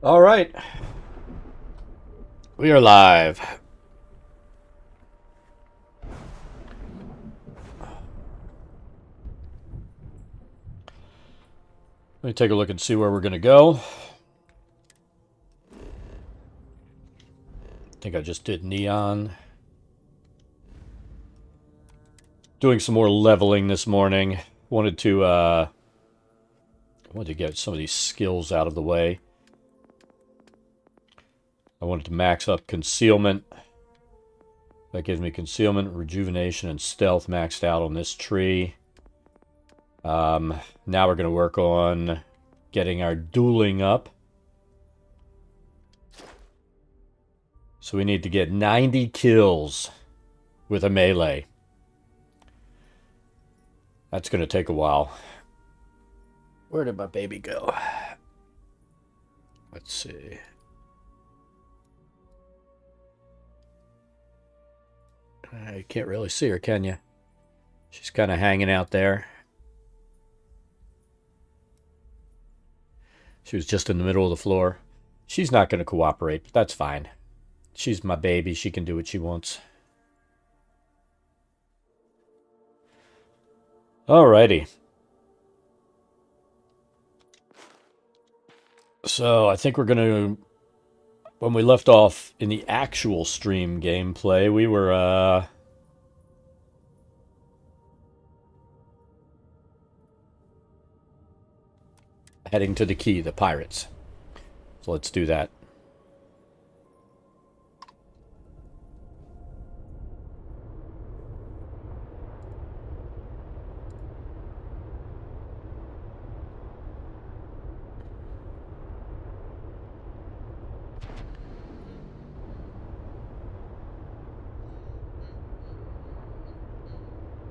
All right. We are live. Let me take a look and see where we're going to go. I think I just did neon. Doing some more leveling this morning. Wanted to get some of these skills out of the way. I wanted to max up concealment. That gives me concealment, rejuvenation, and stealth maxed out on this tree. Now we're going to work on getting our dueling up. So we need to get 90 kills with a melee. That's going to take a while. Where did my baby go? Let's see. You can't really see her, can you? She's kind of hanging out there. She was just in the middle of the floor. She's not going to cooperate, but that's fine. She's my baby. She can do what she wants. Alrighty. So I think we're going to... When we left off in the actual stream gameplay, we were... heading to the key, the pirates. So let's do that.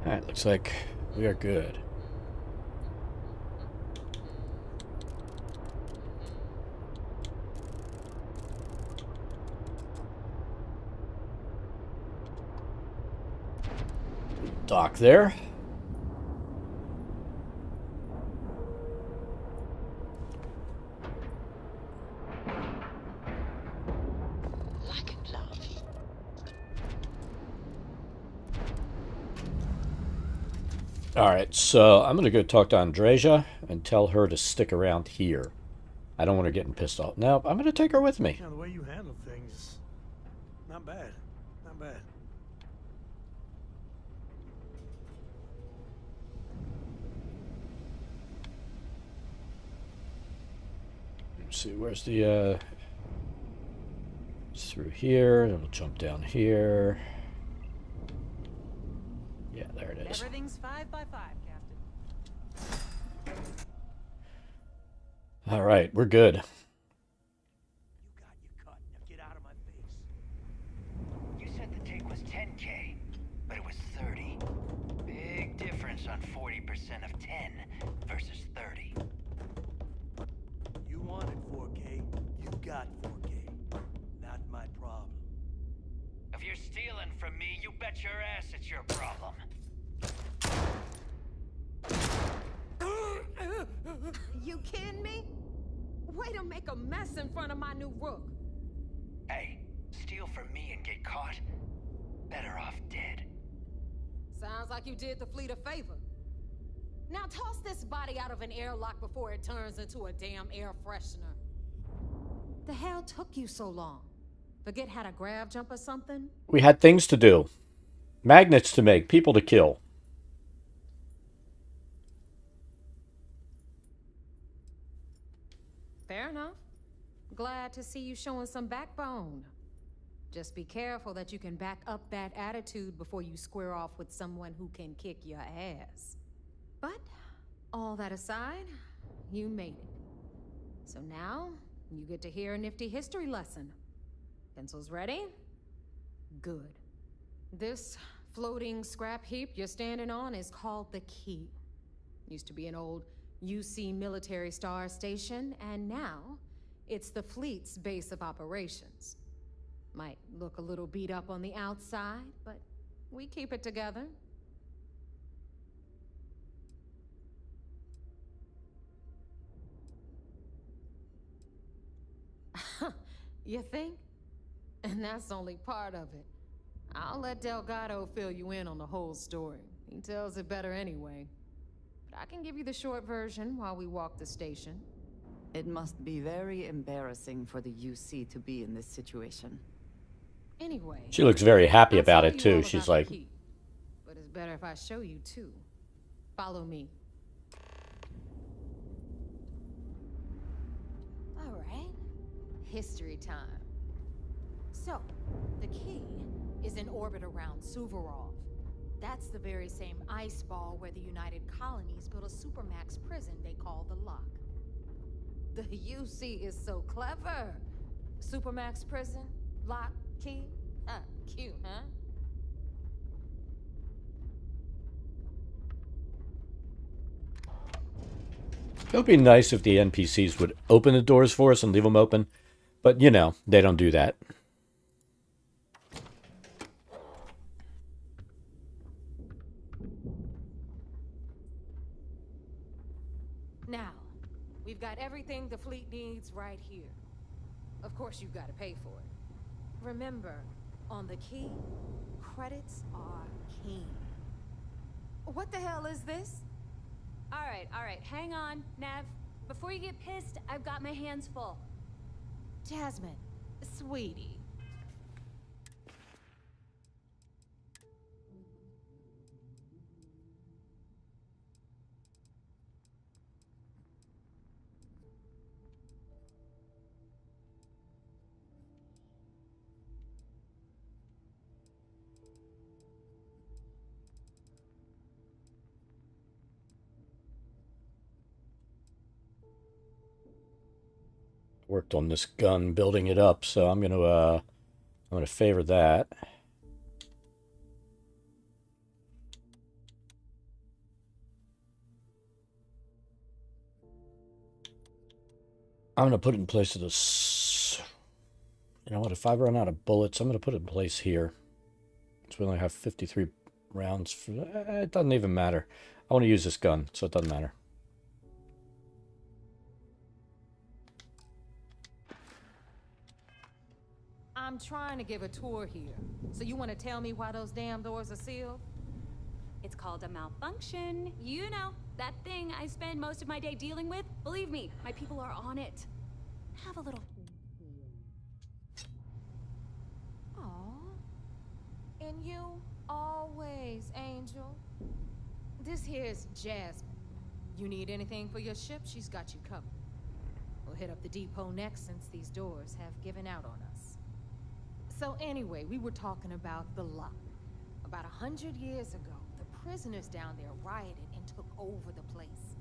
Alright, looks like we are good. Dock there. Alright, so I'm going to go talk to Andreja and tell her to stick around here. I don't want her getting pissed off. Now, I'm going to take her with me. Yeah, the way you handle things, not bad. Not bad. Let's see, where's the, it's through here, then we'll jump down here. Yeah, there it is. Everything's 5 by 5, Captain. Alright, we're good. You got your cut. Now get out of my face. You said the take was 10K, but it was 30. Big difference on 40% of 10 versus 30. You wanted 4K. You got 4K. Not my problem. If you're stealing from me, you bet your ass it's your problem. You kidding me? Way to make a mess in front of my new rook. Hey, steal from me and get caught? Better off dead. Sounds like you did the fleet a favor. Now toss this body out of an airlock before it turns into a damn air freshener. The hell took you so long? Forget how to grav jump or something? We had things to do. Magnets to make, people to kill. Fair enough. Glad to see you showing some backbone. Just be careful that you can back up that attitude before you square off with someone who can kick your ass. But, all that aside, you made it. So now, you get to hear a nifty history lesson. Pencils ready? Good. This floating scrap heap you're standing on is called the Key. Used to be an old UC military star station, and now it's the fleet's base of operations. Might look a little beat up on the outside, but we keep it together. You think? And that's only part of it. I'll let Delgado fill you in on the whole story. He tells it better anyway. But I can give you the short version while we walk the station. It must be very embarrassing for the UC to be in this situation. Anyway. She looks very happy I'll about tell it you too. all She's about the like, key. But it's better if I show you too. Follow me. All right. History time. So, the key is in orbit around Suvorov. That's the very same ice ball where the United Colonies built a supermax prison they call the Lock. The UC is so clever. Supermax prison, lock, key. Cute, huh? it would be nice if the NPCs would open the doors for us and leave them open. But, you know, they don't do that. Now, we've got everything the fleet needs right here. Of course, you've got to pay for it. Remember, on the key, credits are king. What the hell is this? All right, hang on, Nev. Before you get pissed, I've got my hands full. Jasmine, sweetie. Worked on this gun, building it up, so I'm gonna favor that. I'm gonna put it in place of this. You know what? If I run out of bullets, I'm gonna put it in place here. So we only have 53 rounds. It doesn't even matter. I want to use this gun, so it doesn't matter. I'm trying to give a tour here. So you want to tell me why those damn doors are sealed? It's called a malfunction. You know, that thing I spend most of my day dealing with. Believe me, my people are on it. Have a little... Aw. And you always, Angel. This here's Jasmine. You need anything for your ship, she's got you covered. We'll hit up the depot next since these doors have given out on us. So anyway, we were talking about the Lock. About 100 years ago, the prisoners down there rioted and took over the place.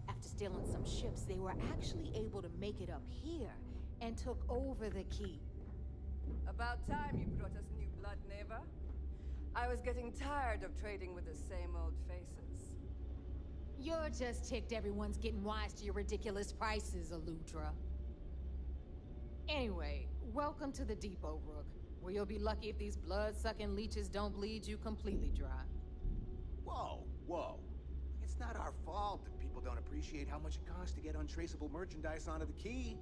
After stealing some ships, they were actually able to make it up here and took over the key. About time you brought us new blood, Neva. I was getting tired of trading with the same old faces. You're just ticked everyone's getting wise to your ridiculous prices, Aludra. Anyway, welcome to the depot, Rook, where you'll be lucky if these blood-sucking leeches don't bleed you completely dry. Whoa, whoa. It's not our fault that people don't appreciate how much it costs to get untraceable merchandise onto the key.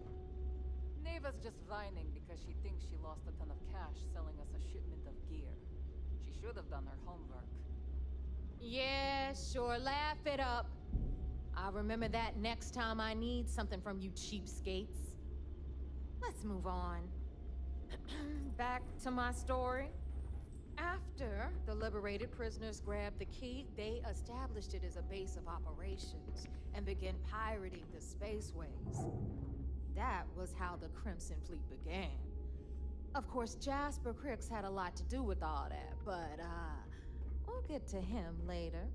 Neva's just whining because she thinks she lost a ton of cash selling us a shipment of gear. She should have done her homework. Yeah, sure, laugh it up. I'll remember that next time I need something from you cheapskates. Let's move on. Back to my story. After the liberated prisoners grabbed the key, they established it as a base of operations and began pirating the spaceways. That was how the Crimson Fleet began. Of course, Jasper Cricks had a lot to do with all that, but, we'll get to him later.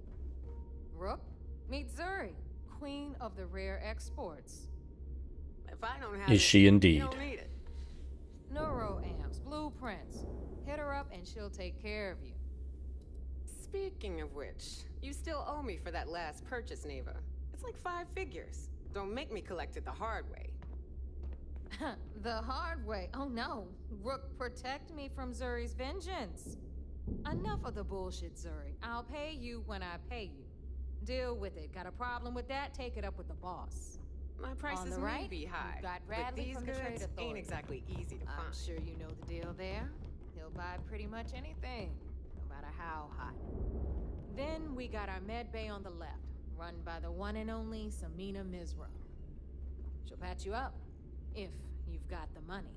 Rook, meet Zuri, queen of the rare exports. If I don't have Is she indeed? you don't need it. Neuroamps, blueprints. Hit her up and she'll take care of you. Speaking of which, you still owe me for that last purchase, Neva. It's like 5 figures. Don't make me collect it the hard way. The hard way? Oh no. Rook, protect me from Zuri's vengeance. Enough of the bullshit, Zuri. I'll pay you when I pay you. Deal with it. Got a problem with that? Take it up with the boss. My On prices the may right, be high, you've got but Bradley these from the Trade goods Authority. ain't exactly easy to I'm find. sure you know the deal there. He'll buy pretty much anything, no matter how hot. Then we got our med bay on the left, run by the one and only Samina Mizra. She'll patch you up, if you've got the money.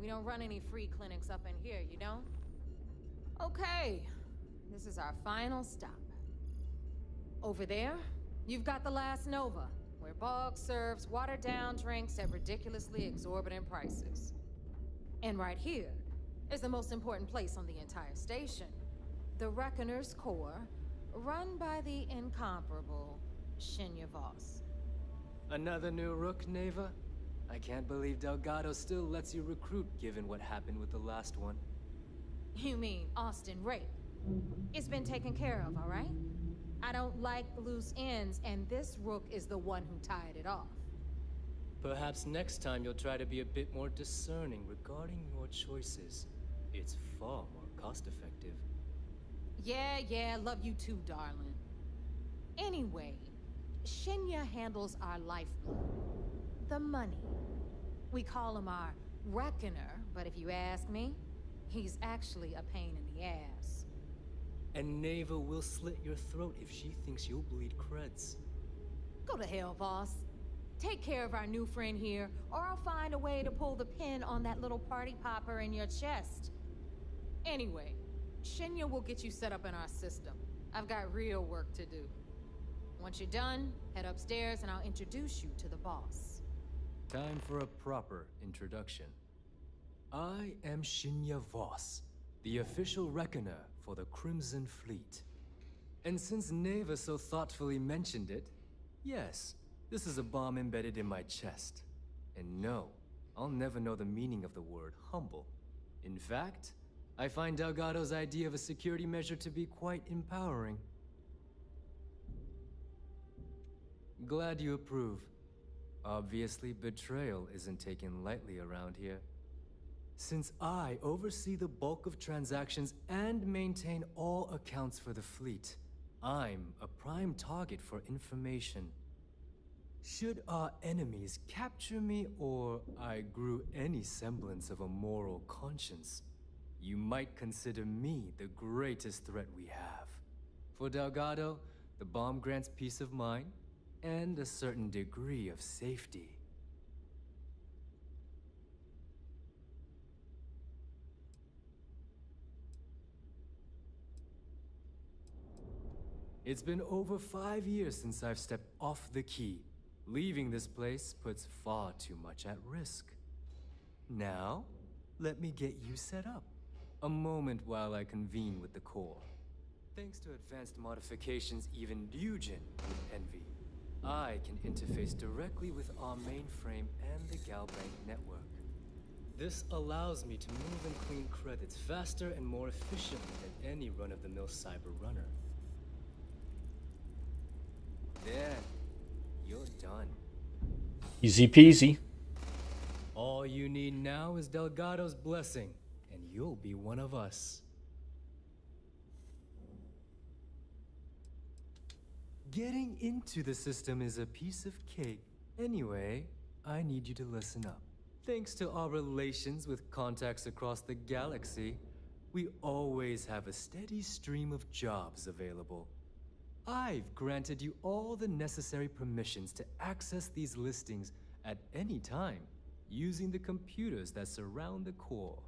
We don't run any free clinics up in here, you know? Okay, this is our final stop. Over there, you've got the Last Nova, where Bog serves watered-down drinks at ridiculously exorbitant prices. And right here is the most important place on the entire station. The Reckoner's Core, run by the incomparable Shinya Voss. Another new rook, Neva? I can't believe Delgado still lets you recruit given what happened with the last one. You mean Austin Rape? It's been taken care of, all right? I don't like loose ends, and this rook is the one who tied it off. Perhaps next time you'll try to be a bit more discerning regarding your choices. It's far more cost-effective. Yeah, love you too, darling. Anyway, Shinya handles our lifeblood. The money. We call him our Reckoner, but if you ask me, he's actually a pain in the ass. And Neva will slit your throat if she thinks you'll bleed creds. Go to hell, boss. Take care of our new friend here, or I'll find a way to pull the pin on that little party popper in your chest. Anyway, Shinya will get you set up in our system. I've got real work to do. Once you're done, head upstairs and I'll introduce you to the boss. Time for a proper introduction. I am Shinya Voss, the official reckoner for the Crimson Fleet. And since Neva so thoughtfully mentioned it, yes, this is a bomb embedded in my chest. And no, I'll never know the meaning of the word humble. In fact, I find Delgado's idea of a security measure to be quite empowering. Glad you approve. Obviously, betrayal isn't taken lightly around here. Since I oversee the bulk of transactions and maintain all accounts for the fleet, I'm a prime target for information. Should our enemies capture me or I grew any semblance of a moral conscience, you might consider me the greatest threat we have. For Delgado, the bomb grants peace of mind and a certain degree of safety. It's been over 5 years since I've stepped off the key. Leaving this place puts far too much at risk. Now, let me get you set up. A moment while I convene with the core. Thanks to advanced modifications even Eugen would envy, I can interface directly with our mainframe and the Galbank network. This allows me to move and clean credits faster and more efficiently than any run-of-the-mill cyber runner. There, you're done. Easy peasy. All you need now is Delgado's blessing, and you'll be one of us. Getting into the system is a piece of cake. Anyway, I need you to listen up. Thanks to our relations with contacts across the galaxy, we always have a steady stream of jobs available. I've granted you all the necessary permissions to access these listings at any time, using the computers that surround the core.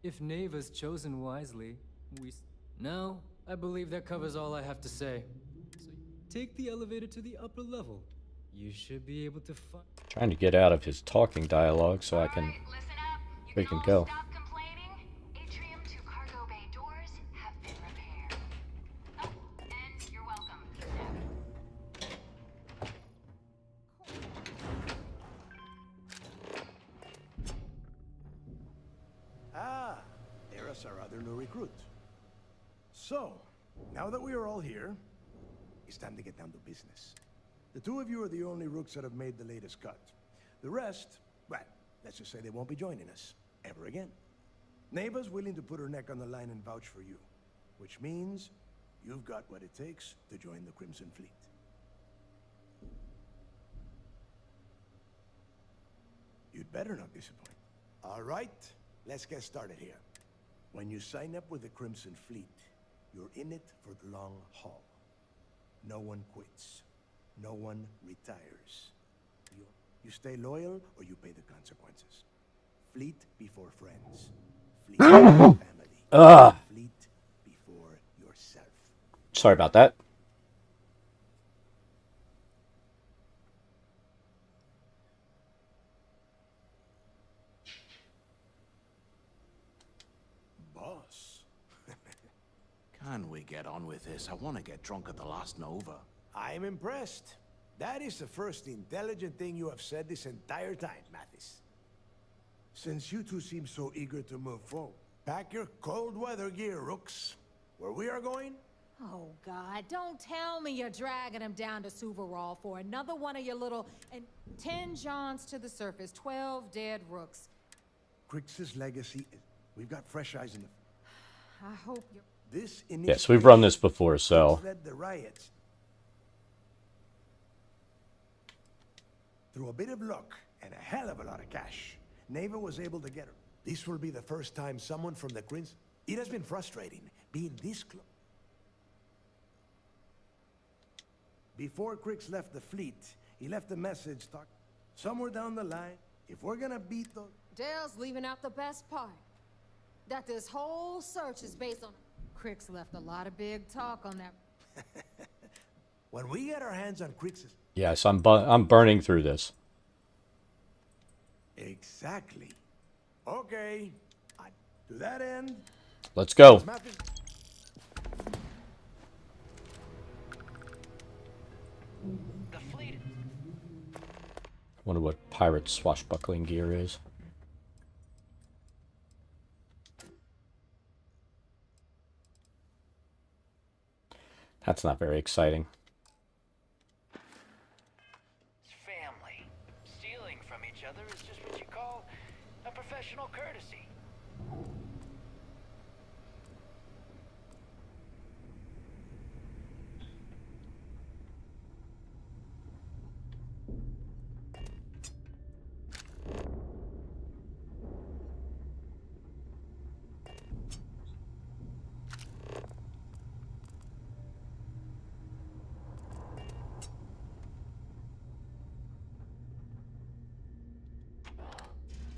If Neva's chosen wisely, Now, I believe that covers all I have to say. So take the elevator to the upper level. You should be able to find... Trying to get out of his talking dialogue so I can Listen up. You freaking can all go. stop complaining. Atrium to cargo bay doors have been repaired. Oh, and you're welcome, Ah, there's our other new recruit. So, now that we are all here, it's time to get down to business. The two of you are the only rooks that have made the latest cut. The rest, well, let's just say they won't be joining us ever again. Neva's willing to put her neck on the line and vouch for you, which means you've got what it takes to join the Crimson Fleet. better not disappoint. All right, let's get started here. When you sign up with the Crimson Fleet, you're in it for the long haul. No one quits. No one retires. You stay loyal or you pay the consequences. Fleet before friends. Fleet before family. Fleet before yourself. Sorry about that. Boss. Can we get on with this? I want to get drunk at the last Nova. I'm impressed. That is the first intelligent thing you have said this entire time, Mathis. Since you two seem so eager to move forward, pack your cold weather gear, Rooks. Where we are going? Oh, God, don't tell me you're dragging him down to Suvarall for another one of your little... And 10 Johns to the surface, 12 dead Rooks. Crix's legacy is... We've got fresh eyes in the... I hope you're... This Yes, we've run this before, so... led the riots. Through a bit of luck and a hell of a lot of cash, Neva was able to get her. This will be the first time someone from the Crimson... It has been frustrating being this close. Before Crix left the fleet, he left a message somewhere down the line, if we're gonna beat the... Dale's leaving out the best part. That this whole search is based on... Crix left a lot of big talk on that. When we get our hands on Crix's... Yes, I'm burning through this. Exactly. Okay. To that end... Let's go. The fleet. Wonder what pirate swashbuckling gear is. That's not very exciting. It's family. Stealing from each other is just what you call a professional courtesy.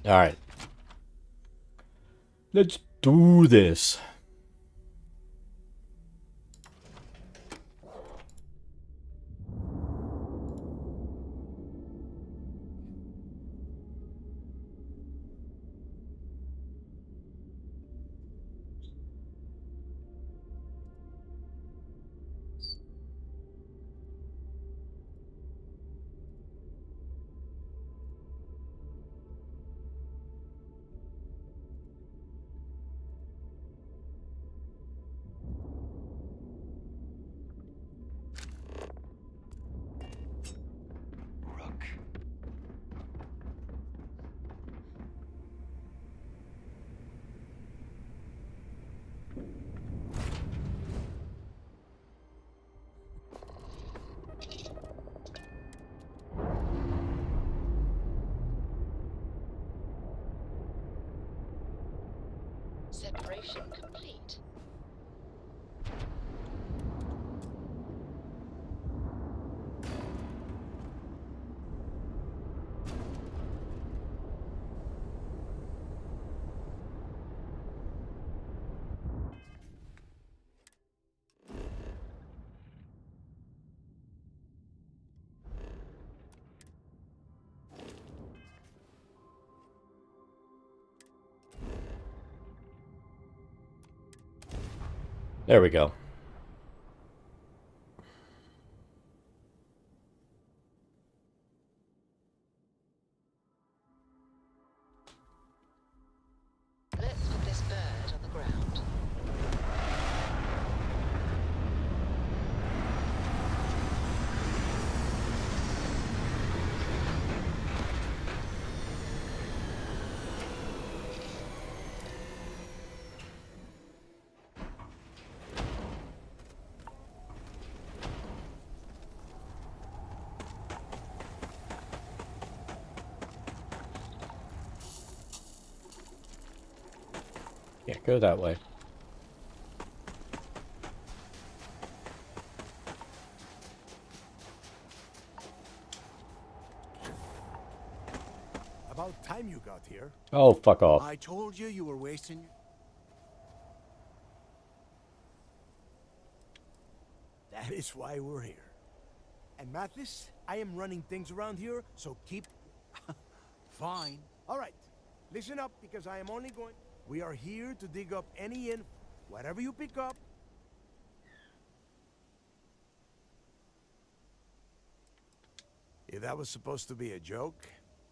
All right. Let's do this. Separation complete. There we go. Let's put this bird on the ground. Yeah, go that way. About time you got here. Oh, fuck off. I told you you were wasting... That is why we're here. And Mathis, I am running things around here, so keep... Fine. All right, listen up, because I am only going... We are here to dig up any info. Whatever you pick up... If that was supposed to be a joke...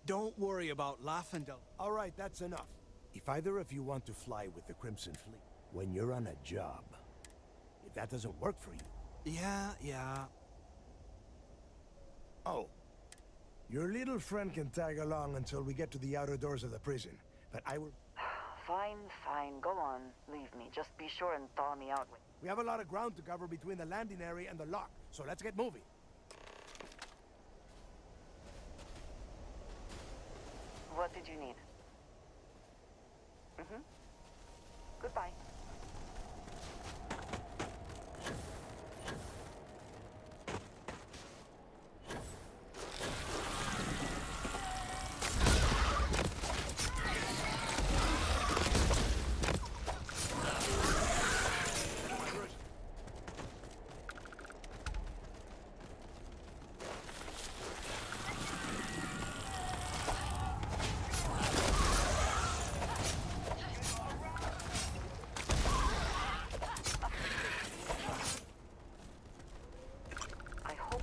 Don't worry about laughing. All right, that's enough. If either of you want to fly with the Crimson Fleet, when you're on a job, if that doesn't work for you... Yeah. Oh. Your little friend can tag along until we get to the outer doors of the prison, but I will... Fine. Go on. Leave me. Just be sure and thaw me out. We have a lot of ground to cover between the landing area and the lock, so let's get moving. What did you need? Goodbye.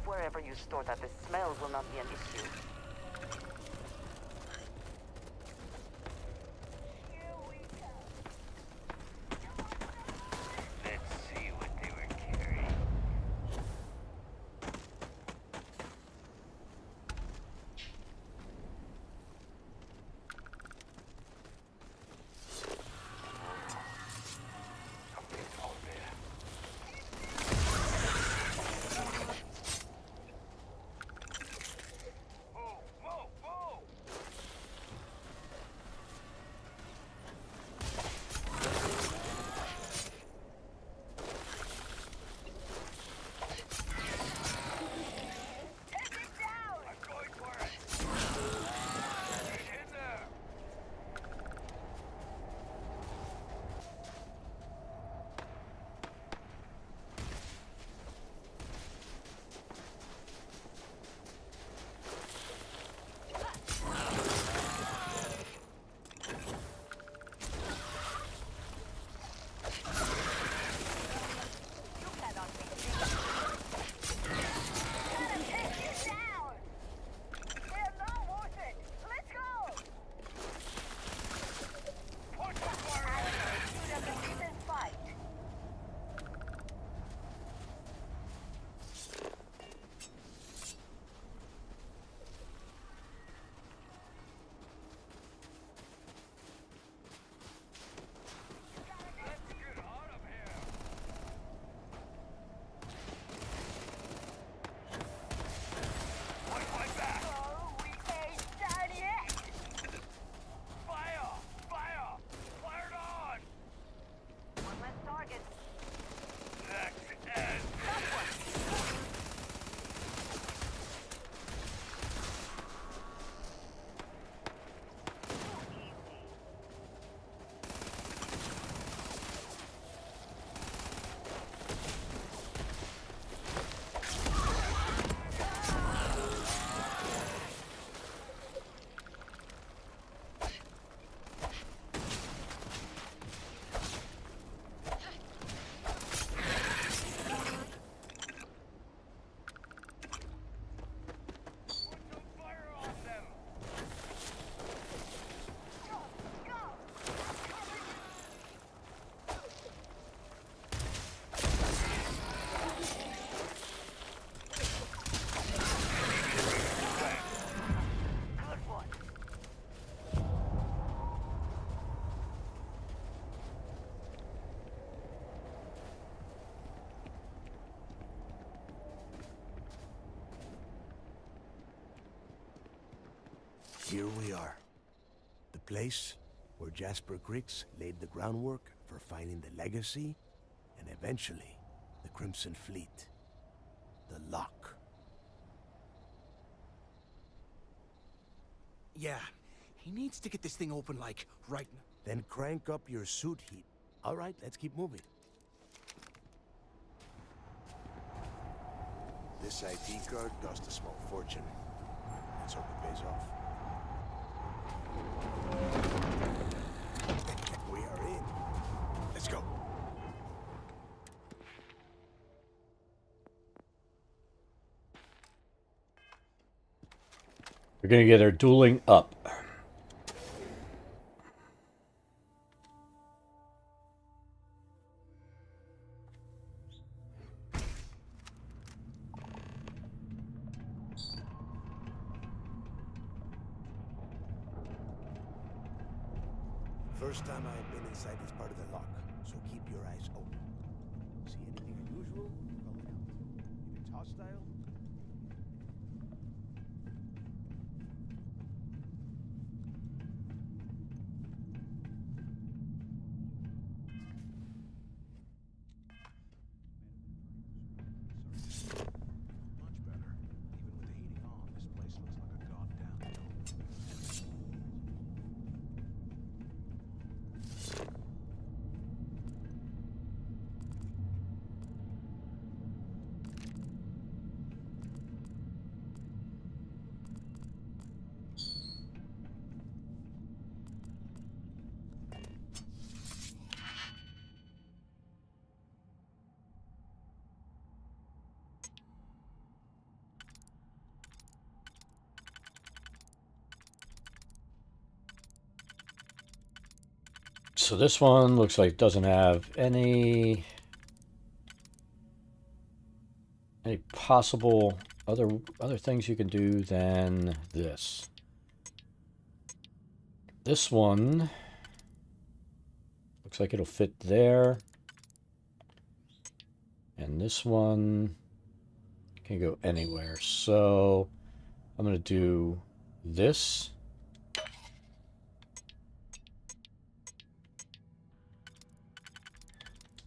Wherever you store that, the smell will not be an issue. Let's see what they were carrying. Something's out there. Here we are. The place where Jasper Griggs laid the groundwork for finding the legacy and eventually the Crimson Fleet. The lock. Yeah, he needs to get this thing open, like, right now. Then crank up your suit heat. All right, let's keep moving. This ID card cost a small fortune. Let's hope it pays off. We are in. Let's go. We're gonna get our dueling up. First time I've been inside this part of the lock, so keep your eyes open. See anything unusual? Call it out. If it's hostile, Much better. Even with the heating on, this place looks like a goddamn dome. So this one looks like it doesn't have any possible other things you can do than this. This one looks like it'll fit there. And this one can go anywhere. So I'm going to do this.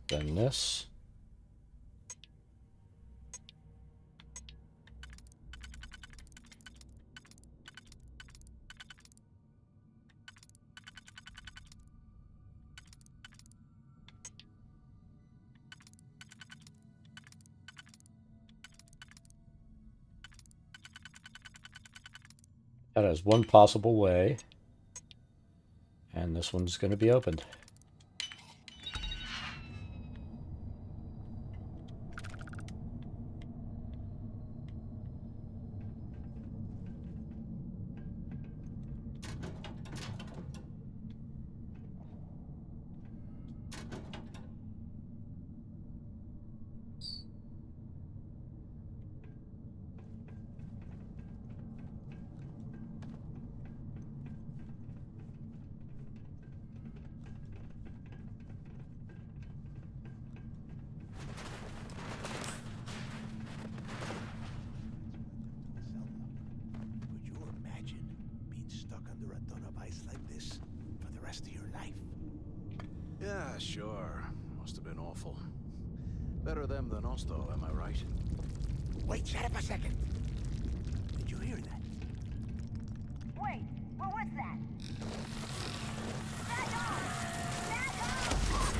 Then this. That is one possible way. And this one's going to be opened. could you imagine being stuck under a ton of ice like this for the rest of your life? Yeah, sure. Must have been awful. Better them than us, though, am I right? Wait, shut up a second. Did you hear that? Wait, what was that? Back off! Back off!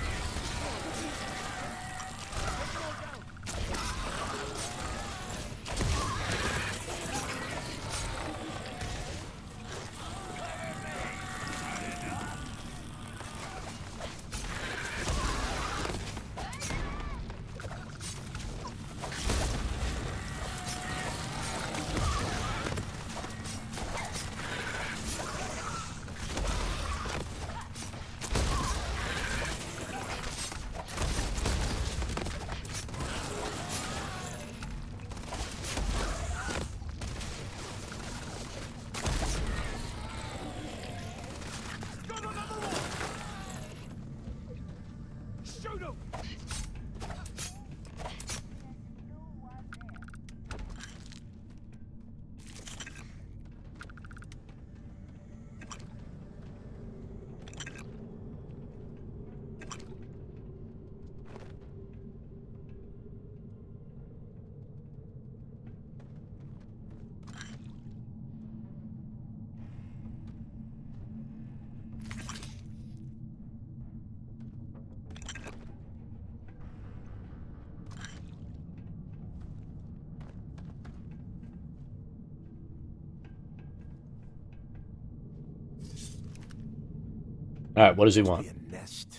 All right, what does he want? Be a nest.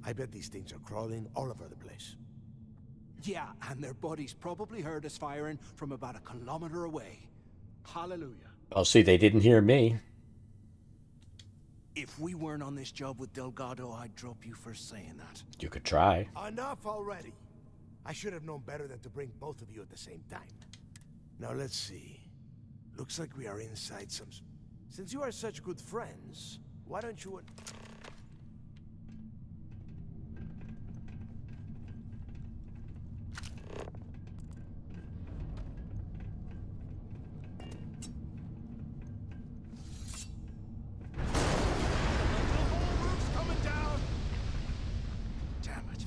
I bet these things are crawling all over the place. Yeah, and their buddies probably heard us firing from about a kilometer away. Hallelujah. I'll see, they didn't hear me. If we weren't on this job with Delgado, I'd drop you for saying that. You could try. Enough already. I should have known better than to bring both of you at the same time. Now let's see. Looks like we are inside some... Since you are such good friends, why don't you... Coming down! Damn it.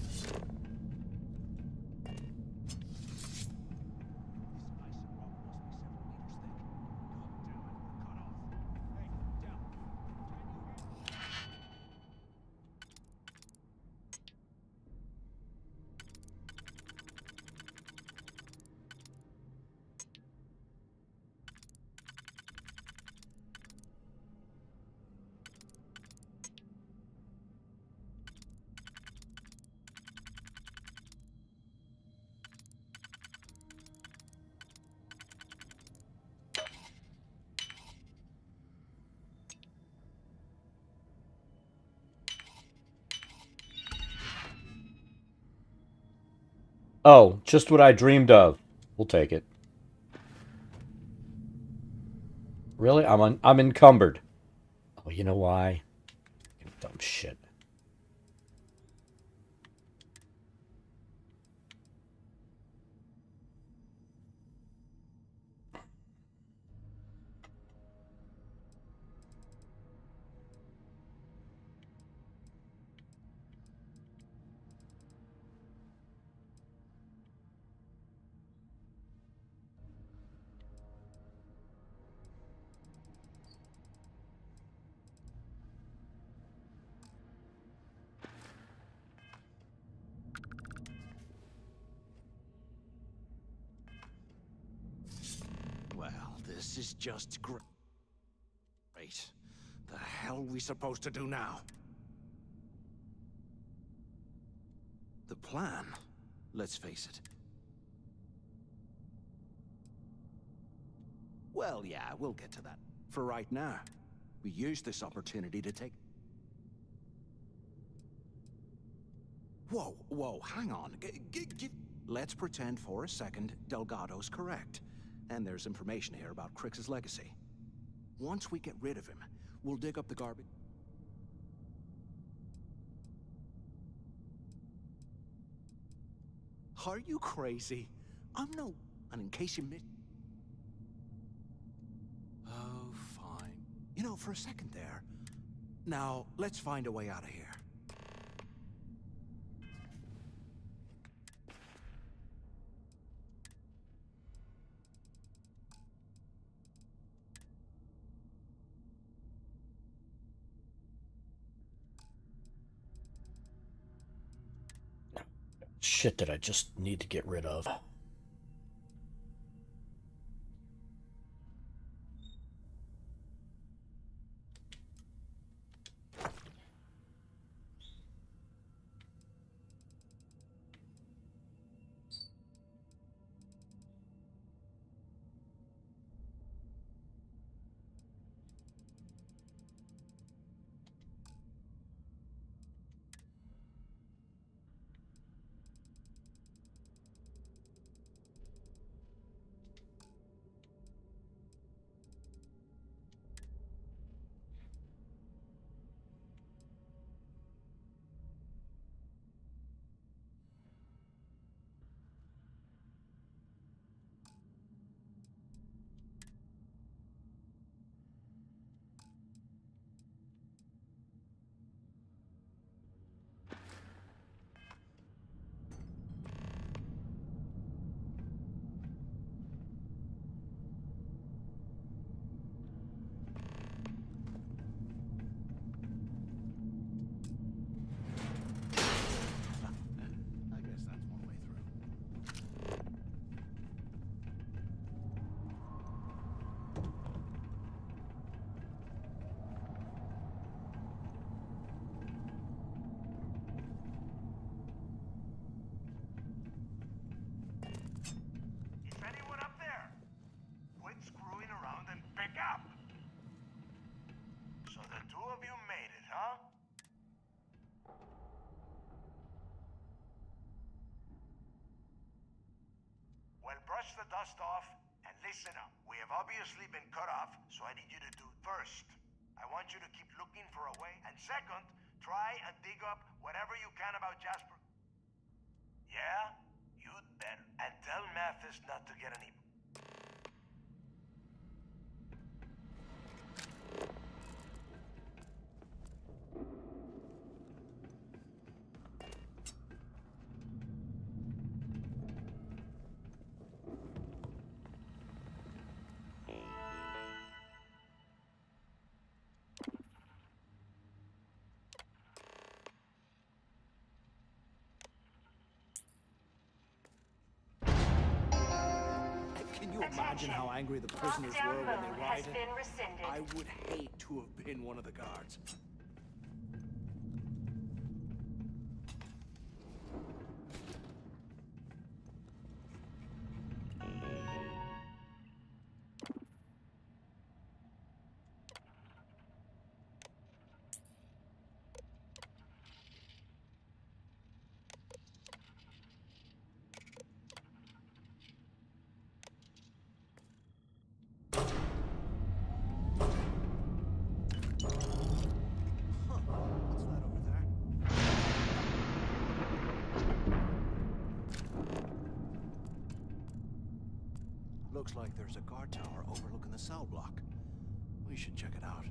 Oh, just what I dreamed of. We'll take it. Really? I'm encumbered. Oh, you know why? Dumb shit. Well, this is just great. The hell are we supposed to do now? The plan? Let's face it. Well, yeah, we'll get to that. For right now, we use this opportunity to take... Whoa, hang on. Let's pretend for a second Delgado's correct. And there's information here about Crix's legacy. Once we get rid of him, we'll dig up the garbage... Are you crazy? I'm no... And in case you missed... Oh, fine. You know, for a second there. Now, let's find a way out of here. Shit that I just need to get rid of. dust off and listen up. We have obviously been cut off, so I need you to do first. I want you to keep looking for a way, and second, try and dig up whatever you can about Jasper. Yeah? You'd better. And tell Mathis not to get any... Can you imagine how angry the prisoners were when they rioted? I would hate to have been one of the guards. Looks like there's a guard tower overlooking the cell block. We should check it out.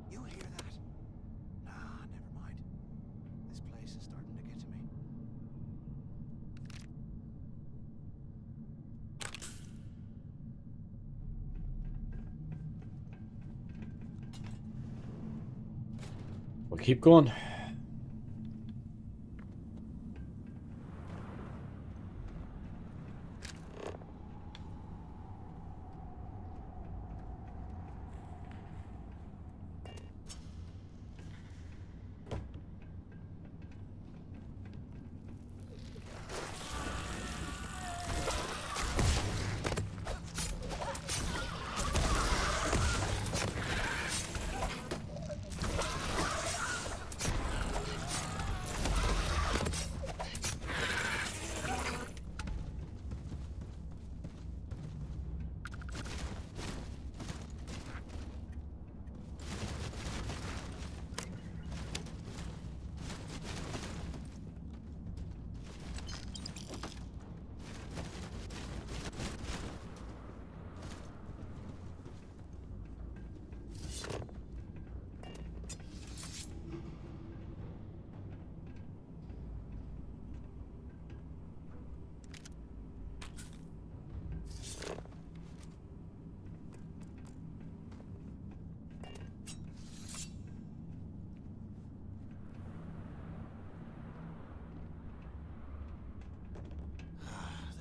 You hear that? Nah, never mind. This place is starting to get to me. We'll keep going.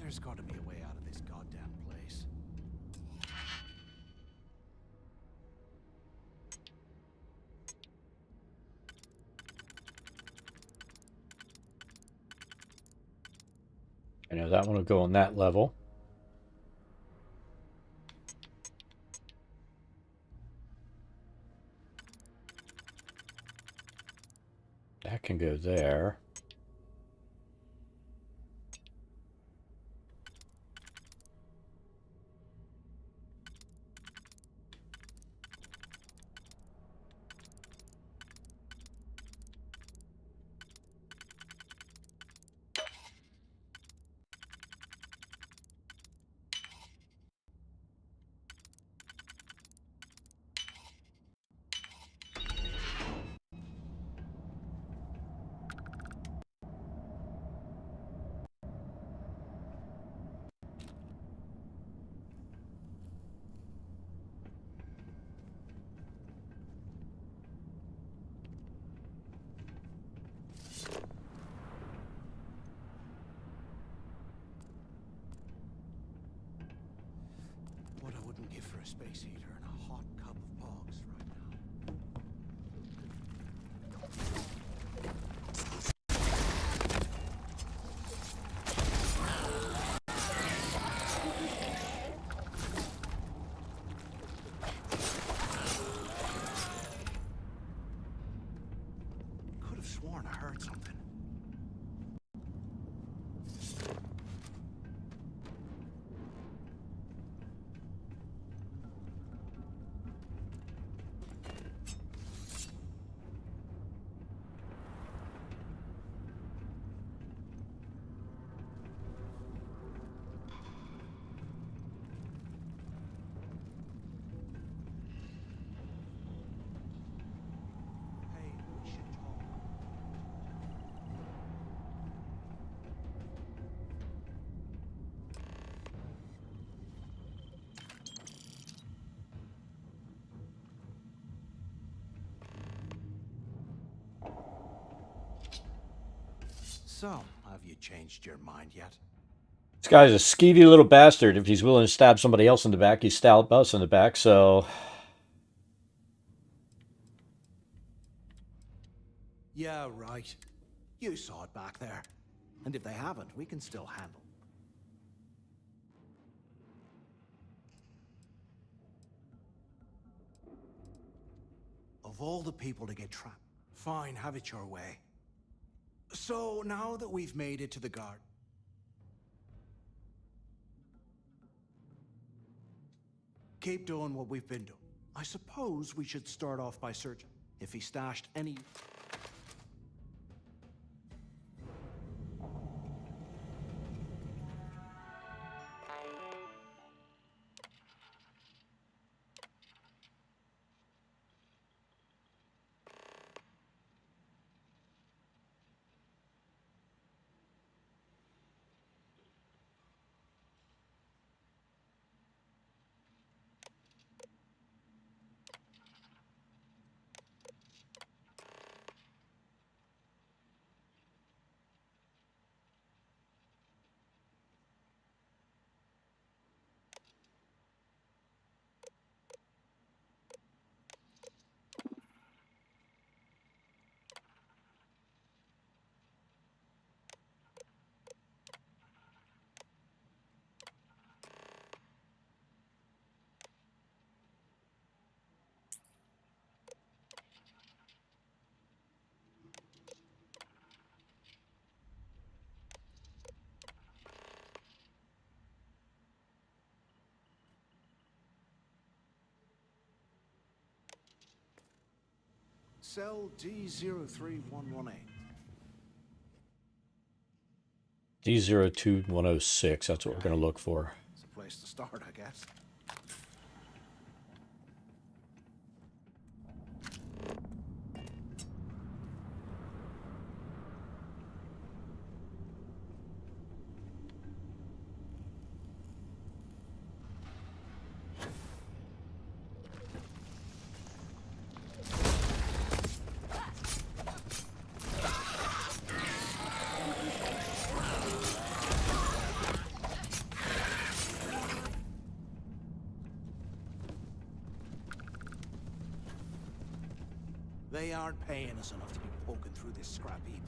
There's got to be a way out of this goddamn place. I know that one will go on that level. That can go there. What I wouldn't give for a space heater and a hot cup of pogs right now. So, have you changed your mind yet? This guy's a skeevy little bastard. If he's willing to stab somebody else in the back, he's stabbed us in the back, so... Yeah, right. You saw it back there. And if they haven't, we can still handle. Of all the people to get trapped. Fine, have it your way. So, now that we've made it to the guard... Keep doing what we've been doing. I suppose we should start off by searching. If he stashed any... Cell D03118. D02106, that's what we're going to look for. It's a place to start, I guess. They aren't paying us enough to be poking through this scrap heap.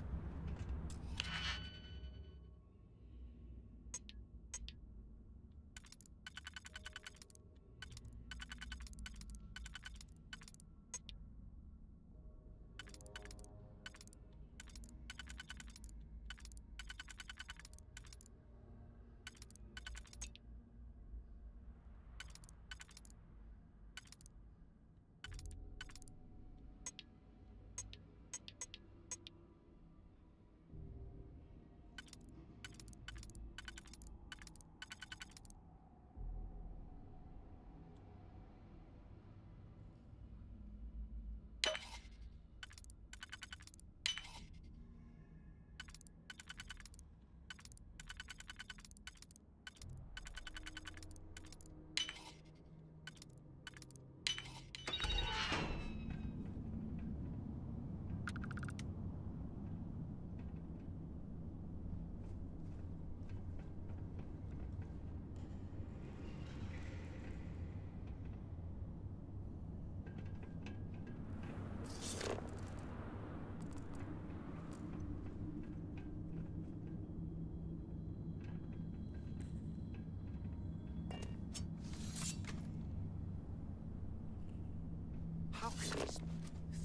How can these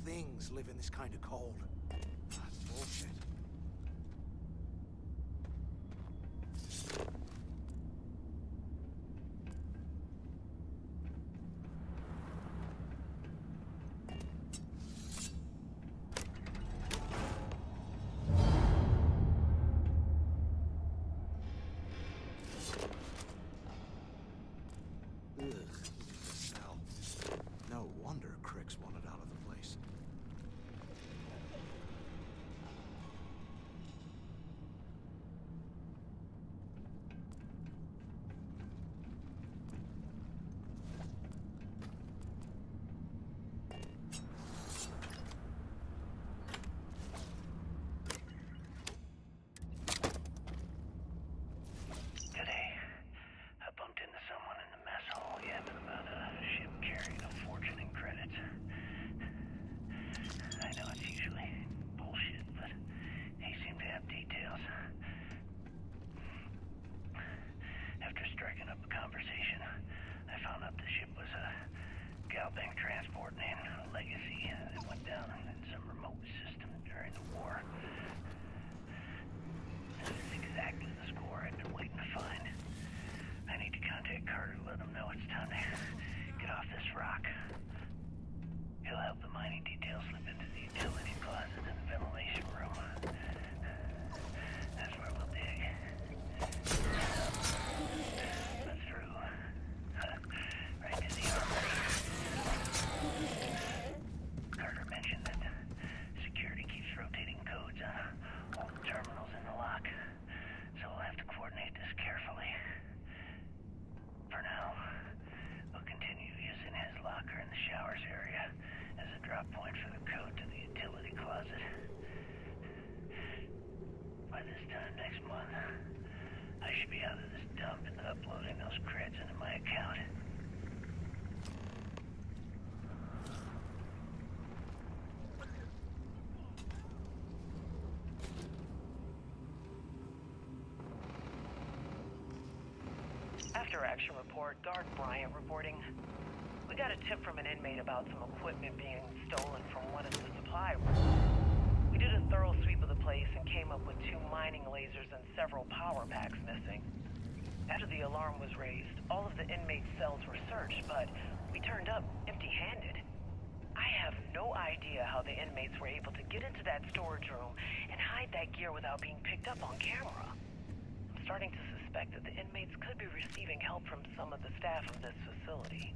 things live in this kind of cold? That's bullshit. No wonder Crick's wanted out of the place. uploading those creds into my account. After action report, Guard Bryant reporting. We got a tip from an inmate about some equipment being stolen from one of the supply rooms. We did a thorough sweep of the place and came up with 2 mining lasers and several power packs missing. After the alarm was raised, all of the inmates' cells were searched, but we turned up empty-handed. I have no idea how the inmates were able to get into that storage room and hide that gear without being picked up on camera. I'm starting to suspect that the inmates could be receiving help from some of the staff of this facility.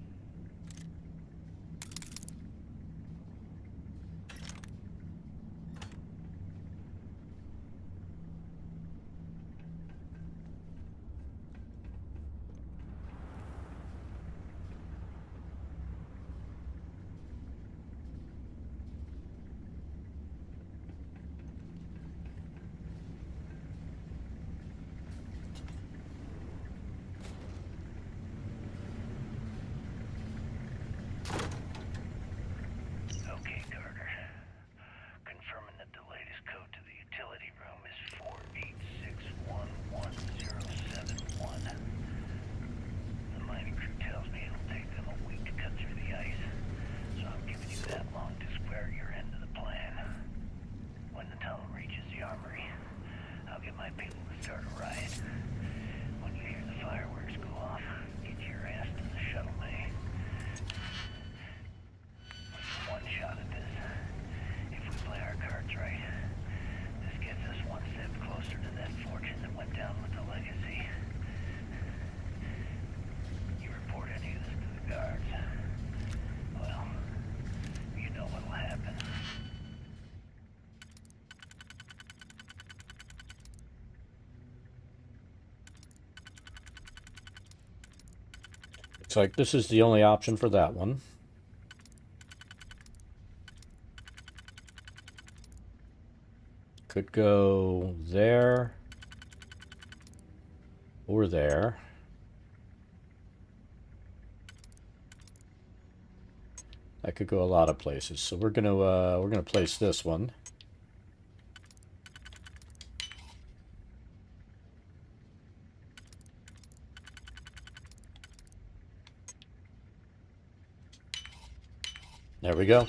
Looks like this is the only option for that one. Could go there or there. I could go a lot of places, so we're gonna place this one. There we go.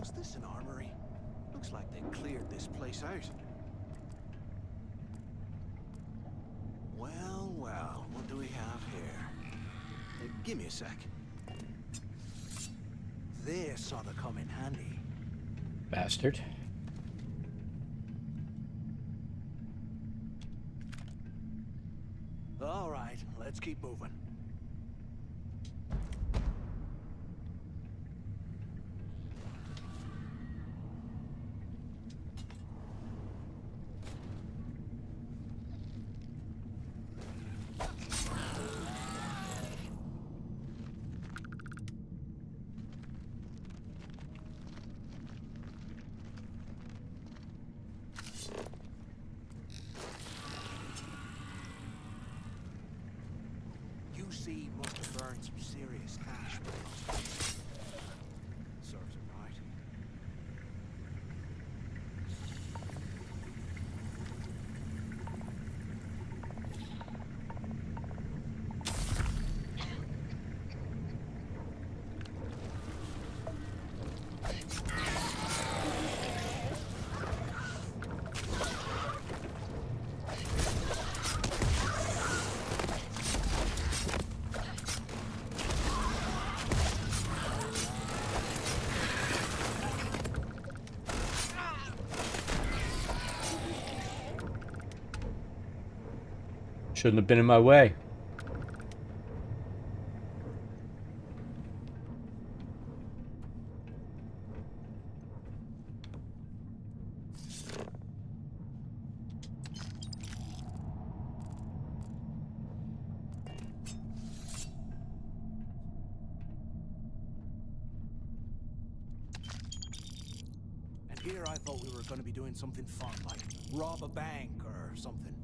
Is this an armory? Looks like they cleared this place out. Well, well, what do we have here? Give me a sec. This ought to come in handy. Bastard. All right, let's keep moving. UC must have burned some serious cash. Serves him right. Shouldn't have been in my way. And here I thought we were going to be doing something fun, like rob a bank or something.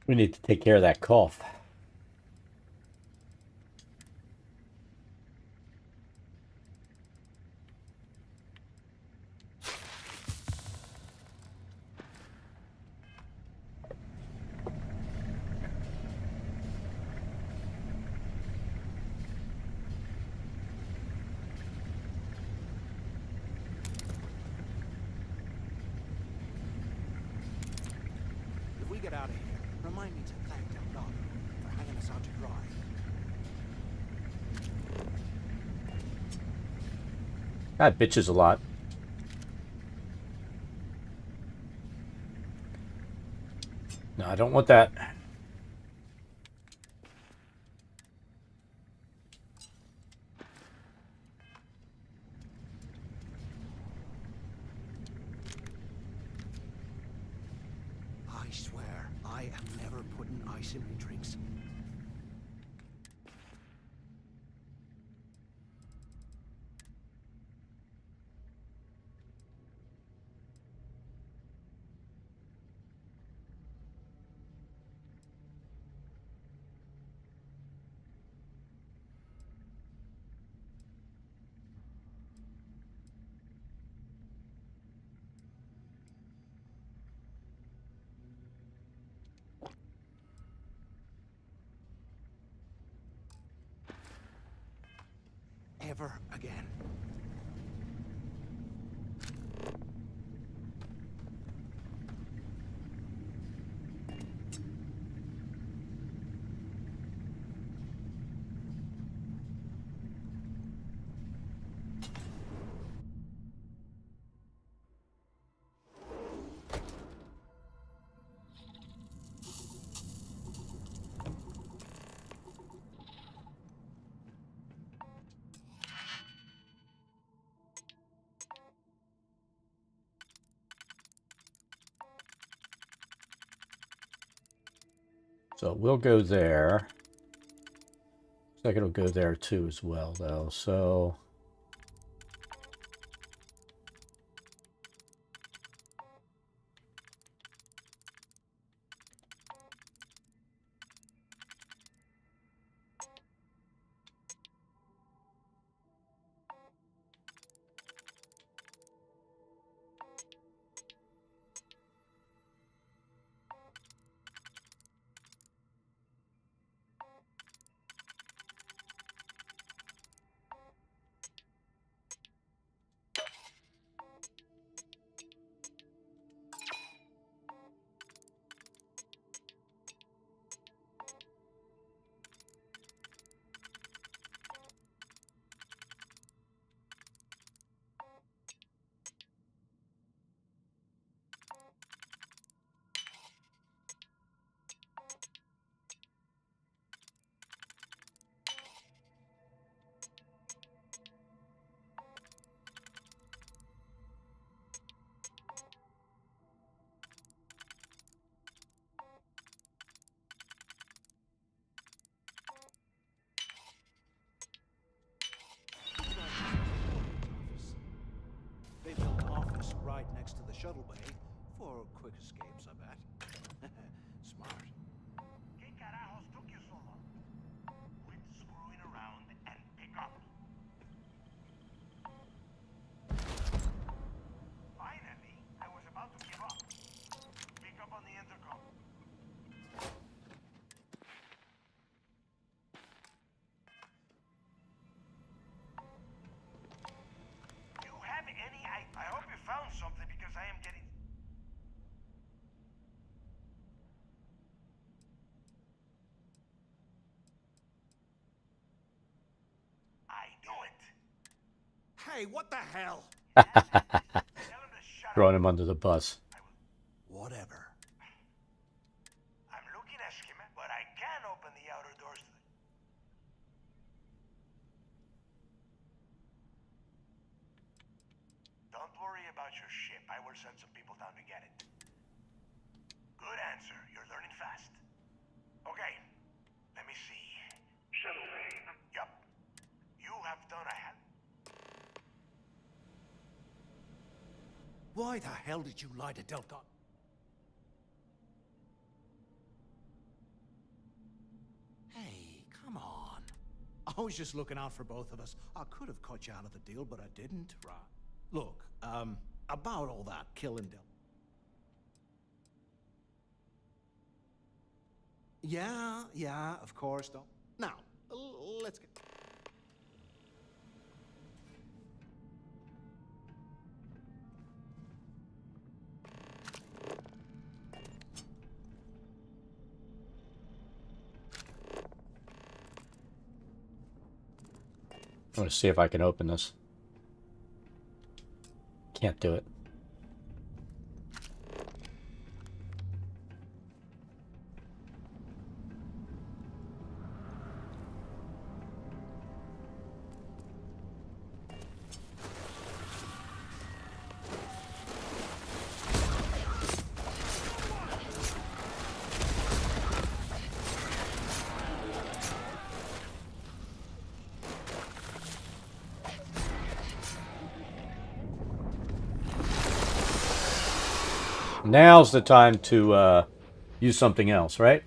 We need to take care of that cough. If we get out of here, remind me to thank Delgado for hanging us out to dry. That bitches a lot. No, I don't want that. I swear, I am never putting ice in my drinks. Ever again. So we'll go there. Looks like it'll go there too as well, though. So They built an office right next to the shuttle bay for quick escapes, I bet. Smart. ¿Qué carajos took you so long? Quit screwing around and pick up. Finally, I was about to give up. Pick up on the intercom. Do you have any idea? I hope you found something because I am getting... I knew it. Hey, what the hell? throwing him under the bus. Whatever. I'm looking at him, but I can open the outer doors. Don't worry about your ship. I will send some people down to get it. Good answer. You're learning fast. Okay. Let me see. Shuttle bay. Yup. You have done a hell. Why the hell did you lie to Delta? Hey, come on. I was just looking out for both of us. I could have cut you out of the deal, but I didn't, right? Look, about all that killing Del. Yeah, of course, don't. Now, let's get... I want to see if I can open this. Can't do it. Now's the time to use something else, right?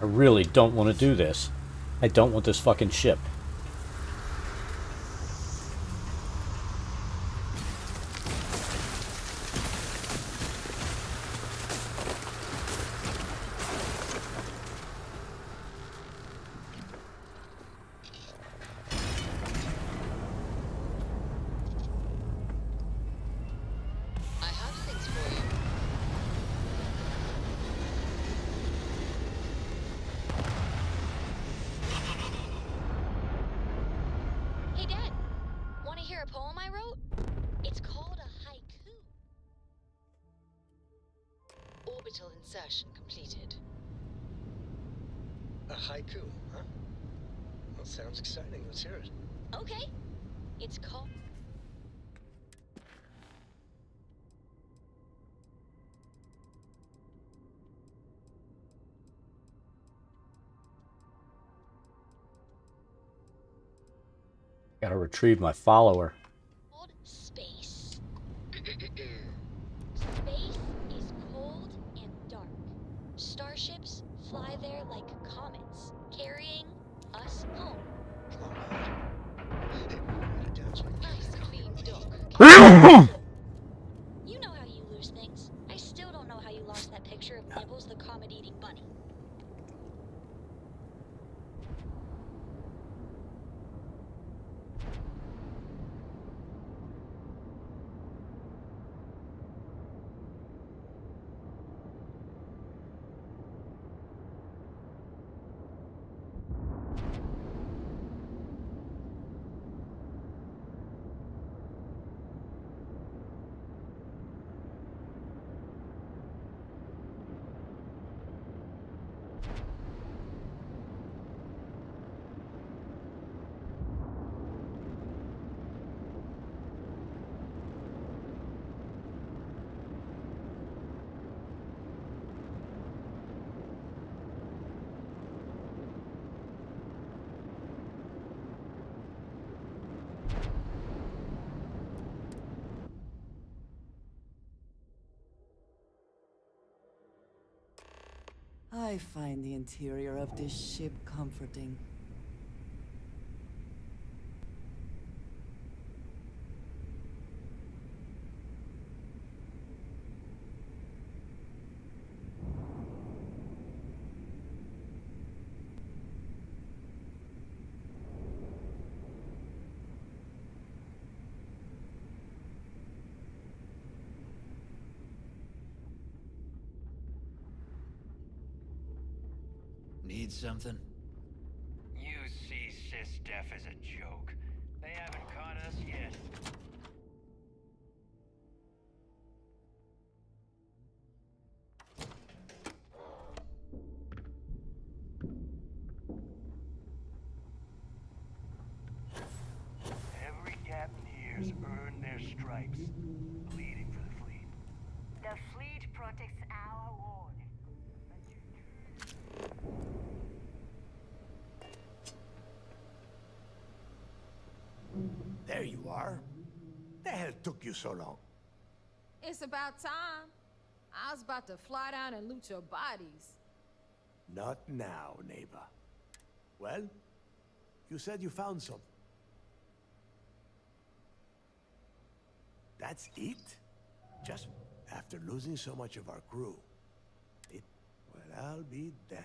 I really don't want to do this. I don't want this fucking ship. I have things for you. Hey, Dad. Want to hear a poem I wrote? It's called a haiku. Orbital insertion completed. A haiku, huh? Well, sounds exciting. Let's hear it. Okay. It's called... Gotta retrieve my follower. Space. Space is cold and dark. Starships fly there like comets, carrying us home. Nice clean dock. You know how you lose things. I still don't know how you lost that picture of Nibbles the comet-eating bunny. I find the interior of this ship comforting. Need something? UC sysdef is a joke. They haven't caught us yet. Every captain here's earned their stripes, bleeding for the fleet. The fleet protects our ward. There you are. The hell took you so long? It's about time. I was about to fly down and loot your bodies. Not now, neighbor. Well, you said you found something. That's it? Just after losing so much of our crew. Well, I'll be damned.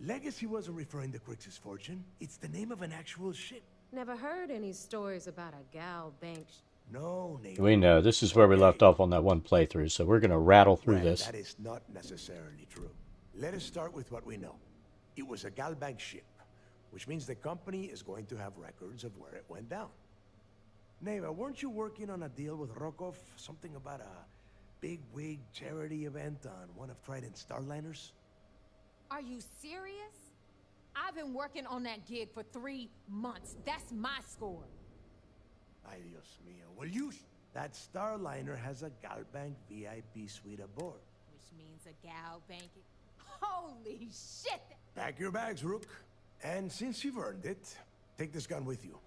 Legacy wasn't referring to Crix's fortune. It's the name of an actual ship. Never heard any stories about a gal bank. No, neighbor. We know. This is where we left off on that one playthrough, so we're gonna rattle through Well, this. that is not necessarily true. Let us start with what we know. It was a Galbank ship, which means the company is going to have records of where it went down. Neighbor, weren't you working on a deal with Rokov? Something about a big-wig charity event on one of Trident's Starliners? Are you serious? I've been working on that gig for 3 months. That's my score. Ay, Dios mío. Well, you... That Starliner has a Galbank VIP suite aboard. Which means a gal banking. Holy shit! Pack your bags, Rook. And since you've earned it, take this gun with you.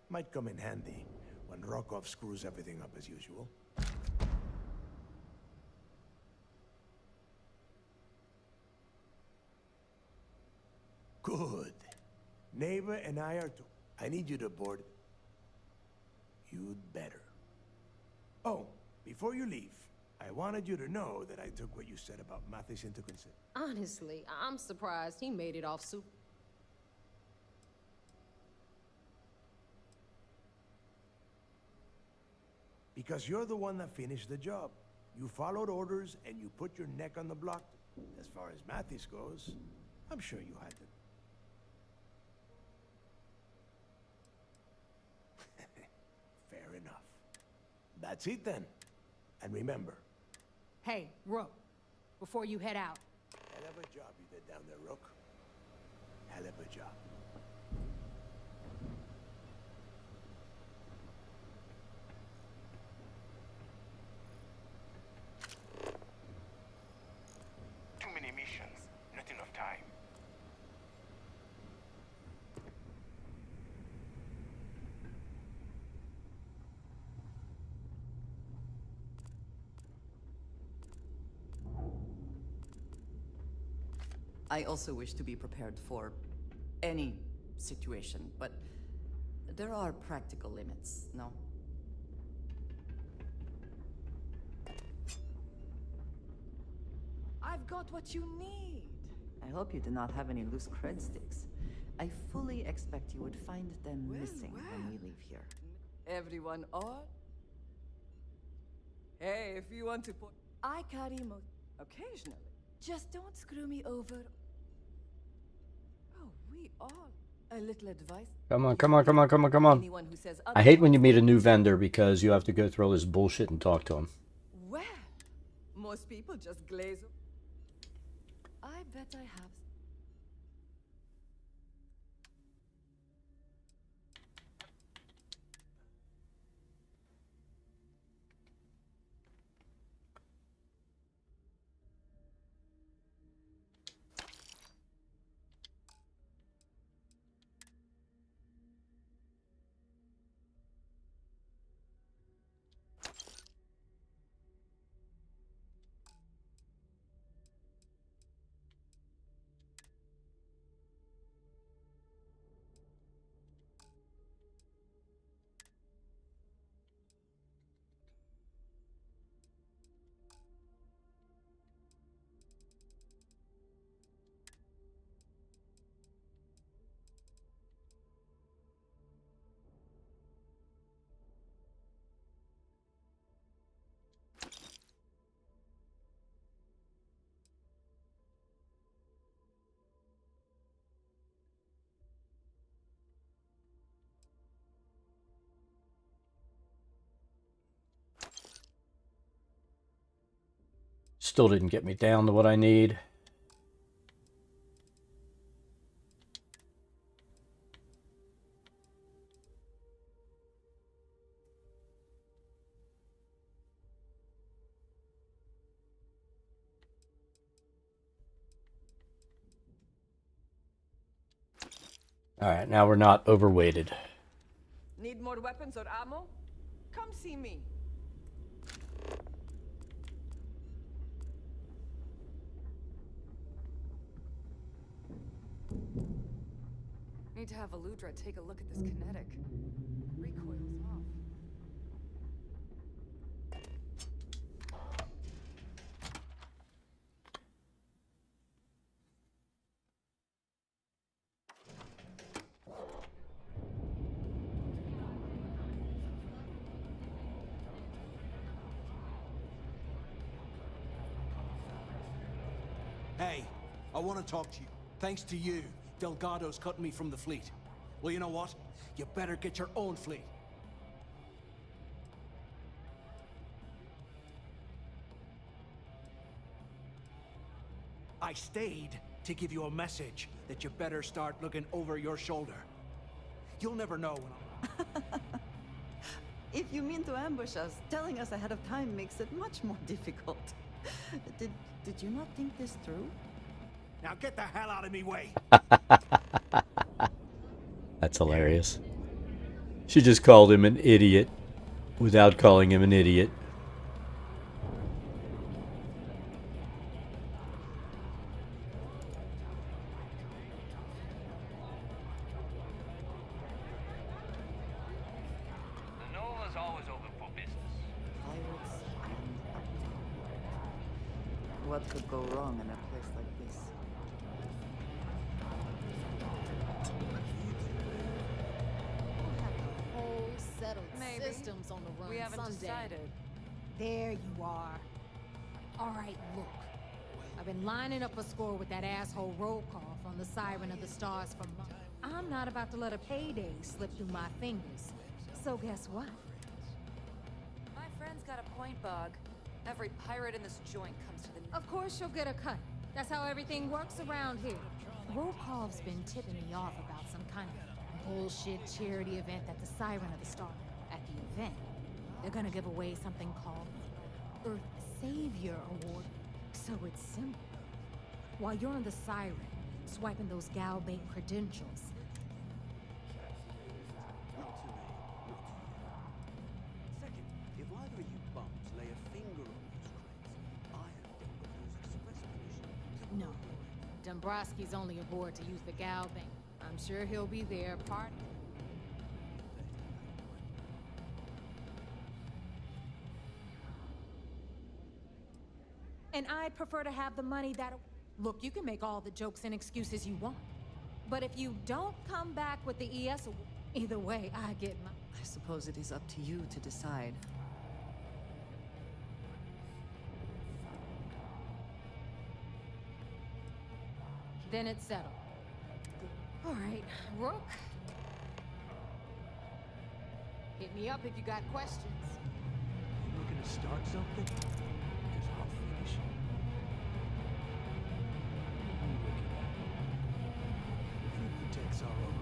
Might come in handy when Rokov screws everything up as usual. Good. Neighbor and I are to... I need you to board... You'd better. Oh, before you leave, I wanted you to know that I took what you said about Mathis into consideration. Honestly, I'm surprised he made it off super. Because you're the one that finished the job. You followed orders and you put your neck on the block. As far as Mathis goes, I'm sure you had to. Fair enough. That's it then. And remember... Hey, Rook, before you head out. Hell of a job you did down there, Rook. Hell of a job. Too many missions, not enough time. I also wish to be prepared for any situation, but there are practical limits, no? I've got what you need. I hope you do not have any loose cred sticks. I fully expect you would find them missing when we leave here. Everyone all? Hey, if you want to put... I carry occasionally. Just don't screw me over. Oh, we all... A little advice. Come on, come on, come on, come on, come on. Anyone who says I hate when you meet a new vendor because you have to go through all this bullshit and talk to him. Well, most people just glaze over. I bet I have. Still didn't get me down to what I need. Alright, now we're not overweighted. Need more weapons or ammo? Come see me. Need to have Aludra take a look at this kinetic. Recoil's off. Hey, I want to talk to you. Thanks to you, Delgado's cutting me from the fleet. Well, you know what? You better get your own fleet. I stayed to give you a message that you better start looking over your shoulder. You'll never know when I'm... If you mean to ambush us, telling us ahead of time makes it much more difficult. Did you not think this through? Now get the hell out of me way! That's hilarious. She just called him an idiot without calling him an idiot. what could go wrong in a place like this. Whole settled Maybe. systems on the run We haven't someday. decided. There you are. All right, look. I've been lining up a score with that asshole roll call on the Siren of the Stars from Mars. I'm not about to let a payday slip through my fingers. So guess what? My friend's got a point, Bog. Every pirate in this joint comes to the... Of course you'll get a cut. That's how everything works around here. Rokov's been tipping me off about some kind of bullshit charity event at the Siren of the Star. At the event, they're gonna give away something called Earth Savior Award. So it's simple. While you're on the Siren, swiping those Galbait credentials, Second, if either of you bums lay a finger on these crates, I have Dumbledore's express permission to... no. Dombrowski's only aboard to use the Galbait. I'm sure he'll be there, part. And I'd prefer to have the money that... Look, you can make all the jokes and excuses you want. But if you don't come back with the ES award, either way, I get my... I suppose it is up to you to decide. Then it's settled. All right, Rook. Hit me up if you got questions. You looking to start something? Because I'll finish it. Look at that. If he protects our own,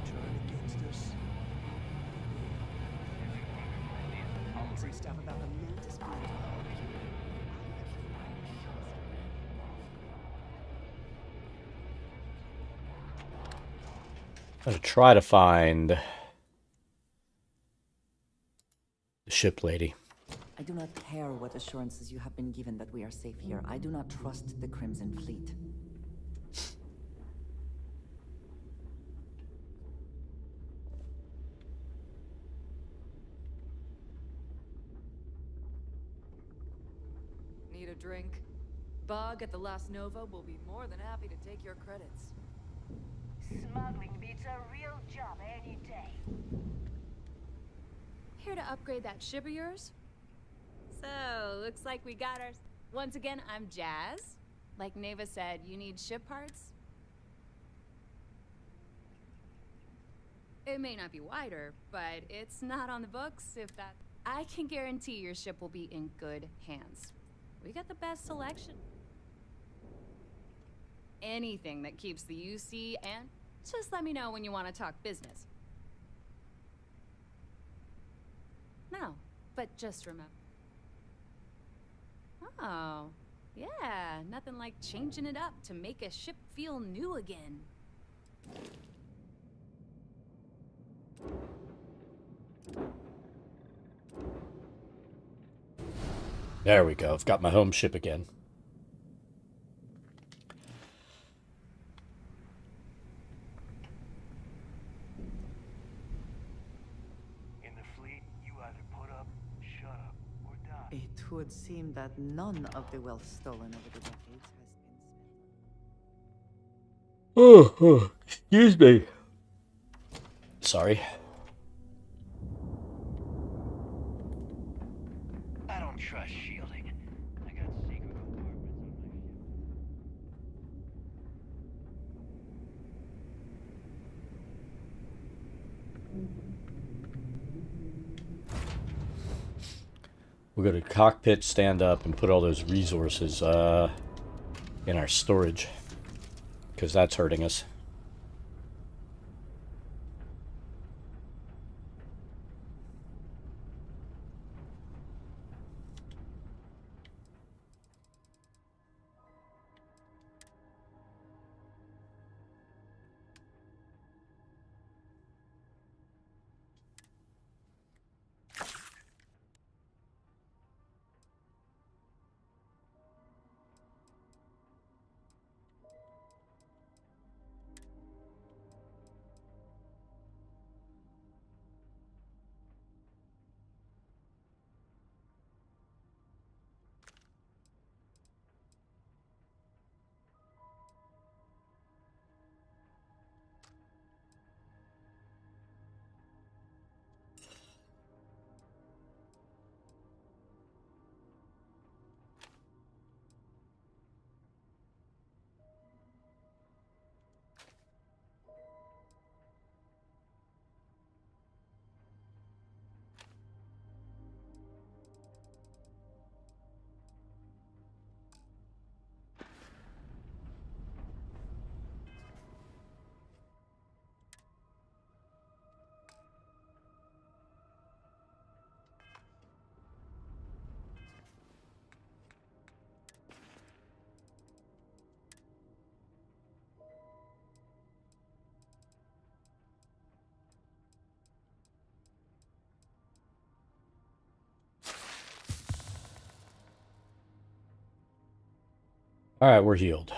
turn against us. I'll say stuff about the mantis being I'm gonna try to find the ship lady. I do not care what assurances you have been given that we are safe here. I do not trust the Crimson Fleet. Need a drink? Bog at the Last Nova will be more than happy to take your credits. Smuggling beats a real job any day. Here to upgrade that ship of yours? So, looks like we got our... Once again, I'm Jazz. Like Neva said, you need ship parts? It may not be wider, but it's not on the books, if that... I can guarantee your ship will be in good hands. We got the best selection. Anything that keeps the UC and... Just let me know when you want to talk business. No, but just remember. Oh, yeah, nothing like changing it up to make a ship feel new again. There we go. I've got my home ship again. In the fleet, you either put up, shut up, or die. It would seem that none of the wealth stolen over the decades has been Excuse me. Sorry. I don't trust shielding. I got secret compartments on my ship. We'll go to cockpit, stand up, and put all those resources in our storage. Because that's hurting us. Alright, we're healed.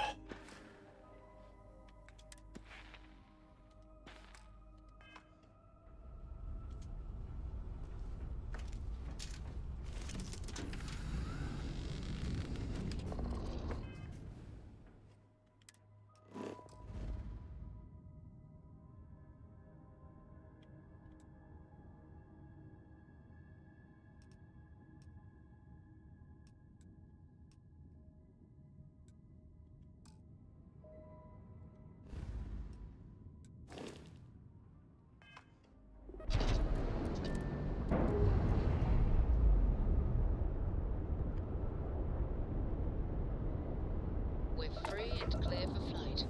We're free and clear for flight.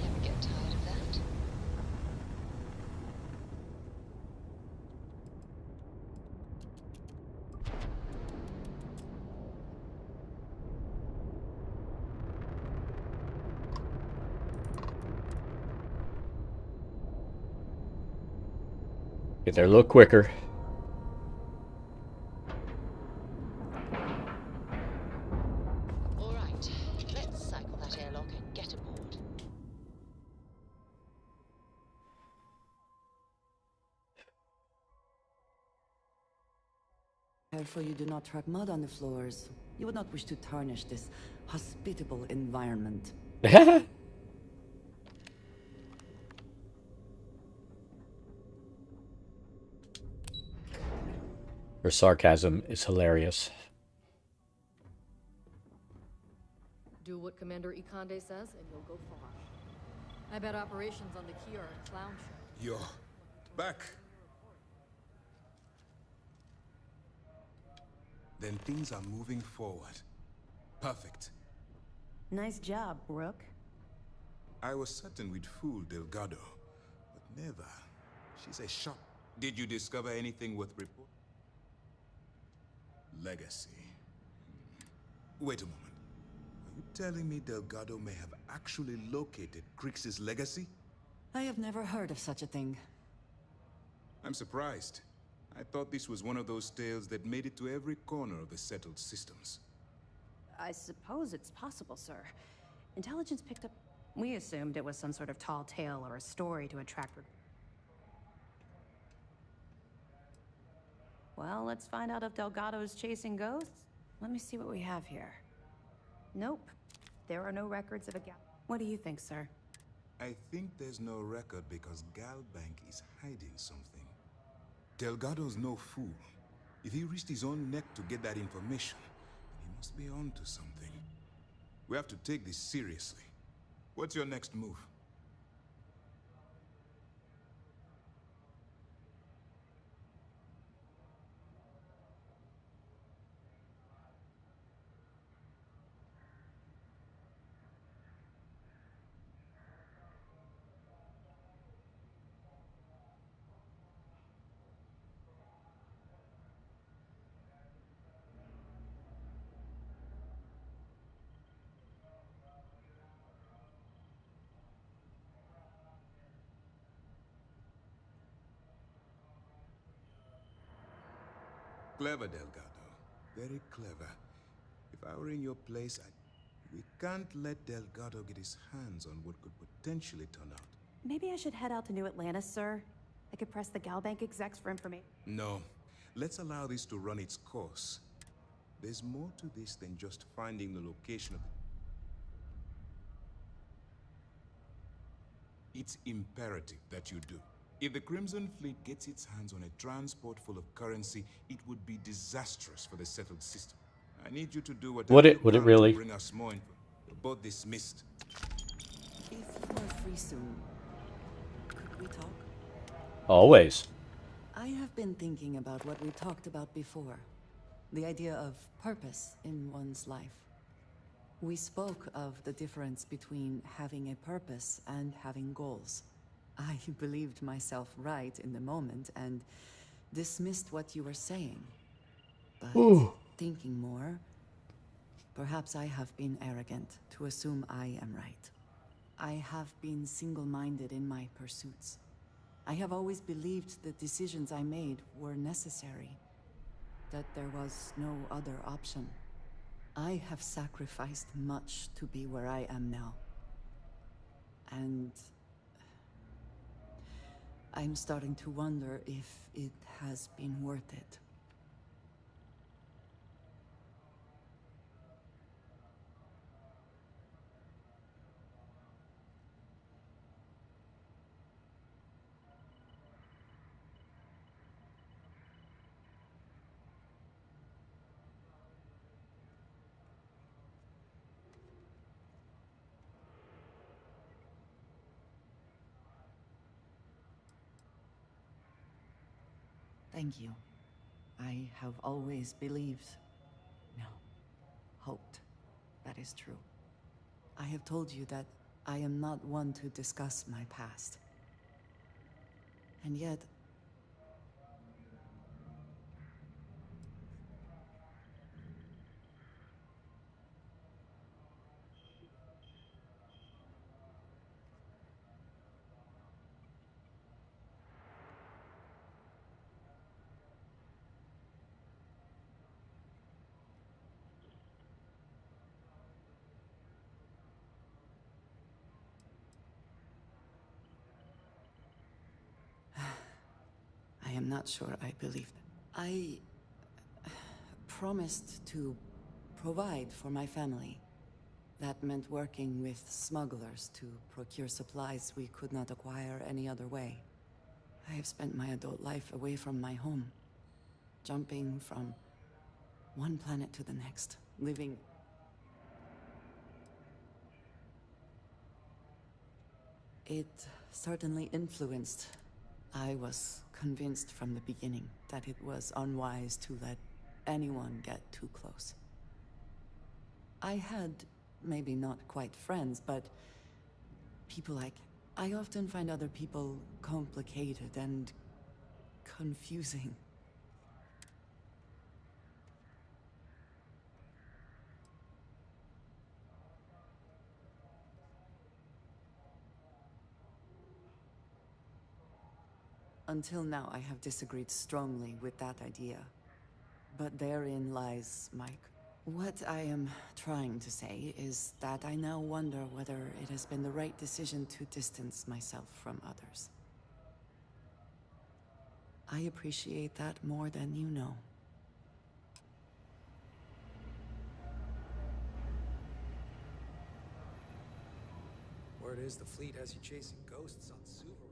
Never get tired of that. Get there a little quicker. All right, let's cycle that airlock and get aboard. Careful you do not track mud on the floors. You would not wish to tarnish this hospitable environment. Her sarcasm is hilarious. Do what Commander Ikande says, and you'll go far. I bet operations on the key are a clown show. You're back. Then things are moving forward. Perfect. Nice job, Rook. I was certain we'd fool Delgado, but never. She's a sharp. Did you discover anything worth report? Legacy. Wait a moment. Are you telling me Delgado may have actually located Crix's legacy? I have never heard of such a thing. I'm surprised. I thought this was one of those tales that made it to every corner of the settled systems. I suppose it's possible, sir. Intelligence picked up... We assumed it was some sort of tall tale or a story to attract... Well, let's find out if Delgado's chasing ghosts. Let me see what we have here. Nope. There are no records of a gal... What do you think, sir? I think there's no record because Galbank is hiding something. Delgado's no fool. If he risked his own neck to get that information, he must be on to something. We have to take this seriously. What's your next move? Clever, Delgado. Very clever. If I were in your place, we can't let Delgado get his hands on what could potentially turn out. Maybe I should head out to New Atlantis, sir. I could press the Galbank execs for information. No. Let's allow this to run its course. There's more to this than just finding the location of... It's imperative that you do. If the Crimson Fleet gets its hands on a transport full of currency, it would be disastrous for the settled system. I need you to do whatever Would you it can really? to bring us more info. You're both dismissed. If you are free soon, could we talk? Always. I have been thinking about what we talked about before. The idea of purpose in one's life. We spoke of the difference between having a purpose and having goals. I believed myself right in the moment and dismissed what you were saying. But Ooh. thinking more, perhaps I have been arrogant to assume I am right. I have been single-minded in my pursuits. I have always believed the decisions I made were necessary, that there was no other option. I have sacrificed much to be where I am now. And I'm starting to wonder if it has been worth it. Thank you. I have always believed, no, hoped that is true. I have told you that I am not one to discuss my past. And yet, I am not sure I believe that. I promised to provide for my family. That meant working with smugglers to procure supplies we could not acquire any other way. I have spent my adult life away from my home, jumping from one planet to the next, living... It certainly influenced. I was convinced from the beginning that it was unwise to let anyone get too close. I had, maybe not quite friends, but people like... I often find other people complicated and confusing. Until now, I have disagreed strongly with that idea. But therein lies Mike. What I am trying to say is that I now wonder whether it has been the right decision to distance myself from others. I appreciate that more than you know. Word is the fleet has you chasing ghosts on Suvorov.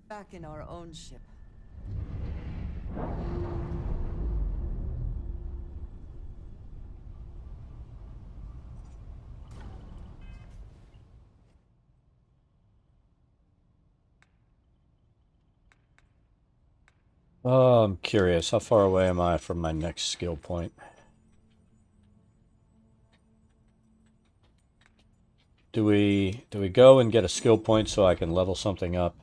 Back in our own ship. Oh, I'm curious. How far away am I from my next skill point? Do we go and get a skill point so I can level something up?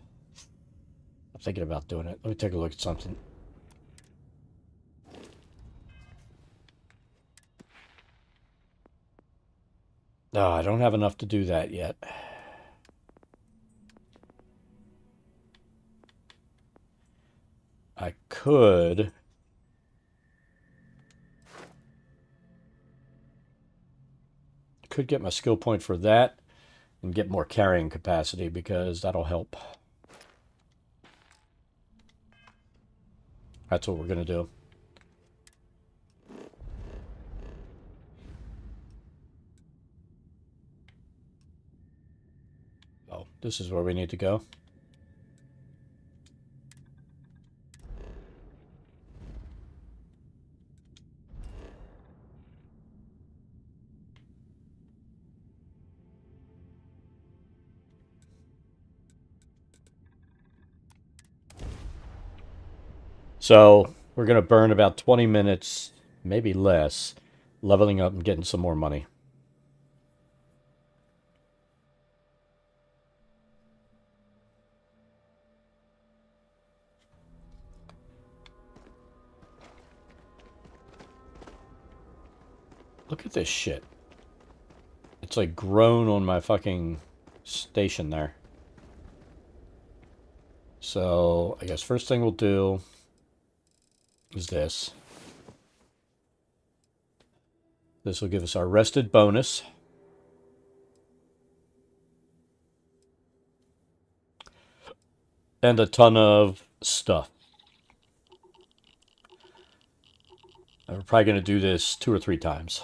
I'm thinking about doing it. Let me take a look at something. No, I don't have enough to do that yet. I could get my skill point for that and get more carrying capacity because that'll help. That's what we're going to do. Oh, this is where we need to go. So we're going to burn about 20 minutes, maybe less, leveling up and getting some more money. Look at this shit. It's like grown on my fucking station there. So I guess first thing we'll do is this. This will give us our rested bonus. And a ton of stuff. And we're probably going to do this 2 or 3 times.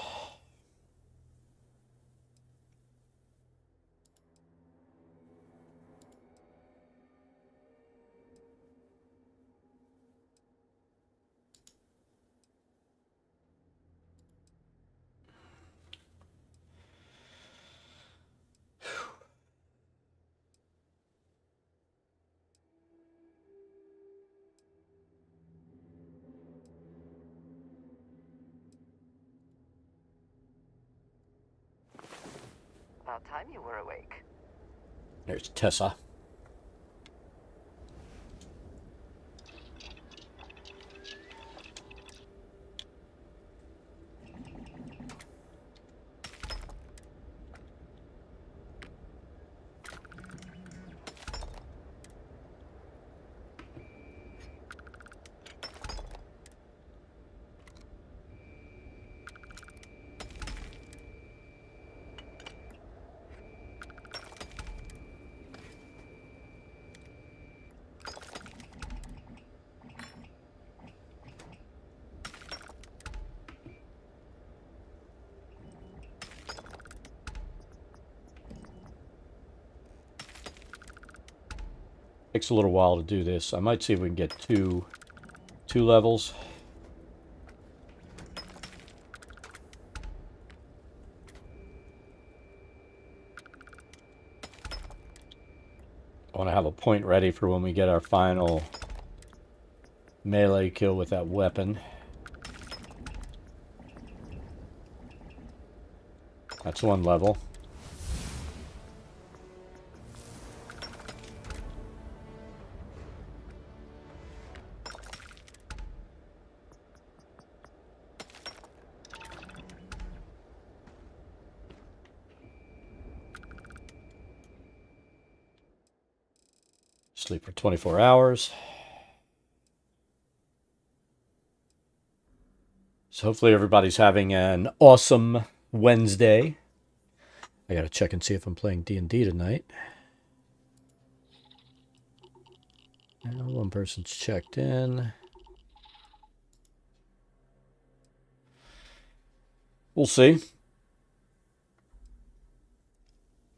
About time you were awake. There's Tessa. Takes a little while to do this. I might see if we can get two levels. I want to have a point ready for when we get our final melee kill with that weapon. That's 1 level. Sleep for 24 hours. So hopefully everybody's having an awesome Wednesday. I gotta check and see if I'm playing D&D tonight. And 1 person's checked in. We'll see.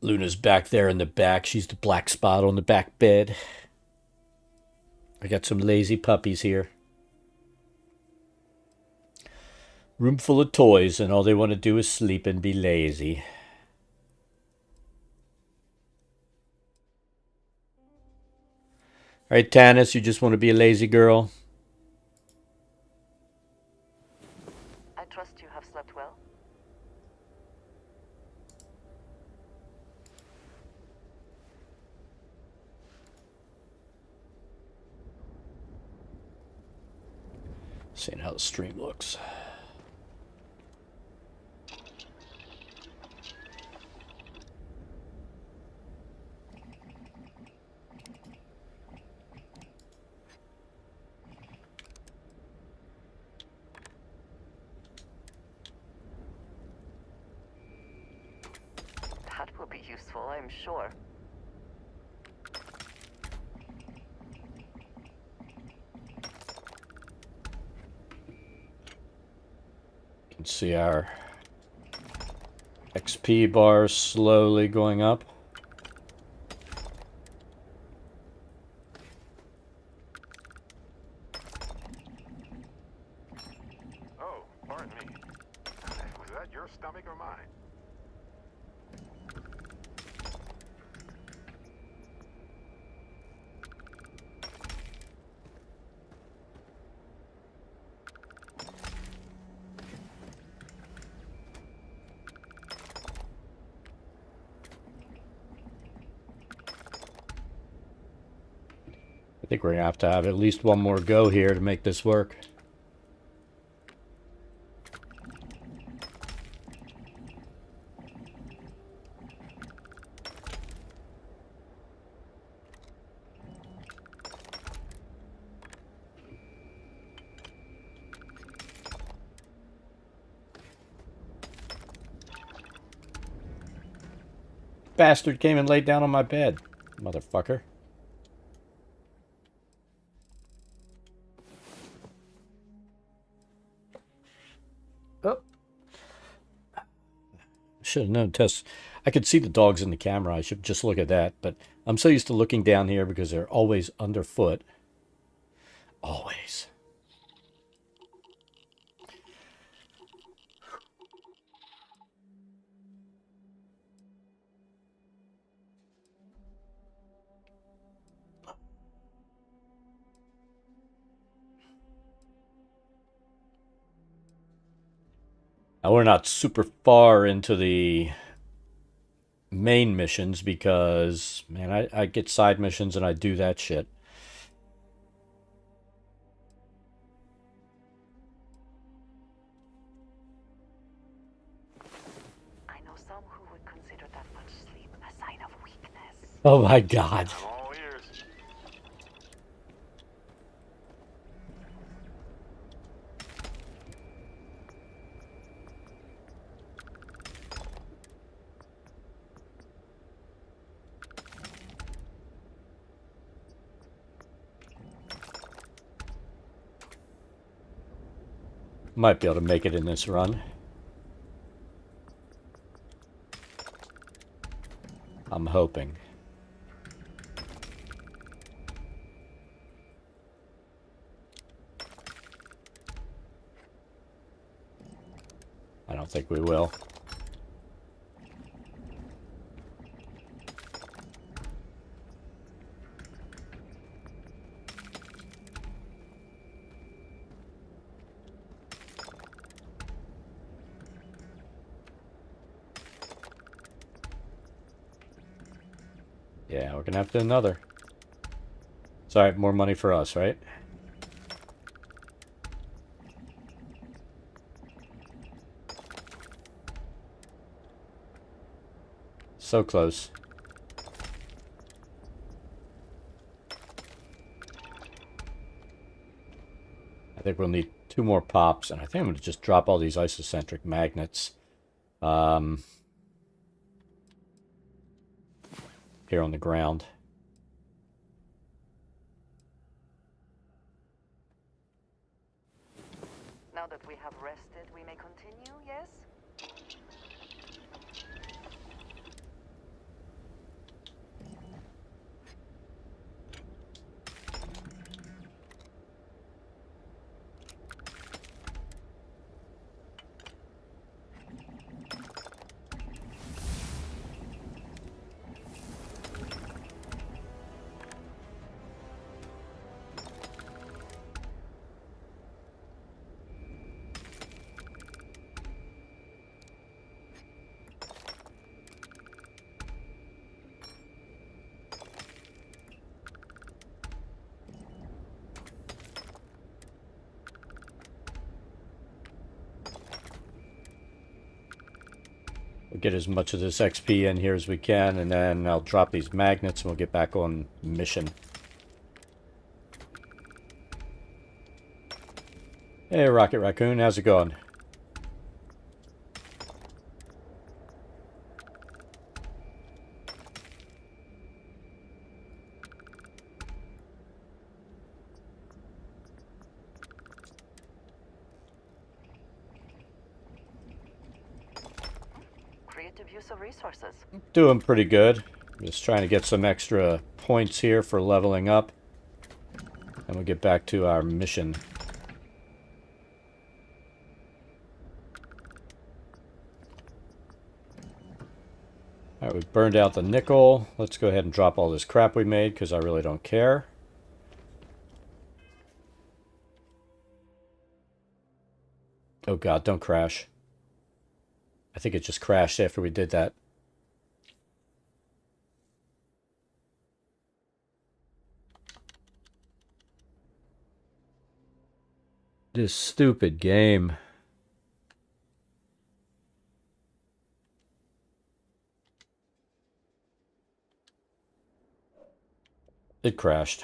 Luna's back there in the back. She's the black spot on the back bed. I got some lazy puppies here. Room full of toys, and all they want to do is sleep and be lazy. All right, Tanis, you just want to be a lazy girl? I trust you have slept well. Seeing how the stream looks. That will be useful, I'm sure. You can see our XP bar slowly going up. Oh, pardon me. Was that your stomach or mine? I think we're going to have at least one more go here to make this work. Bastard came and laid down on my bed. Motherfucker. Oh. Should have known Tess. I could see the dogs in the camera. I should just look at that. But I'm so used to looking down here because they're always underfoot. Always. Now, we're not super far into the main missions because, man, I get side missions and I do that shit. I know some who would consider that much sleep a sign of weakness. Oh my god. I'm all ears. Might be able to make it in this run. I'm hoping. I don't think we will. Yeah, we're gonna have to do another. Sorry, more money for us, right? So close. I think we'll need 2 more pops, and I think I'm going to just drop all these isocentric magnets here on the ground. Now that we have rested, we may continue, yes? We'll get as much of this XP in here as we can, and then I'll drop these magnets and we'll get back on mission. Hey, Rocket Raccoon, how's it going? Creative use of resources. Doing pretty good. Just trying to get some extra points here for leveling up. And we'll get back to our mission. Alright, we've burned out the nickel. Let's go ahead and drop all this crap we made, because I really don't care. Oh god, don't crash. I think it just crashed after we did that. This stupid game. It crashed.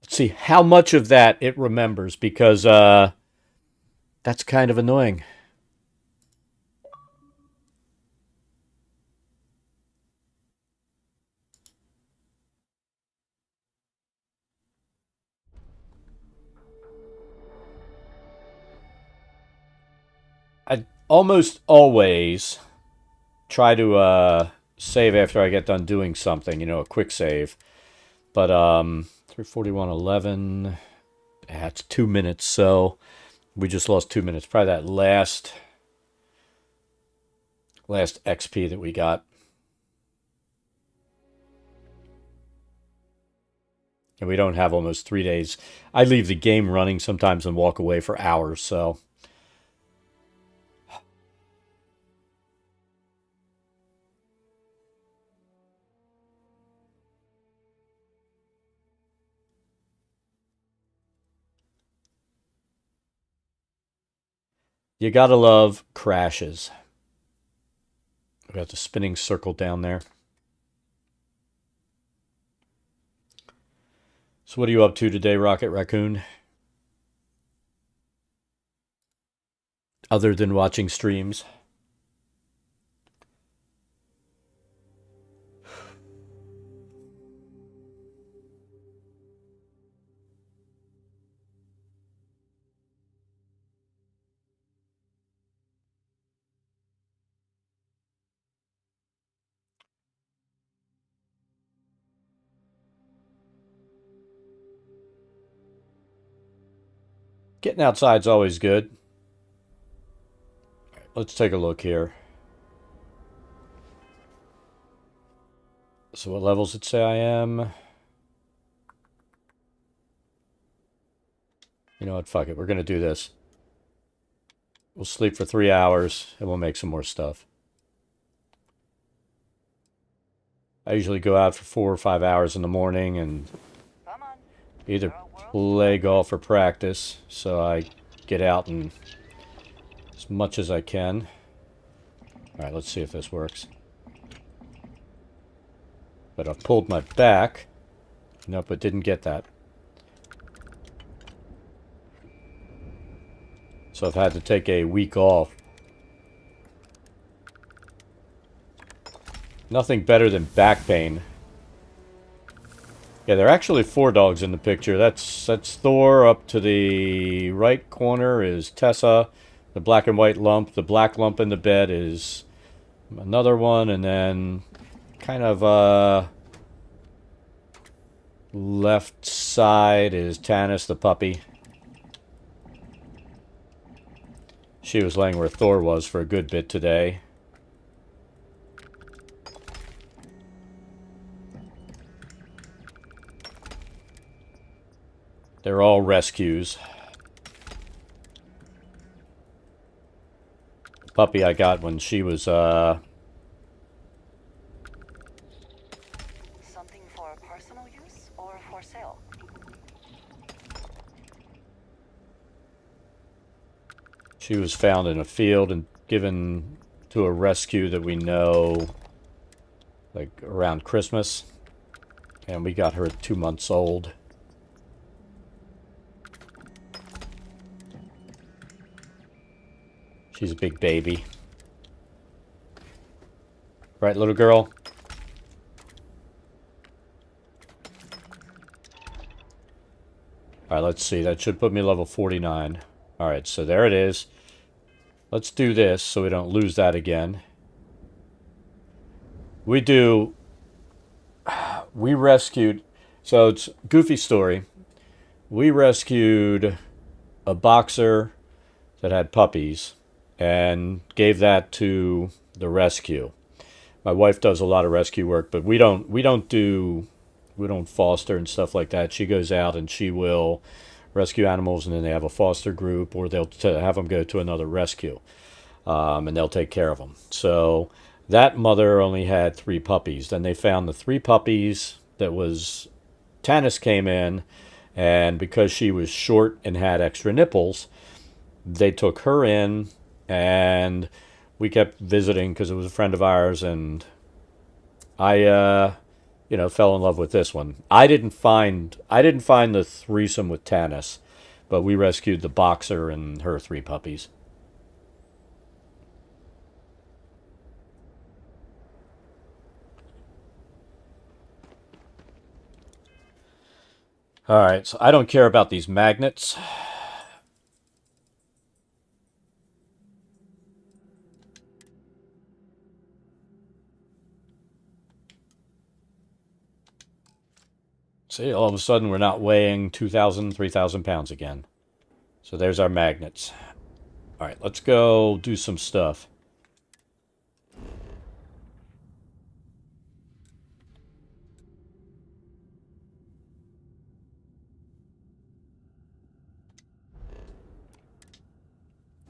Let's see how much of that it remembers, because that's kind of annoying. I almost always try to save after I get done doing something, you know, a quick save. But 341.11, that's 2 minutes, so we just lost 2 minutes. Probably that last XP that we got. And we don't have almost 3 days. I leave the game running sometimes and walk away for hours, so. You gotta love crashes. We got the spinning circle down there. So what are you up to today, Rocket Raccoon? Other than watching streams? Getting outside's always good. Let's take a look here. So what levels did it say I am? You know what? Fuck it. We're going to do this. We'll sleep for 3 hours and we'll make some more stuff. I usually go out for 4 or 5 hours in the morning and either play golf or practice. So I get out and as much as I can. Alright, let's see if this works. But I've pulled my back. Nope, it didn't get that. So I've had to take a week off. Nothing better than back pain. Yeah, there are actually 4 dogs in the picture. That's Thor. Up to the right corner is Tessa. The black and white lump. The black lump in the bed is another one. And then kind of left side is Tanis, the puppy. She was laying where Thor was for a good bit today. They're all rescues. The puppy I got when she was, Something for personal use or for sale? She was found in a field and given to a rescue that we know, like, around Christmas. And we got her at 2 months old. She's a big baby. Right, little girl? Alright, let's see. That should put me level 49. Alright, so there it is. Let's do this so we don't lose that again. We rescued... So it's a goofy story. We rescued a boxer that had puppies and gave that to the rescue. My wife does a lot of rescue work, but we don't foster and stuff like that. She goes out and she will rescue animals, and then they have a foster group, or they'll have them go to another rescue, and they'll take care of them. So that mother only had 3 puppies. Then they found the 3 puppies that was... Tanis came in And because she was short and had extra nipples, they took her in, and we kept visiting because it was a friend of ours, and I fell in love with this one. I didn't find the threesome with Tanis, but we rescued the boxer and her 3 puppies. All right, so I don't care about these magnets. See, all of a sudden we're not weighing 2,000, 3,000 pounds again. So there's our magnets. All right, let's go do some stuff.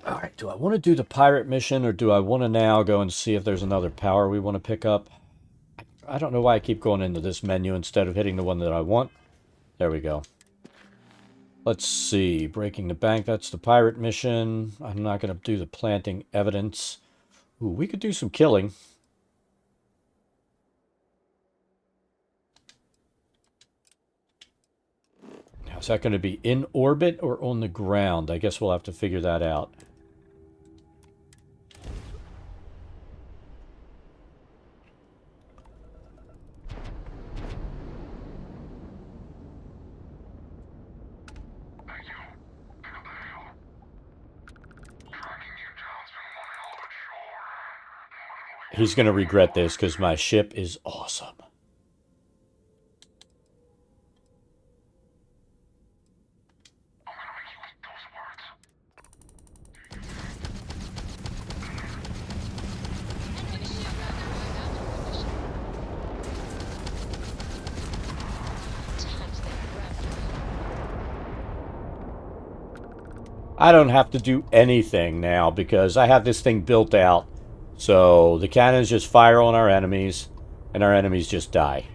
All right, do I want to do the pirate mission, or do I want to now go and see if there's another power we want to pick up? I don't know why I keep going into this menu instead of hitting the one that I want. There we go. Let's see. Breaking the bank, that's the pirate mission. I'm not going to do the planting evidence. Ooh, we could do some killing. Now, is that going to be in orbit or on the ground? I guess we'll have to figure that out. He's going to regret this because my ship is awesome. I don't have to do anything now because I have this thing built out. So the cannons just fire on our enemies, and our enemies just die.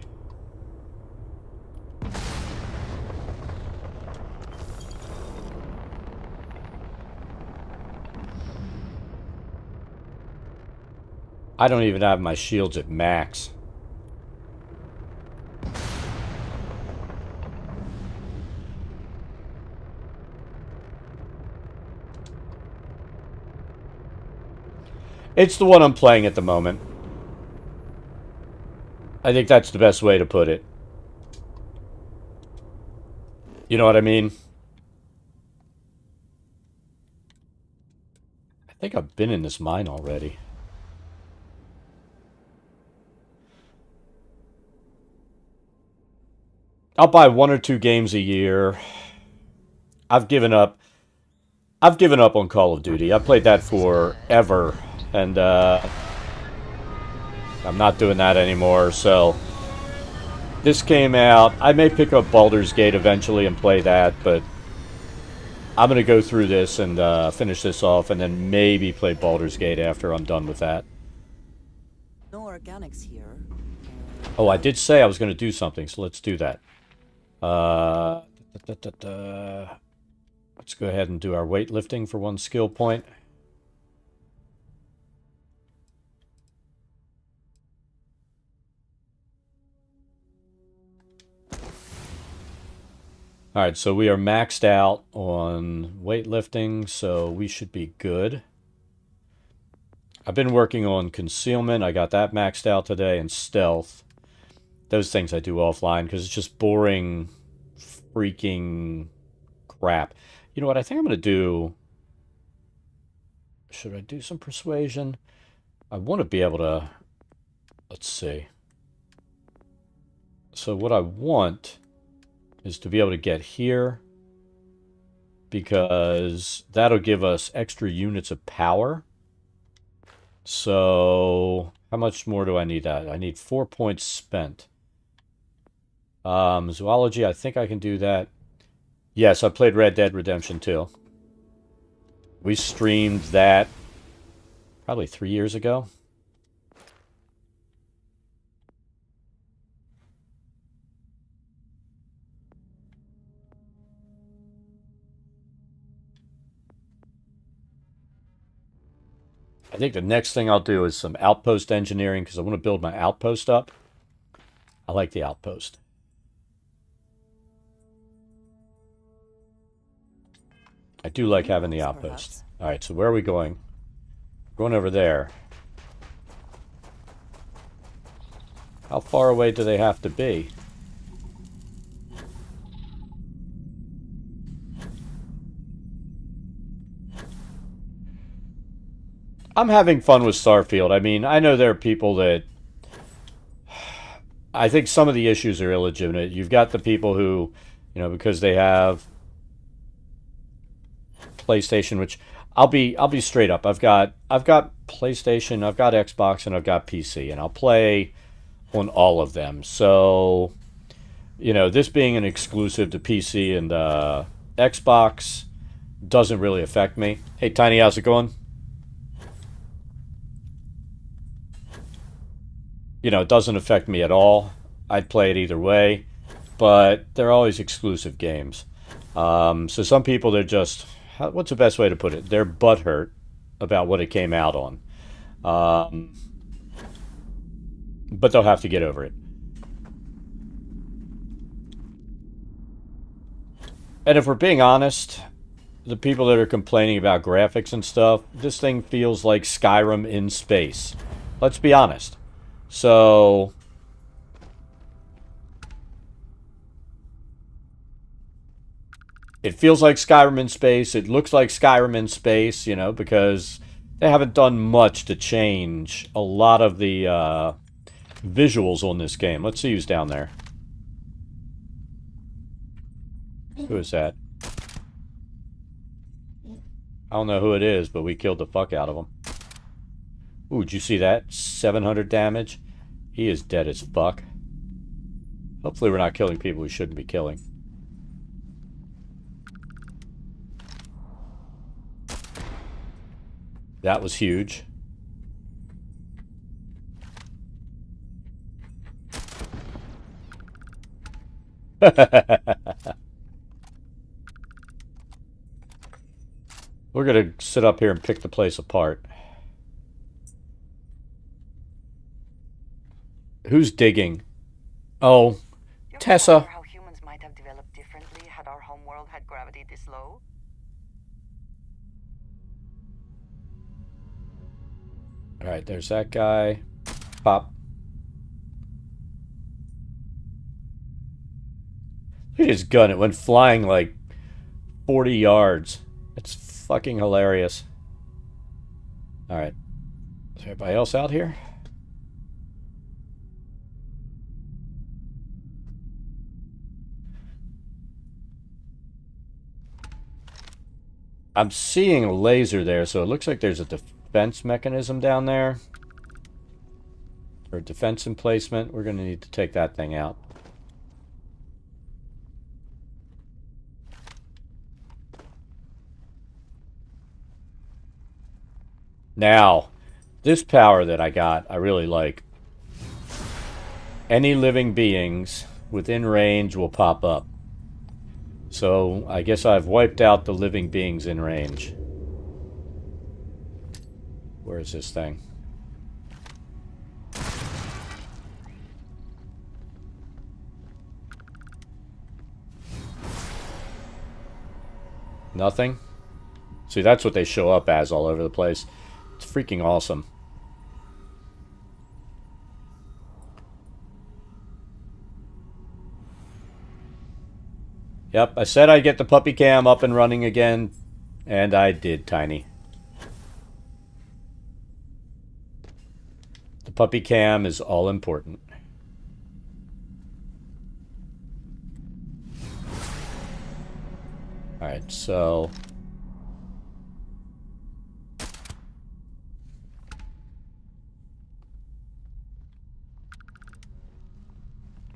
I don't even have my shields at max. It's the one I'm playing at the moment. I think that's the best way to put it. You know what I mean? I think I've been in this mine already. I'll buy 1 or 2 games a year. I've given up. I've given up on Call of Duty. I played that forever, and I'm not doing that anymore. So this came out. I may pick up Baldur's Gate eventually and play that, but I'm going to go through this and finish this off, and then maybe play Baldur's Gate after I'm done with that. No organics here. Oh, I did say I was going to do something, so let's do that. Let's go ahead and do our weightlifting for 1 skill point. Alright, so we are maxed out on weightlifting, so we should be good. I've been working on concealment. I got that maxed out today, and stealth. Those things I do offline because it's just boring freaking crap. You know what? I think I'm going to do... Should I do some persuasion? I want to be able to... Let's see. So what I want is to be able to get here, because that'll give us extra units of power. So how much more do I need that? I need 4 points spent. Zoology, I think I can do that. Yes, I played Red Dead Redemption 2. We streamed that probably 3 years ago. I think the next thing I'll do is some outpost engineering because I want to build my outpost up. I like the outpost. I do like having the outpost. All right, so where are we going? Going over there. How far away do they have to be? I'm having fun with Starfield. I mean, I know there are people that... I think some of the issues are illegitimate. You've got the people who, you know, because they have PlayStation, which I'll be straight up. I've got PlayStation, I've got Xbox, and I've got PC, and I'll play on all of them. So, you know, this being an exclusive to PC and Xbox doesn't really affect me. Hey, Tiny, how's it going? You know, it doesn't affect me at all. I'd play it either way, but they're always exclusive games. So some people, they're just, what's the best way to put it? They're butthurt about what it came out on. But they'll have to get over it. And if we're being honest, the people that are complaining about graphics and stuff, this thing feels like Skyrim in space. Let's be honest. So, it feels like Skyrim in space. It looks like Skyrim in space, you know, because they haven't done much to change a lot of the visuals on this game. Let's see who's down there. Who is that? I don't know who it is, but we killed the fuck out of him. Ooh, did you see that? 700 damage? He is dead as fuck. Hopefully we're not killing people we shouldn't be killing. That was huge. We're gonna sit up here and pick the place apart. Who's digging? Oh, Tessa. How humans might have developed differently had our homeworld had gravity this low? Alright, there's that guy. Pop. Look at his gun. It went flying like 40 yards. It's fucking hilarious. Alright. Is everybody else out here? I'm seeing a laser there, so it looks like there's a defense mechanism down there. Or defense emplacement. We're going to need to take that thing out. Now, this power that I got, I really like. Any living beings within range will pop up. So, I guess I've wiped out the living beings in range. Where is this thing? Nothing? See, that's what they show up as all over the place. It's freaking awesome. Yep, I said I'd get the puppy cam up and running again, and I did, Tiny. The puppy cam is all important. Alright, so...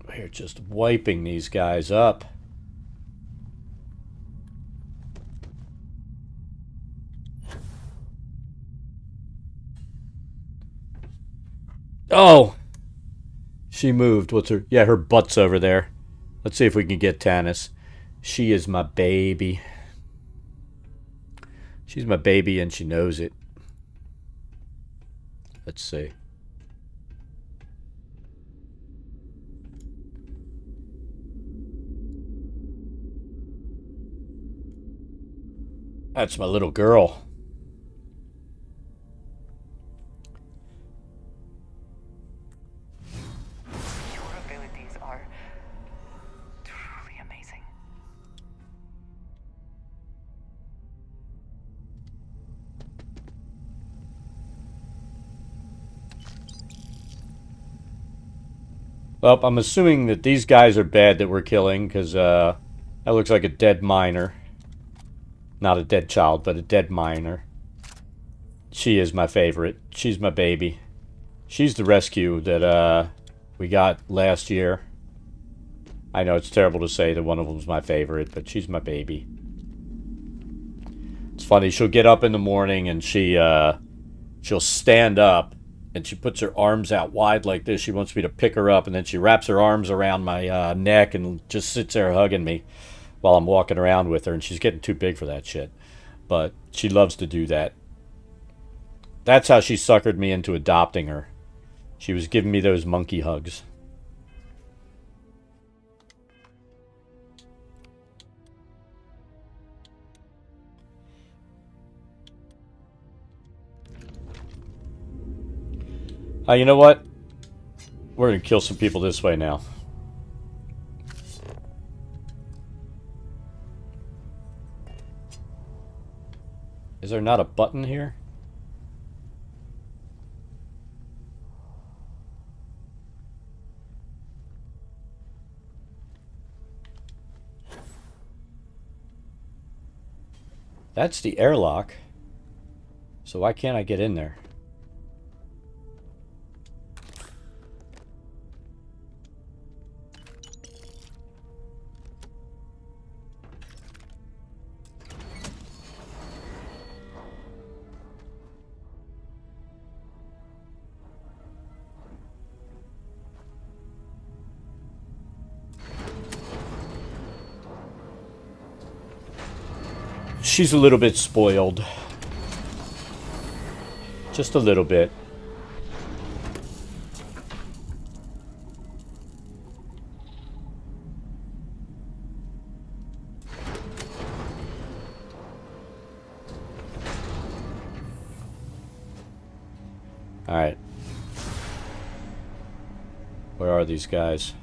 we're just wiping these guys up. Oh! She moved. What's her... yeah, her butt's over there. Let's see if we can get Tannis. She is my baby. She's my baby and she knows it. Let's see. That's my little girl. Your abilities are truly amazing. Well, I'm assuming that these guys are bad that we're killing, because that looks like a dead miner. Not a dead child, but a dead miner. She is my favorite. She's my baby. She's the rescue that we got last year. I know it's terrible to say that one of them's my favorite, but she's my baby. It's funny, she'll get up in the morning and she'll stand up and she puts her arms out wide like this. She wants me to pick her up, and then she wraps her arms around my neck and just sits there hugging me while I'm walking around with her, and she's getting too big for that shit. But she loves to do that. That's how she suckered me into adopting her. She was giving me those monkey hugs. You know what? We're gonna kill some people this way now. Is there not a button here? That's the airlock. So why can't I get in there? She's a little bit spoiled. Just a little bit. Alright. Where are these guys?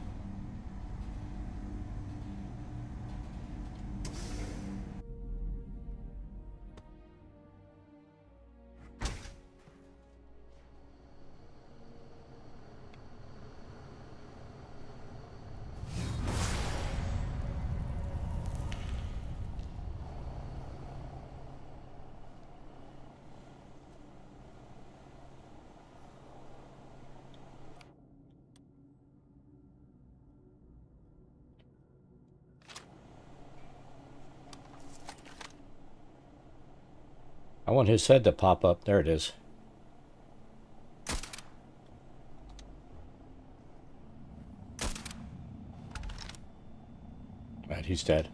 I want his head to pop up. There it is. Right, he's dead.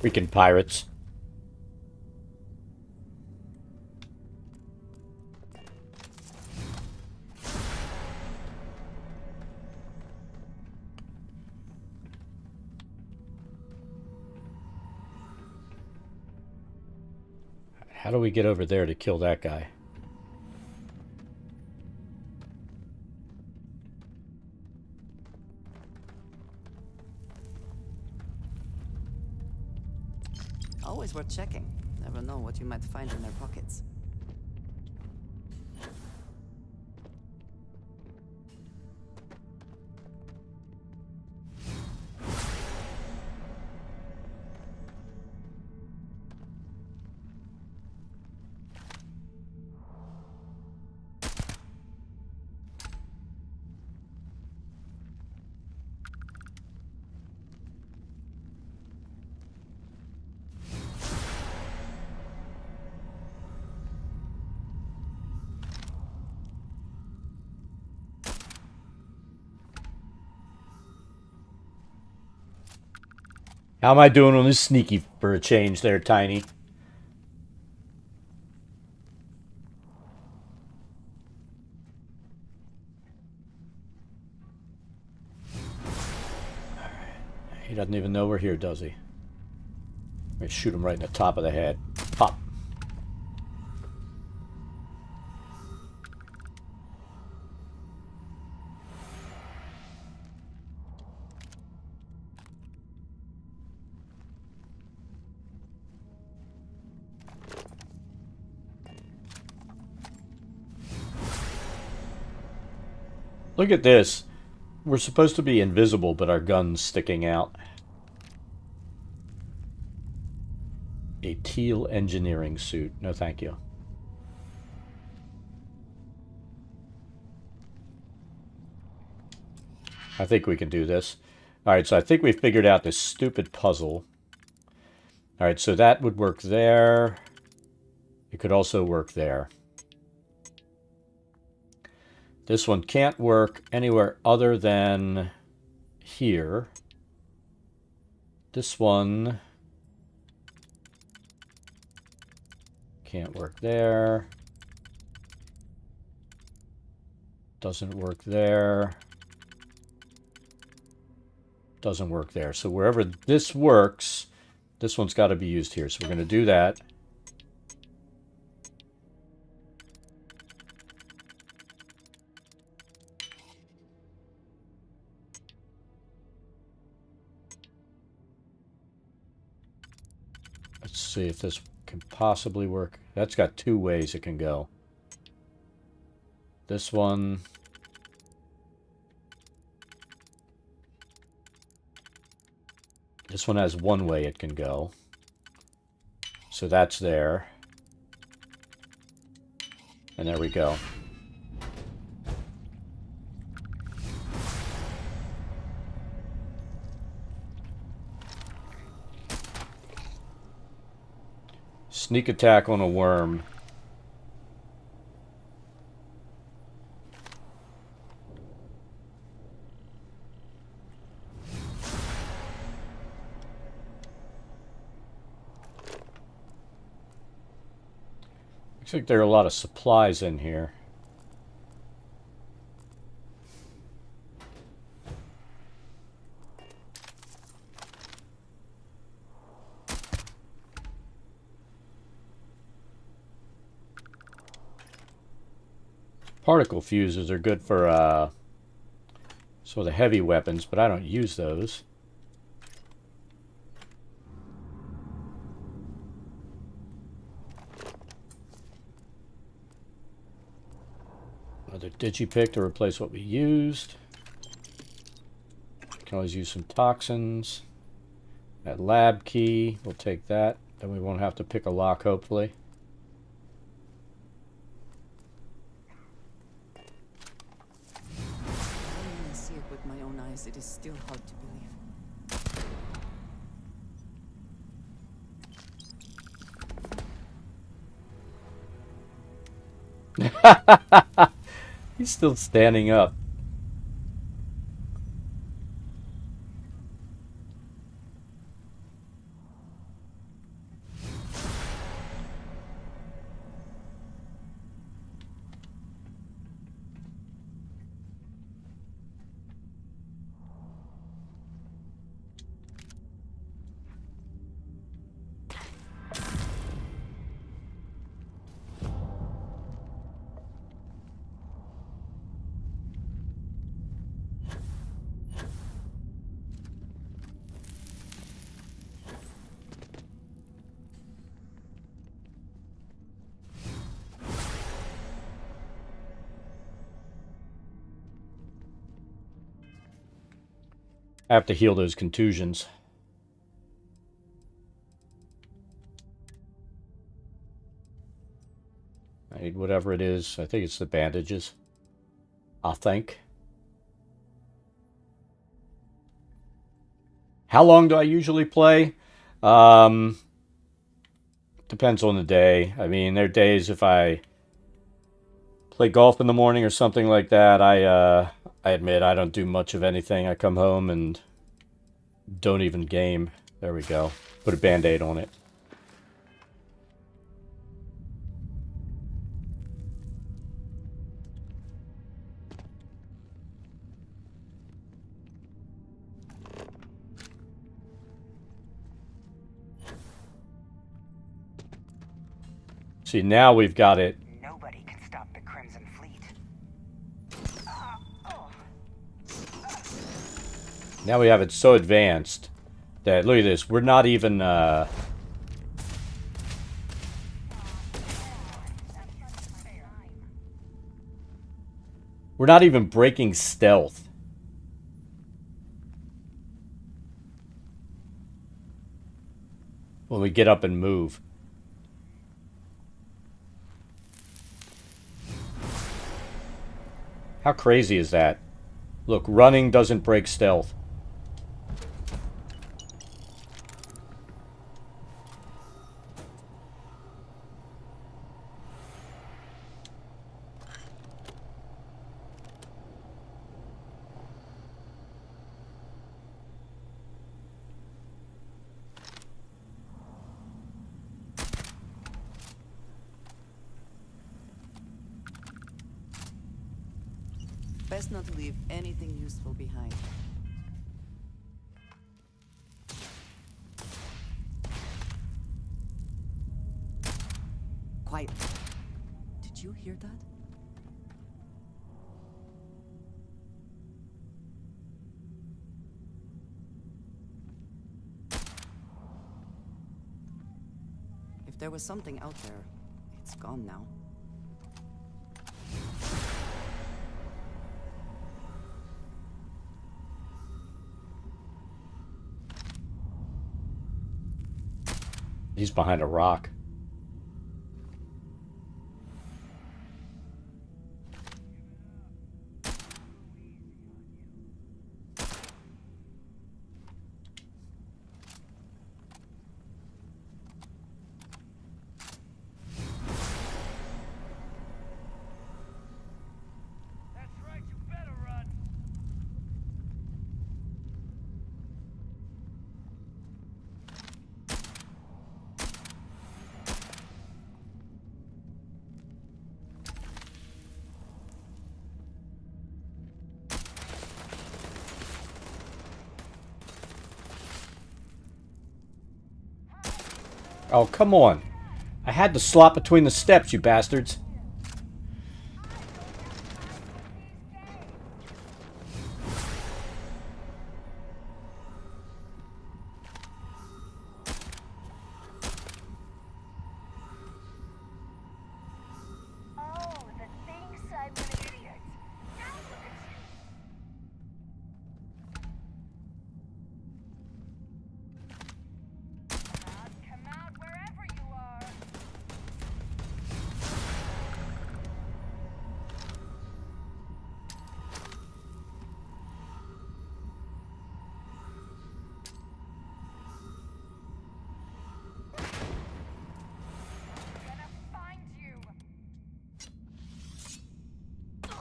Freaking pirates. How do we get over there to kill that guy? Always worth checking. Never know what you might find in their pockets. How am I doing on this sneaky for a change there, Tiny? He doesn't even know we're here, does he? Let me shoot him right in the top of the head. Pop. Look at this. We're supposed to be invisible, but our gun's sticking out. A teal engineering suit. No, thank you. I think we can do this. Alright, so I think we figured out this stupid puzzle. Alright, so that would work there. It could also work there. This one can't work anywhere other than here. This one can't work there. Doesn't work there. Doesn't work there. So wherever this works, this one's got to be used here. So we're going to do that. Let's see if this can possibly work. That's got two ways it can go. This one. This one has one way it can go. So that's there. And there we go. Sneak attack on a worm. Looks like there are a lot of supplies in here. Particle fuses are good for sort of heavy weapons, but I don't use those. Another digipick to replace what we used. Can always use some toxins. That lab key, we'll take that. Then we won't have to pick a lock, hopefully. When I see it with my own eyes, it is still hard to believe. He's still standing up. I have to heal those contusions. I need whatever it is. I think it's the bandages. I think. How long do I usually play? Depends on the day. I mean, there are days if I play golf in the morning or something like that, I admit I don't do much of anything. I come home and don't even game. There we go. Put a band-aid on it. See, now we've got it. Nobody can stop the Crimson Fleet. Now we have it so advanced that, look at this, we're not even, we're not even breaking stealth. When we get up and move. How crazy is that? Look, running doesn't break stealth. Best not to leave anything useful behind. Quiet. Did you hear that? If there was something out there, it's gone now. He's behind a rock. Oh, come on. I had to slot between the steps, you bastards.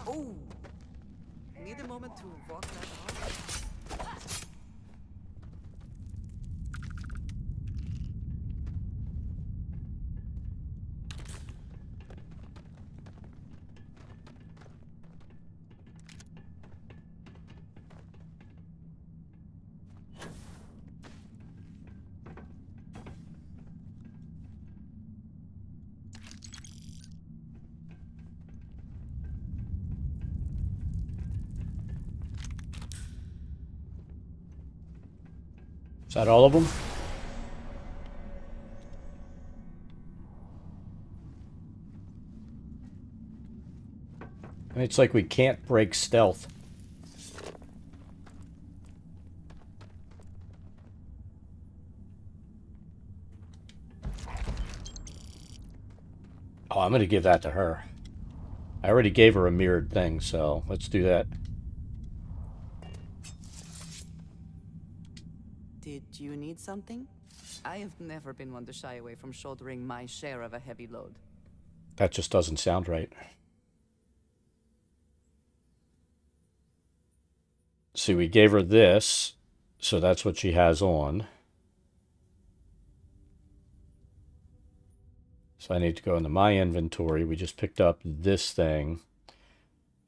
Oh! Need a moment to walk that out. Is that all of them? It's like we can't break stealth. Oh, I'm going to give that to her. I already gave her a mirrored thing, so let's do that. Did you need something? I have never been one to shy away from shouldering my share of a heavy load. That just doesn't sound right. See, we gave her this, so that's what she has on. So I need to go into my inventory. We just picked up this thing,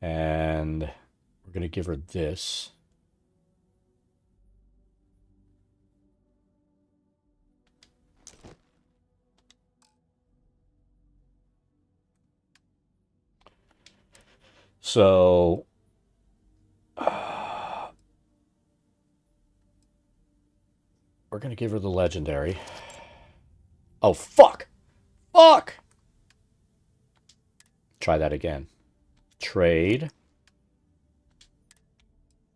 and we're going to give her this. So we're going to give her the legendary. Oh, fuck! Fuck! Try that again. Trade.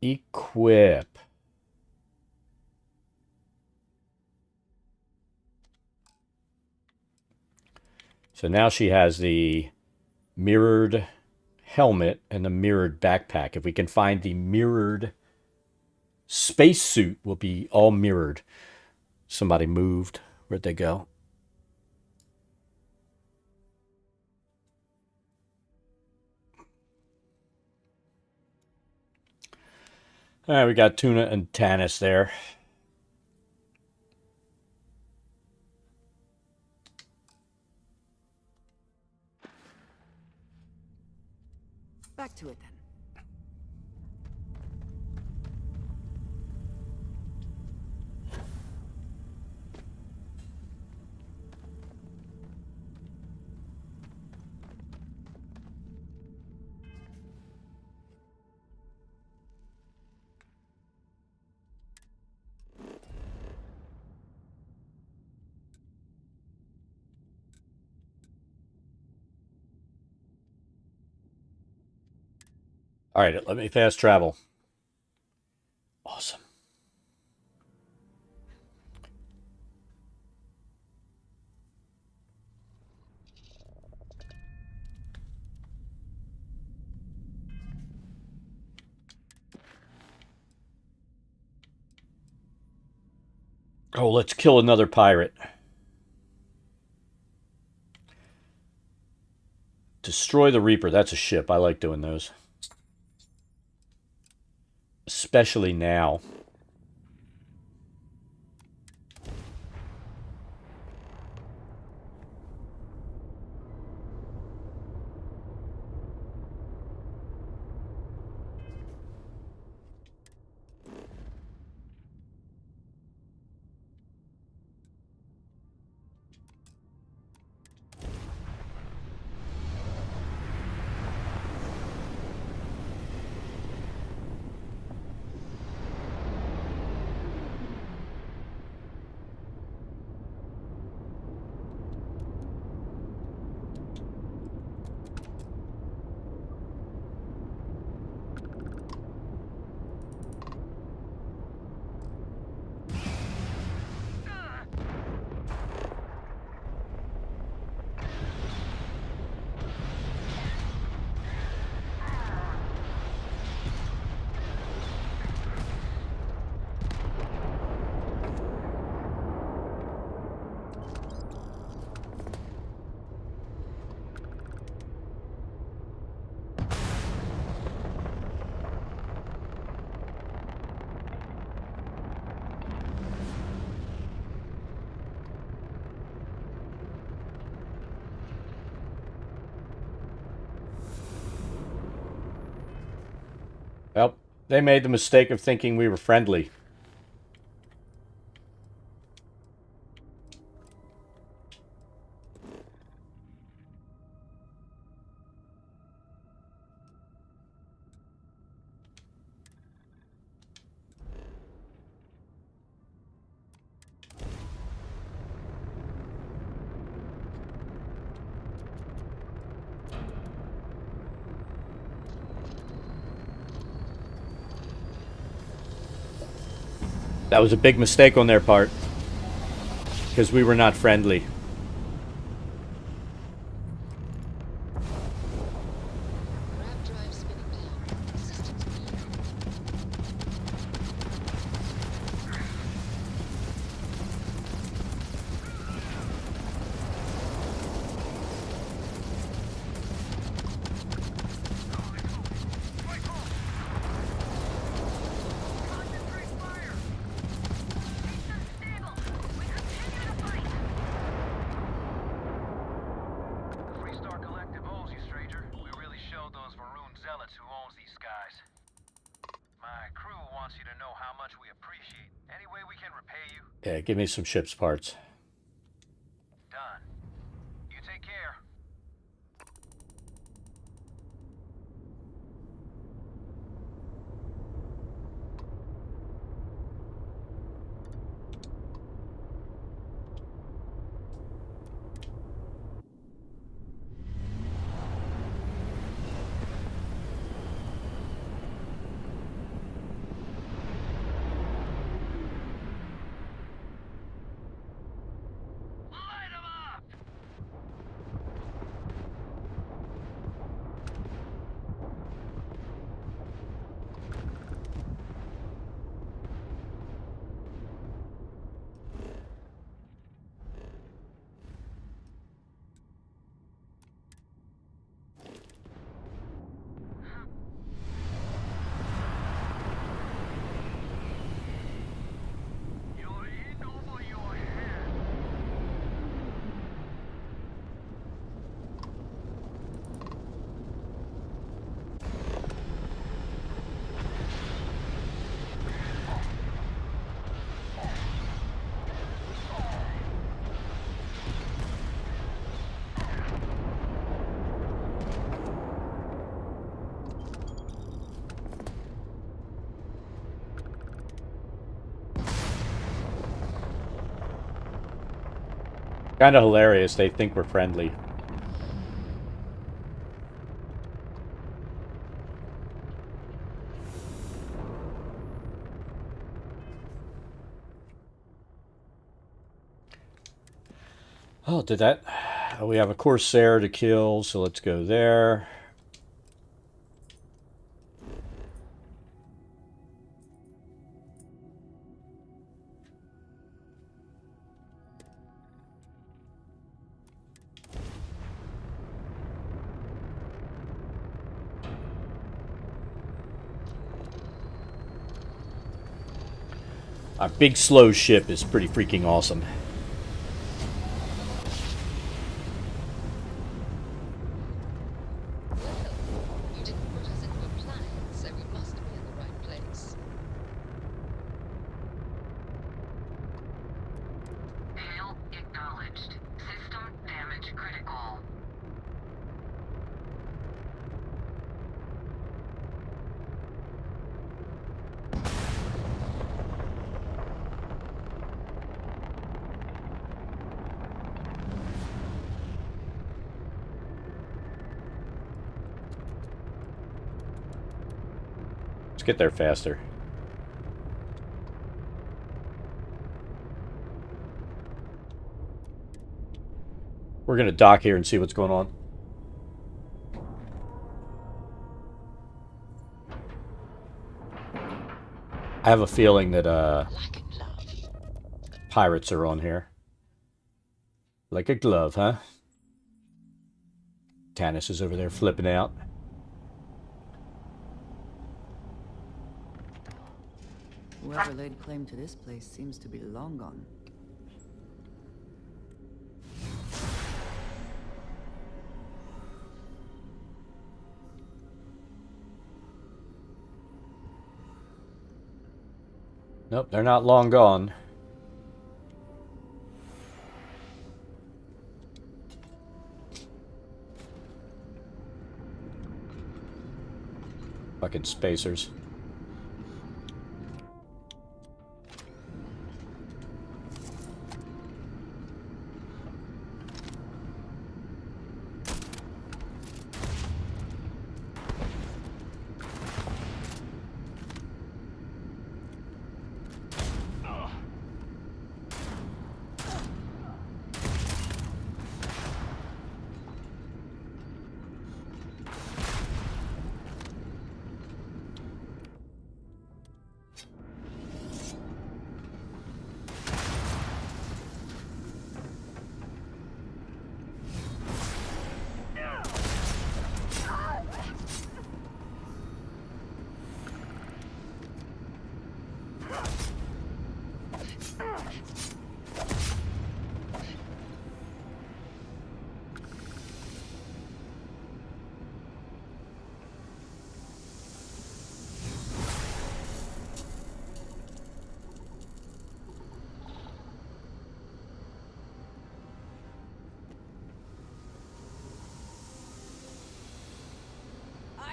Equip. So now she has the mirrored helmet and the mirrored backpack. If we can find the mirrored spacesuit, we'll be all mirrored. Somebody moved. Where'd they go? All right, we got Tuna and Tanis there. Back to it then. All right, let me fast travel. Awesome. Oh, let's kill another pirate. Destroy the Reaper. That's a ship. I like doing those. Especially now. Well, they made the mistake of thinking we were friendly. That was a big mistake on their part. Because we were not friendly. zealots who owns these skies. My crew wants you to know how much we appreciate. Any way we can repay you? Yeah, give me some ship's parts. Done. You take care. Kind of hilarious. They think we're friendly. Oh, did that? We have a Corsair to kill, so let's go there. Our big slow ship is pretty freaking awesome. You didn't put us into a planet, so we must be in the right place. Hail acknowledged. System damage critical. Let's get there faster. We're gonna dock here and see what's going on. I have a feeling that pirates are on here. Like a glove, huh? Tannis is over there flipping out. Whoever laid claim to this place seems to be long gone. Nope, they're not long gone. Fucking spacers.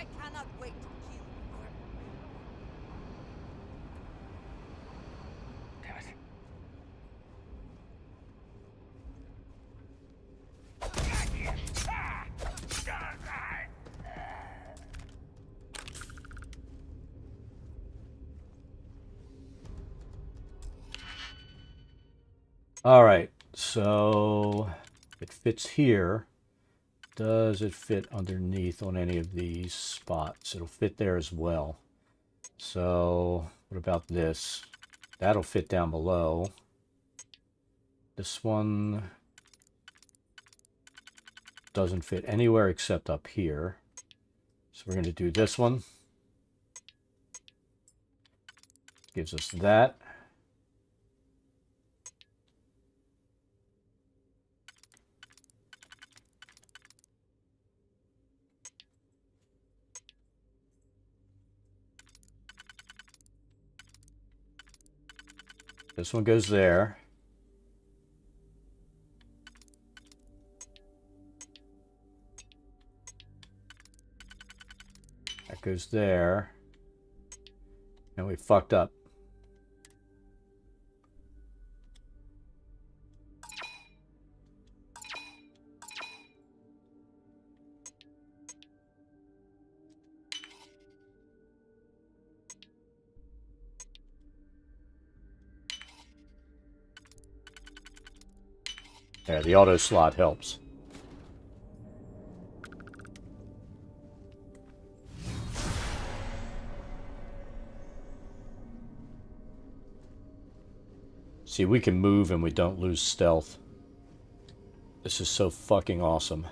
I cannot wait to kill you. Damn it. All right, so it fits here. Does it fit underneath on any of these spots? It'll fit there as well. So what about this? That'll fit down below. This one doesn't fit anywhere except up here. So we're going to do this one. Gives us that. This one goes there. That goes there. And we fucked up. There, the auto slot helps. See, we can move and we don't lose stealth. This is so fucking awesome.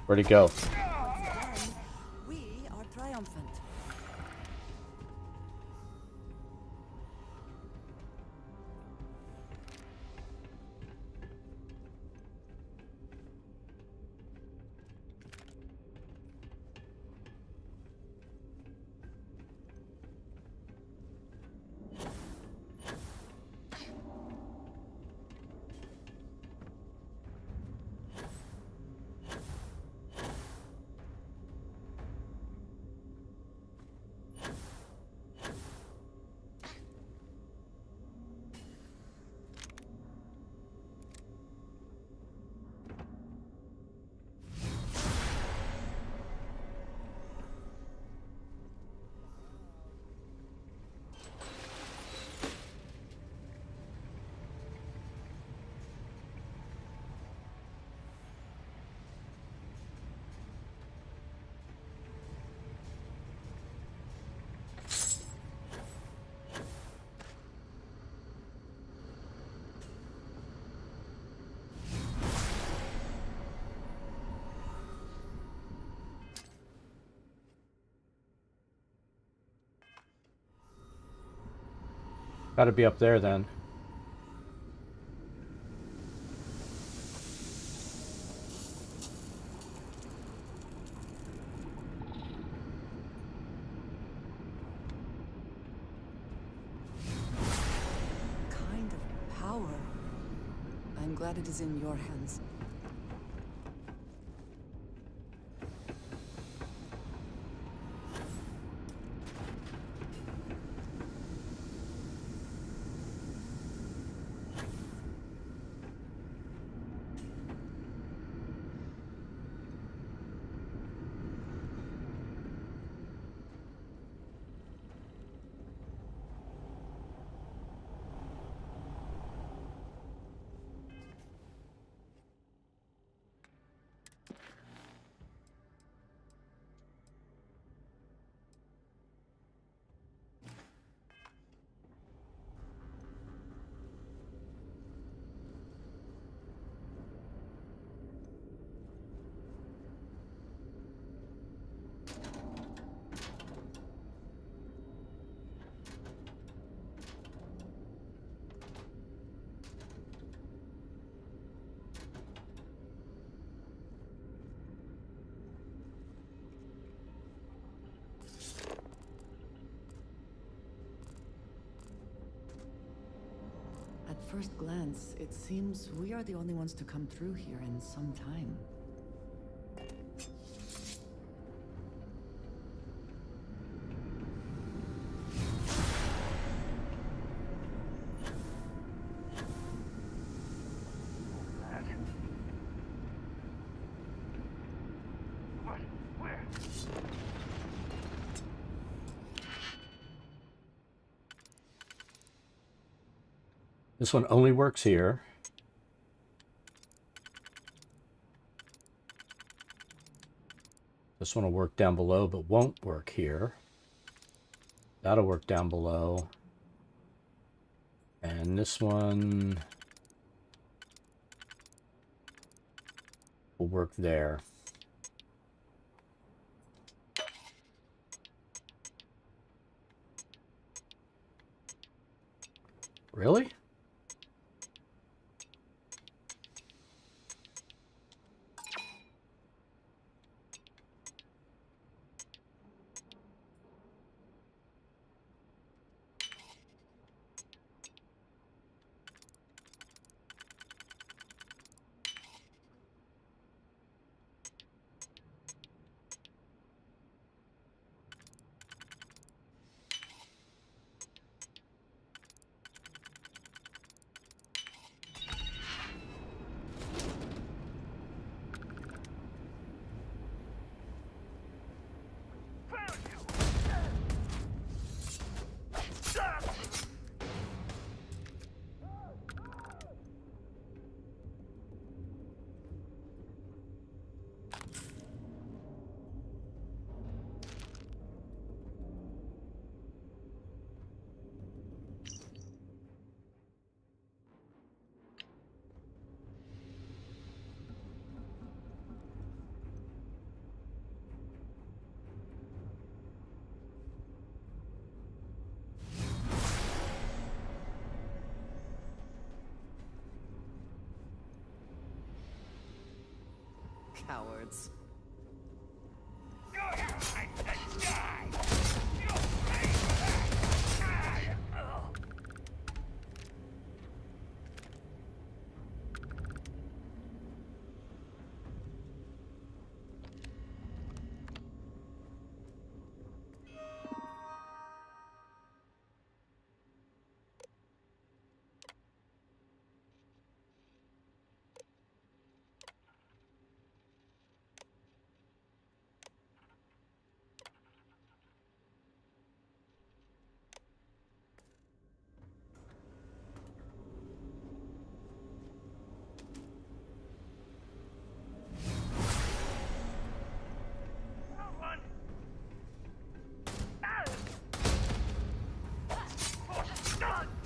Where'd he go? Once again, we are triumphant. Gotta be up there then. Kind of power. I'm glad it is in your hands. first glance, it seems we are the only ones to come through here in some time. This one only works here. This one will work down below, but won't work here. That'll work down below. And this one will work there. Really? Cowards.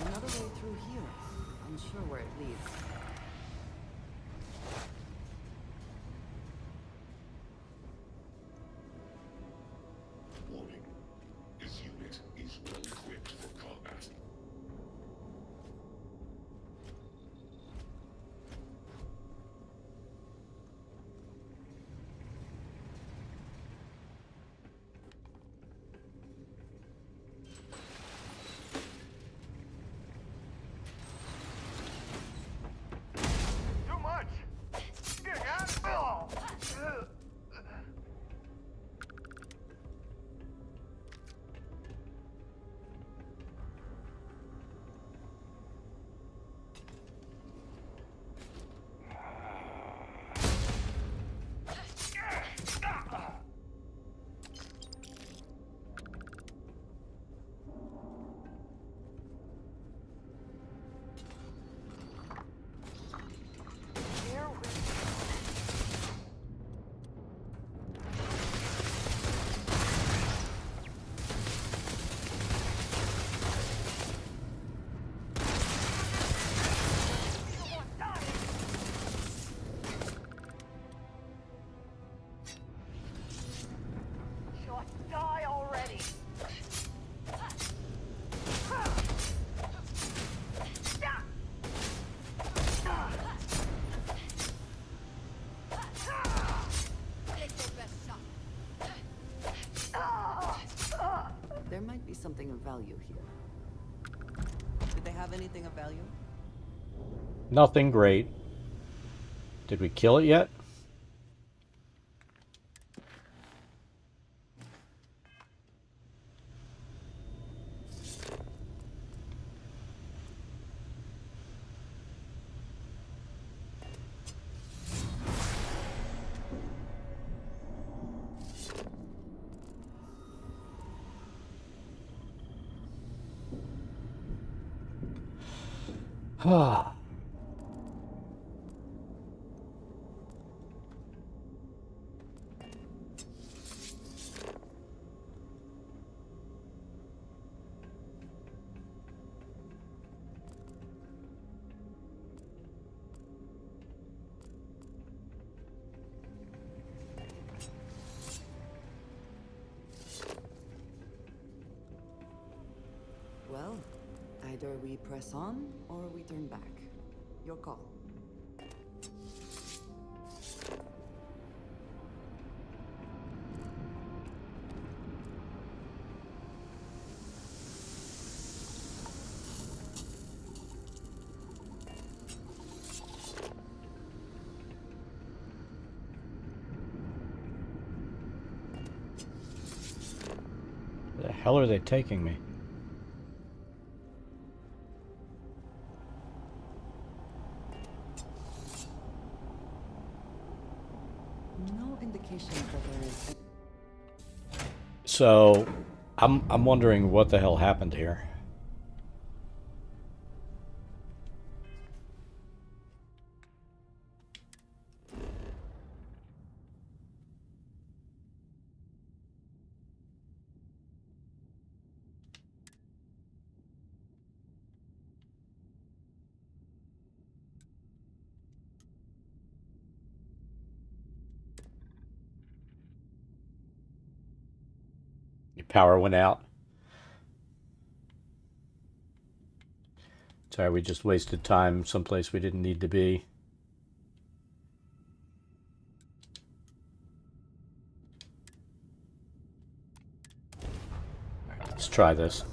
Another way through here. Unsure where it leads. Warning. This unit is well equipped for combat. Too much! Get out! Die already! There might be something of value here. Did they have anything of value? Nothing great. Did we kill it yet? Ah. Well, either we press on or we turn back. Your call. Where the hell are they taking me? No indication that there is. So, I'm wondering what the hell happened here. Your power went out. Sorry, we just wasted time someplace we didn't need to be. Let's try this.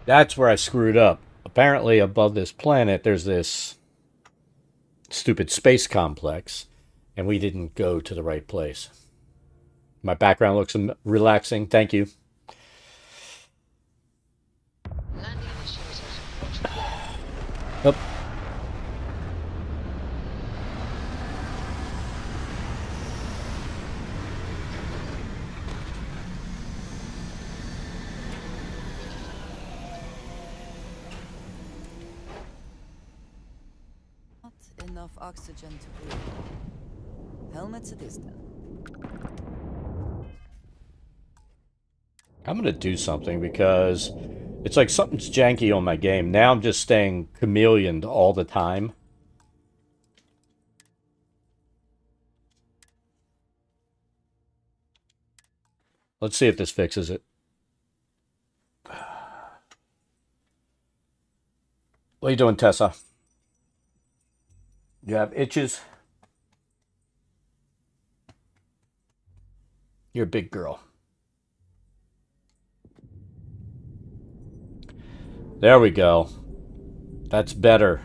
That's where I screwed up. Apparently above this planet there's this stupid space complex, and we didn't go to the right place. My background looks relaxing. Thank you. Yep. Not enough oxygen to breathe. Helmets it is then. I'm going to do something because it's like something's janky on my game. Now I'm just staying chameleoned all the time. Let's see if this fixes it. What are you doing, Tessa? You have itches? You're a big girl. There we go. That's better.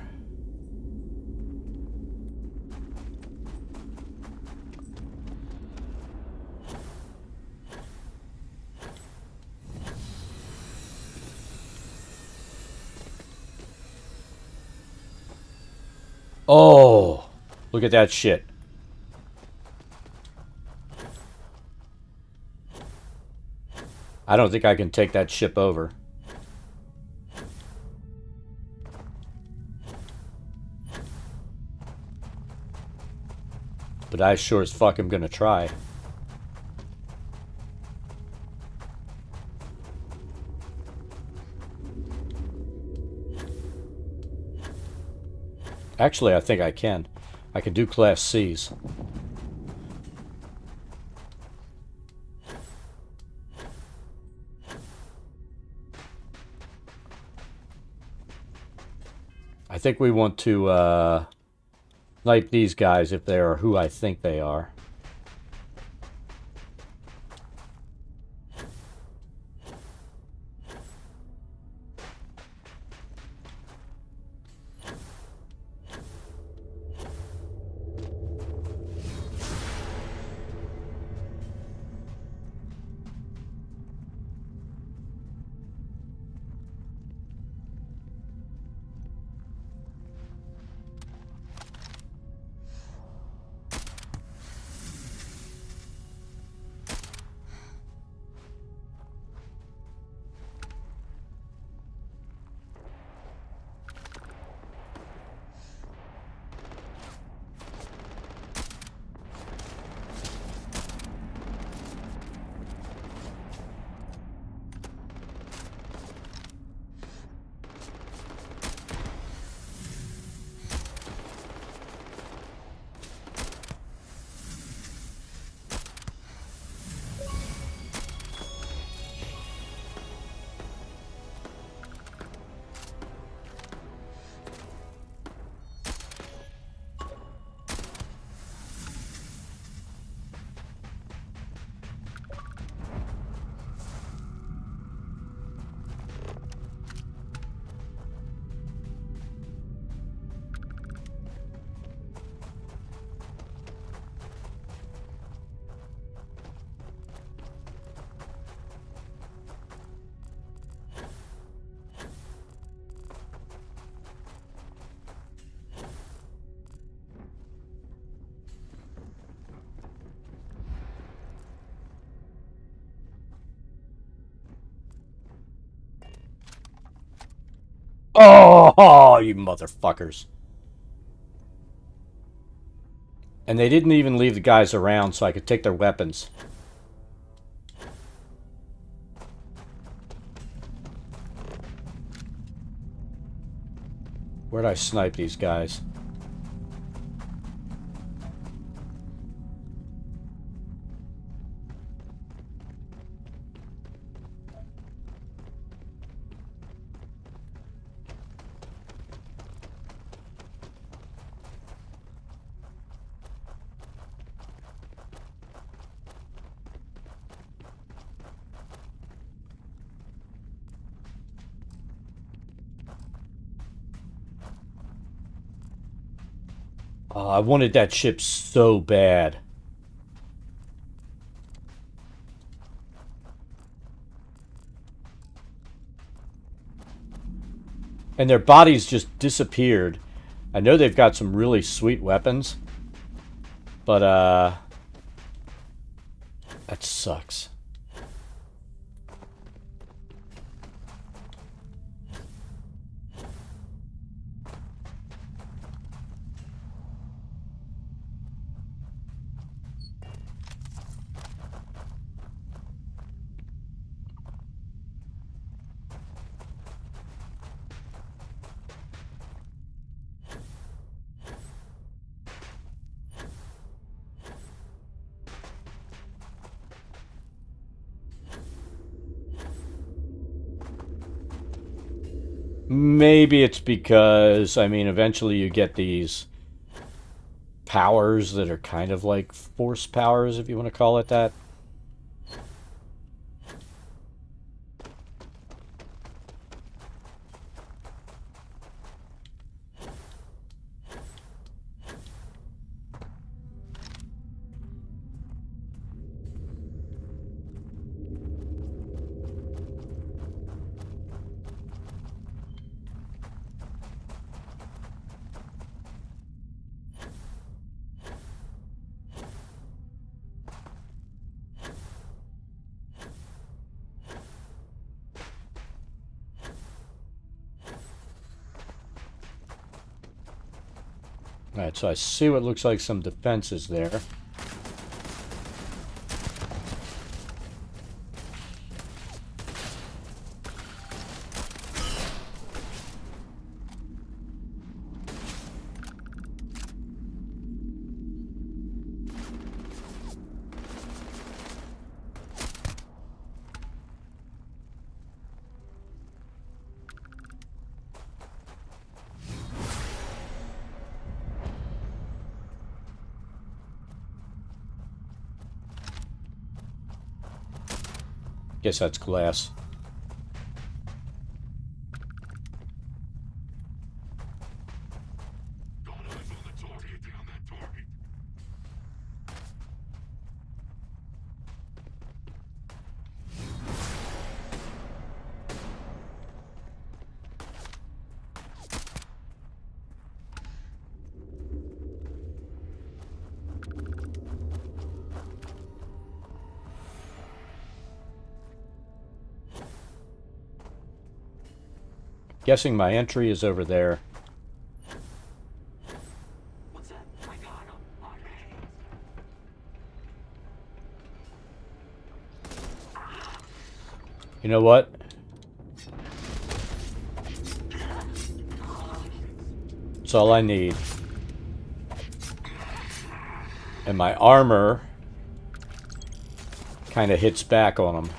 Oh, look at that shit. I don't think I can take that ship over. But I sure as fuck am gonna try. Actually, I think I can. I can do Class Cs. I think we want to snipe these guys if they are who I think they are. Oh, you motherfuckers. And they didn't even leave the guys around so I could take their weapons. Where'd I snipe these guys? I wanted that ship so bad. And their bodies just disappeared. I know they've got some really sweet weapons. But, that sucks. Maybe it's because, I mean, eventually you get these powers that are kind of like force powers, if you want to call it that. Alright, so I see what looks like some defenses there. Guess that's glass. Guessing my entry is over there. You know what? That's all I need. And my armor kind of hits back on them.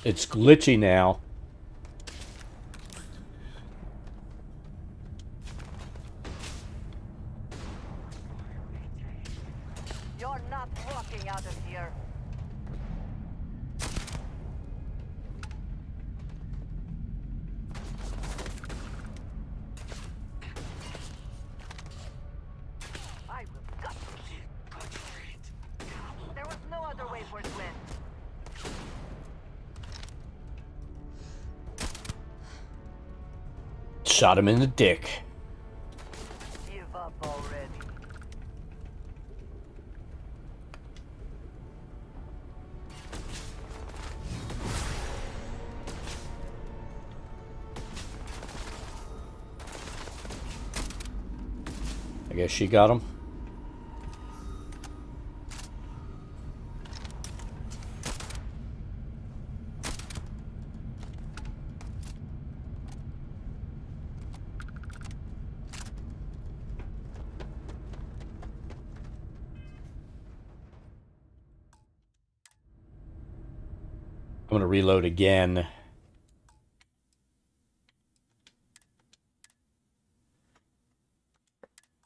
It's glitchy now. You're not walking out of here. I will gut you. There was no other way for it to end. Shot him in the dick. Give up already. I guess she got him. I'm going to reload again.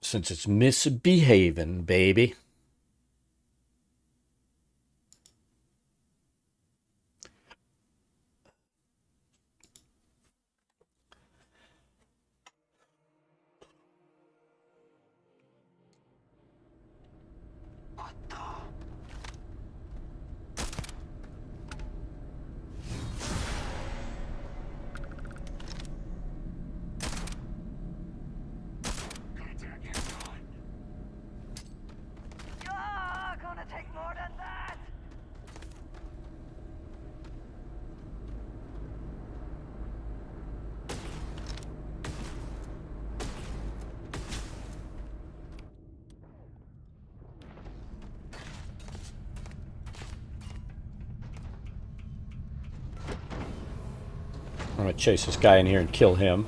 Since it's misbehaving, baby. Gonna take more than that. I'm going to chase this guy in here and kill him.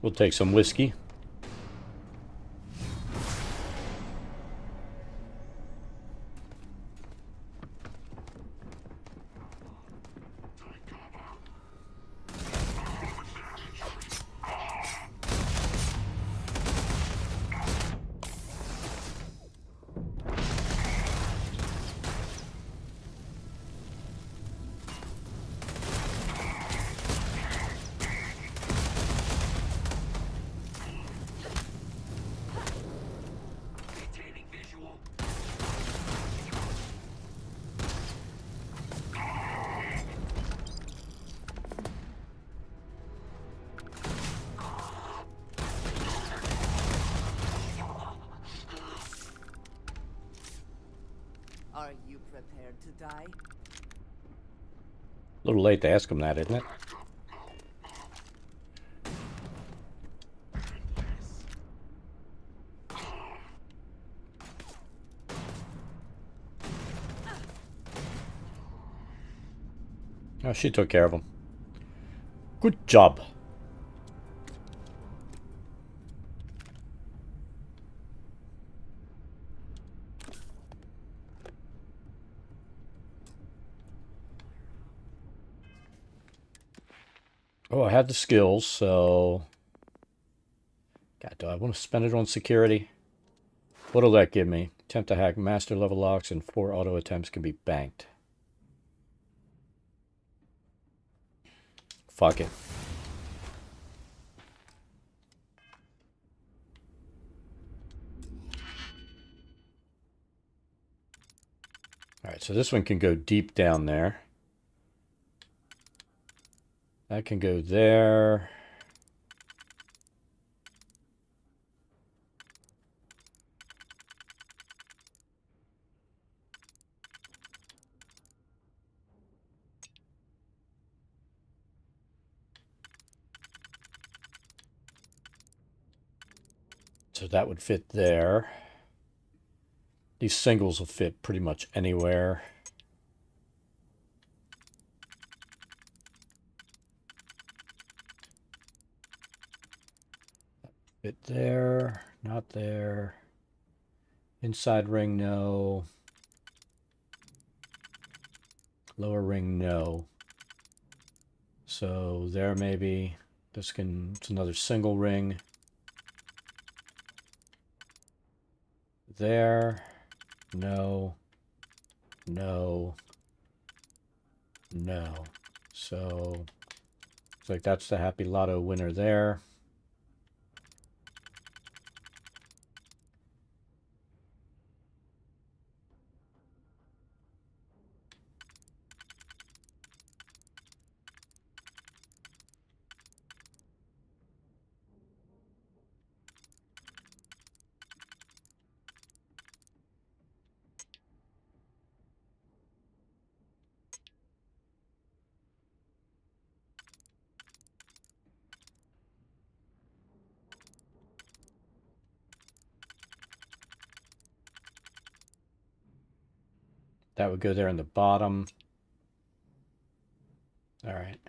We'll take some whiskey. Are you prepared to die? A little late to ask him that, isn't it? Oh, she took care of him. Good job. Oh, I had the skills, so... God, do I want to spend it on security? What'll that give me? Attempt to hack master level locks and 4 auto attempts can be banked. Fuck it. Alright, so this one can go deep down there. That can go there. So that would fit there. These singles will fit pretty much anywhere. Fit there, not there. Inside ring, no. Lower ring, no. So there maybe. It's another single ring. There, no, no, no. So it's like that's the Happy Lotto winner there. That would go there in the bottom. All right.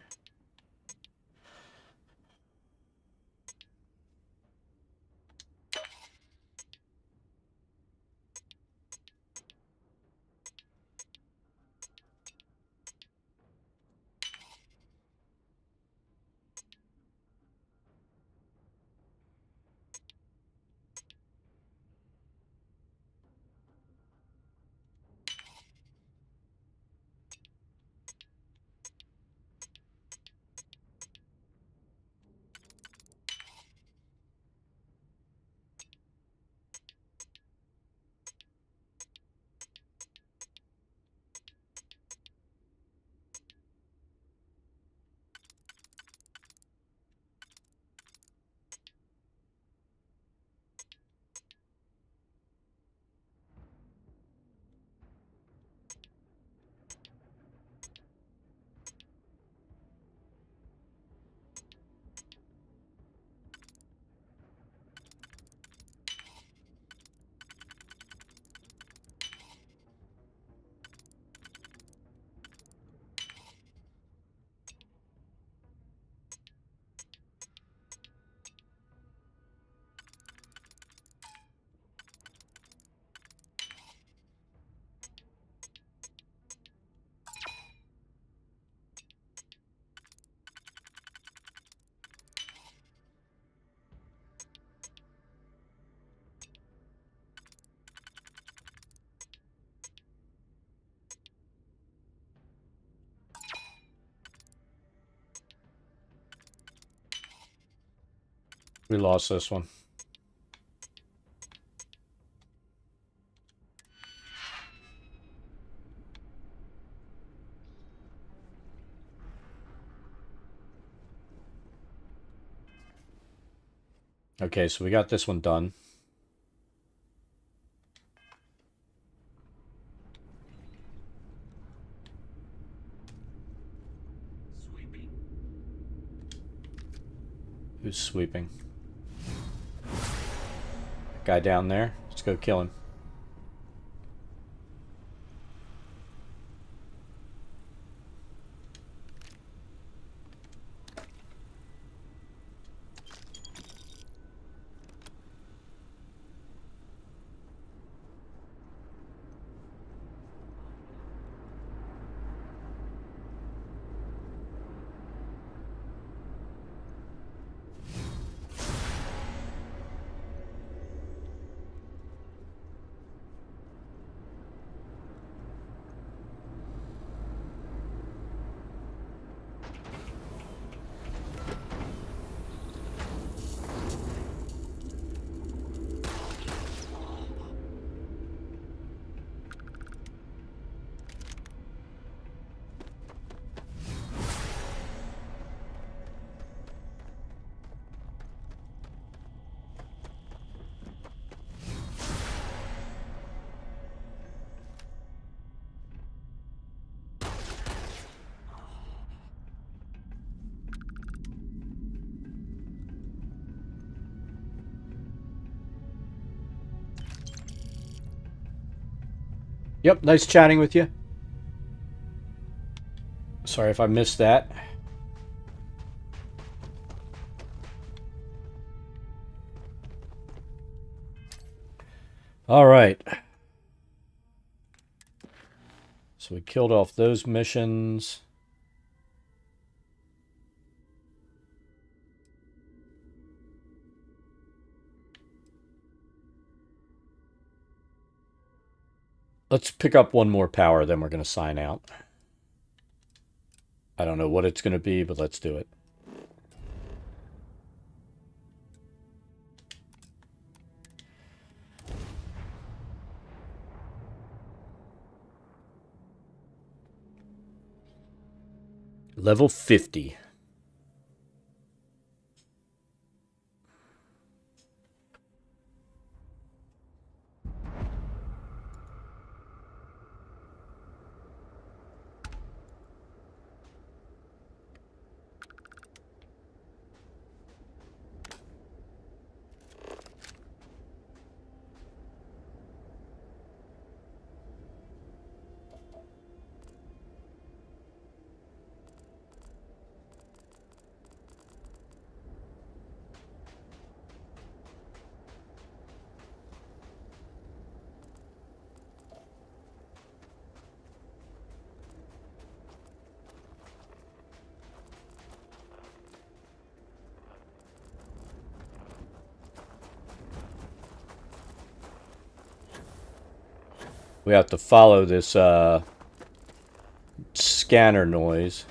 We lost this one. Okay, so we got this one done. Who's sweeping? Guy down there. Let's go kill him. Yep, nice chatting with you. Sorry if I missed that. All right. So we killed off those missions. Let's pick up one more power, then we're going to sign out. I don't know what it's going to be, but let's do it. Level 50. We have to follow this scanner noise.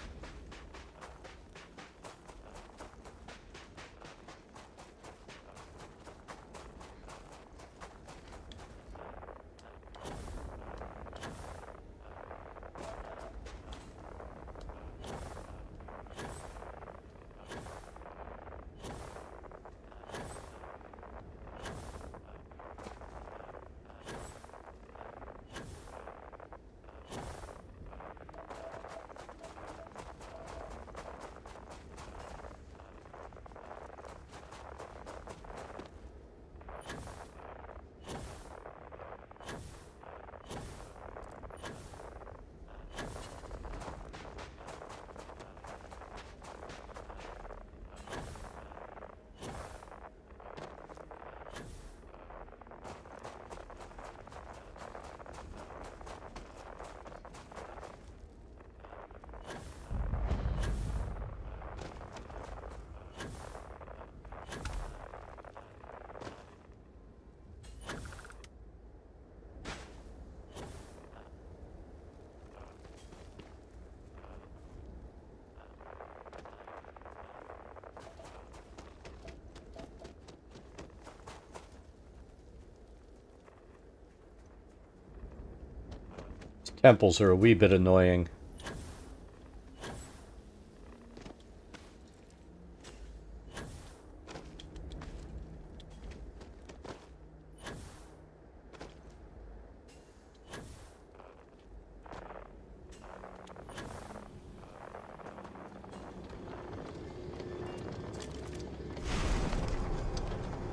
Temples are a wee bit annoying.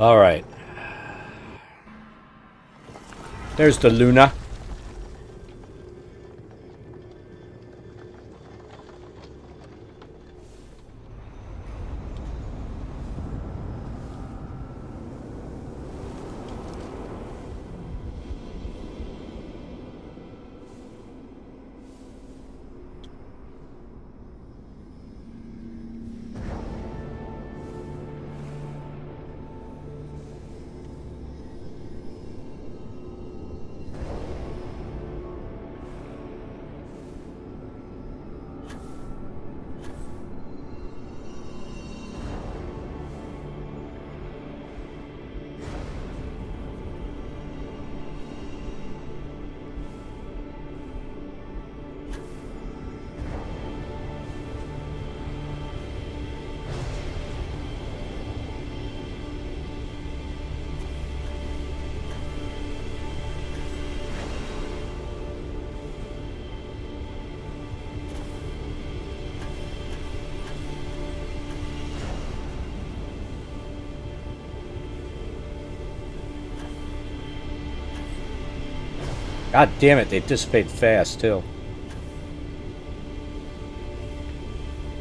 All right. There's the Luna. God damn it, they dissipate fast, too.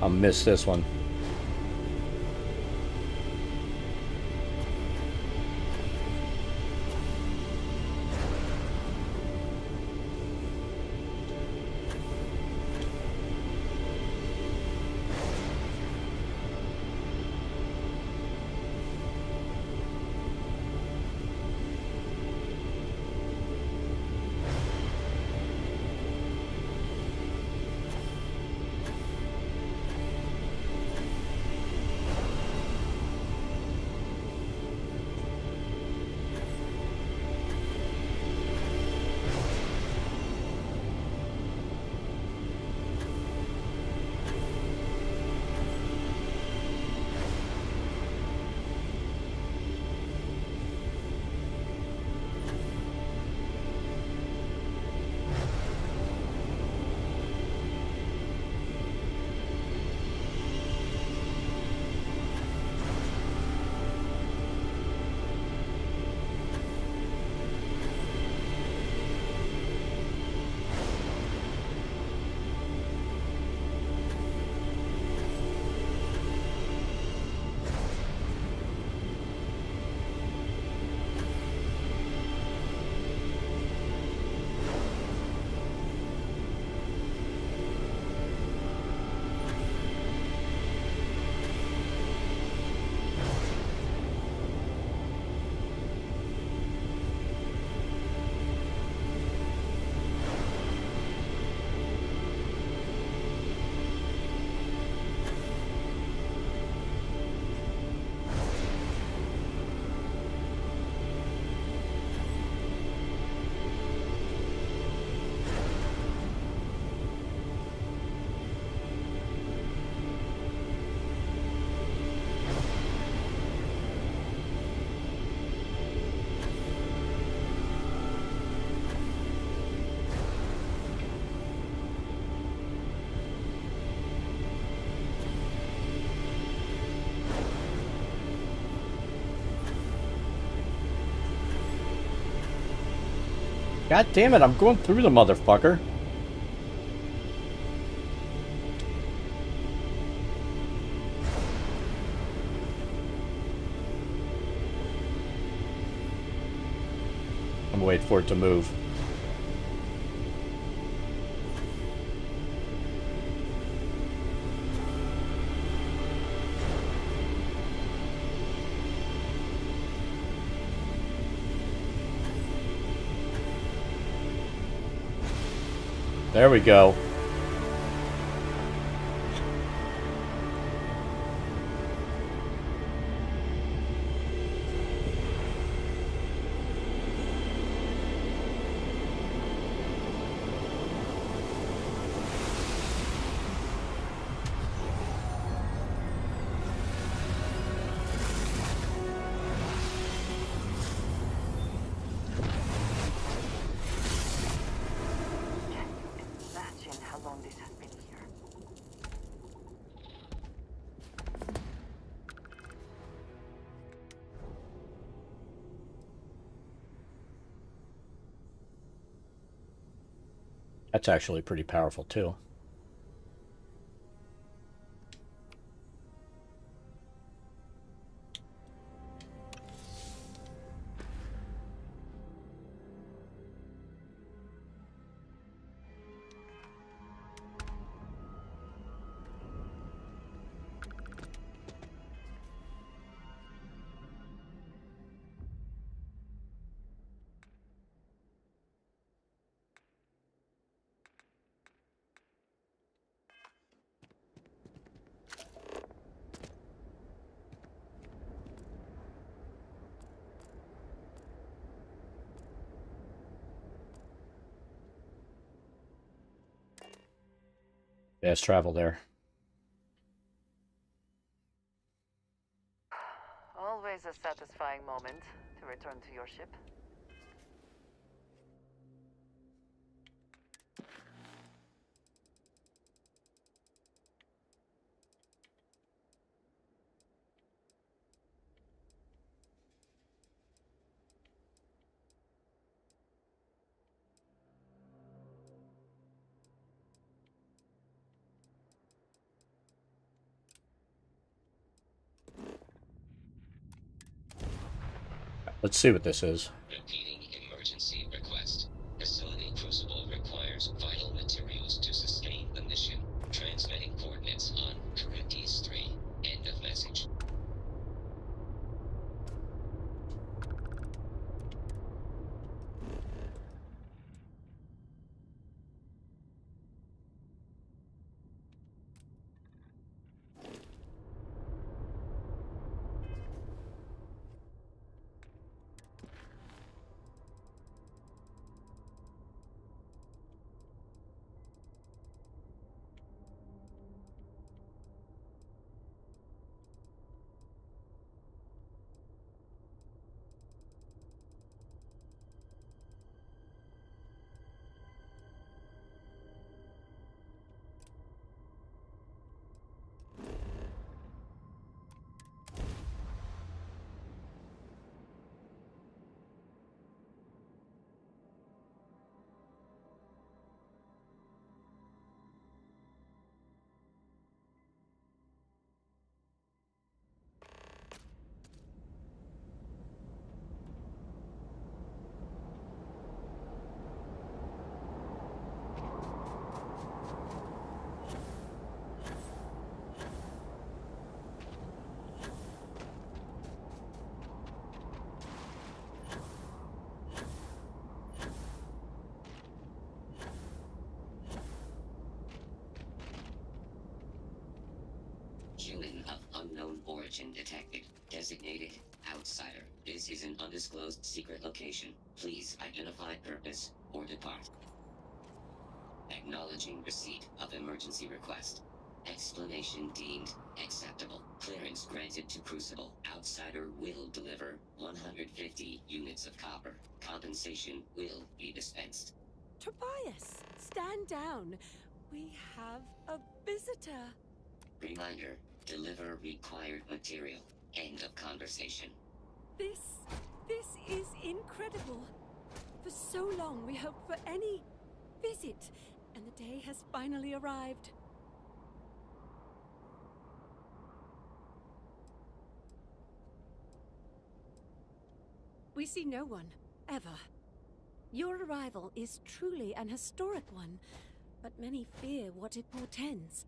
I'll miss this one. God damn it, I'm going through the motherfucker. I'm waiting for it to move. There we go. That's actually pretty powerful too. Fast travel there. Always a satisfying moment to return to your ship. Let's see what this is. Repeating emergency request. Facility Crucible requires vital materials to sustain the mission. Transmitting coordinates on Corinthians 3. End of message. Human of unknown origin detected. Designated outsider. This is an undisclosed secret location. Please identify purpose or depart. Acknowledging receipt of emergency request. Explanation deemed acceptable. Clearance granted to Crucible. Outsider will deliver 150 units of copper. Compensation will be dispensed. Tobias, stand down. We have a visitor. Reminder, deliver required material. End of conversation. This is incredible. For so long we hoped for any visit, and the day has finally arrived. We see no one, ever. Your arrival is truly an historic one, but many fear what it portends.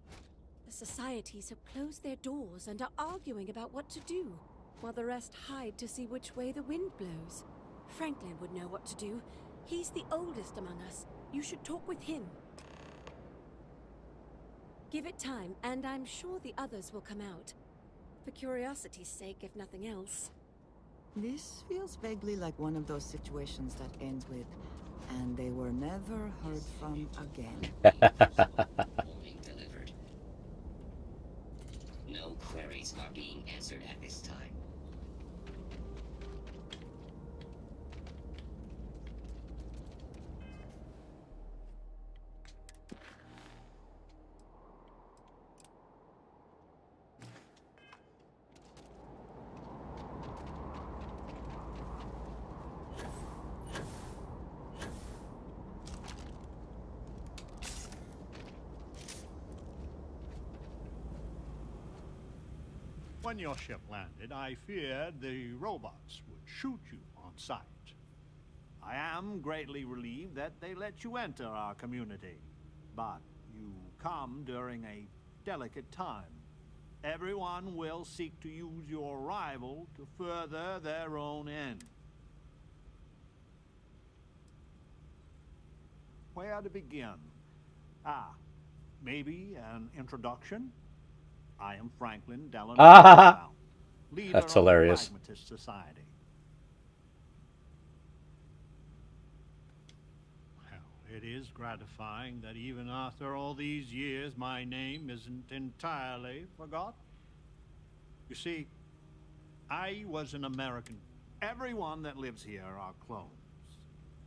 The societies have closed their doors and are arguing about what to do, while the rest hide to see which way the wind blows. Franklin would know what to do. He's the oldest among us. You should talk with him. Give it time, and I'm sure the others will come out. For curiosity's sake, if nothing else. This feels vaguely like one of those situations that ends with, and they were never heard from again. Warning delivered. No queries are being answered at this time. When your ship landed, I feared the robots would shoot you on sight. I am greatly relieved that they let you enter our community, but you come during a delicate time. Everyone will seek to use your arrival to further their own end. Where to begin? Maybe an introduction? I am Franklin Delano, leader That's of the hilarious. Pragmatist Society. Well, it is gratifying that even after all these years, my name isn't entirely forgotten. You see, I was an American. Everyone that lives here are clones.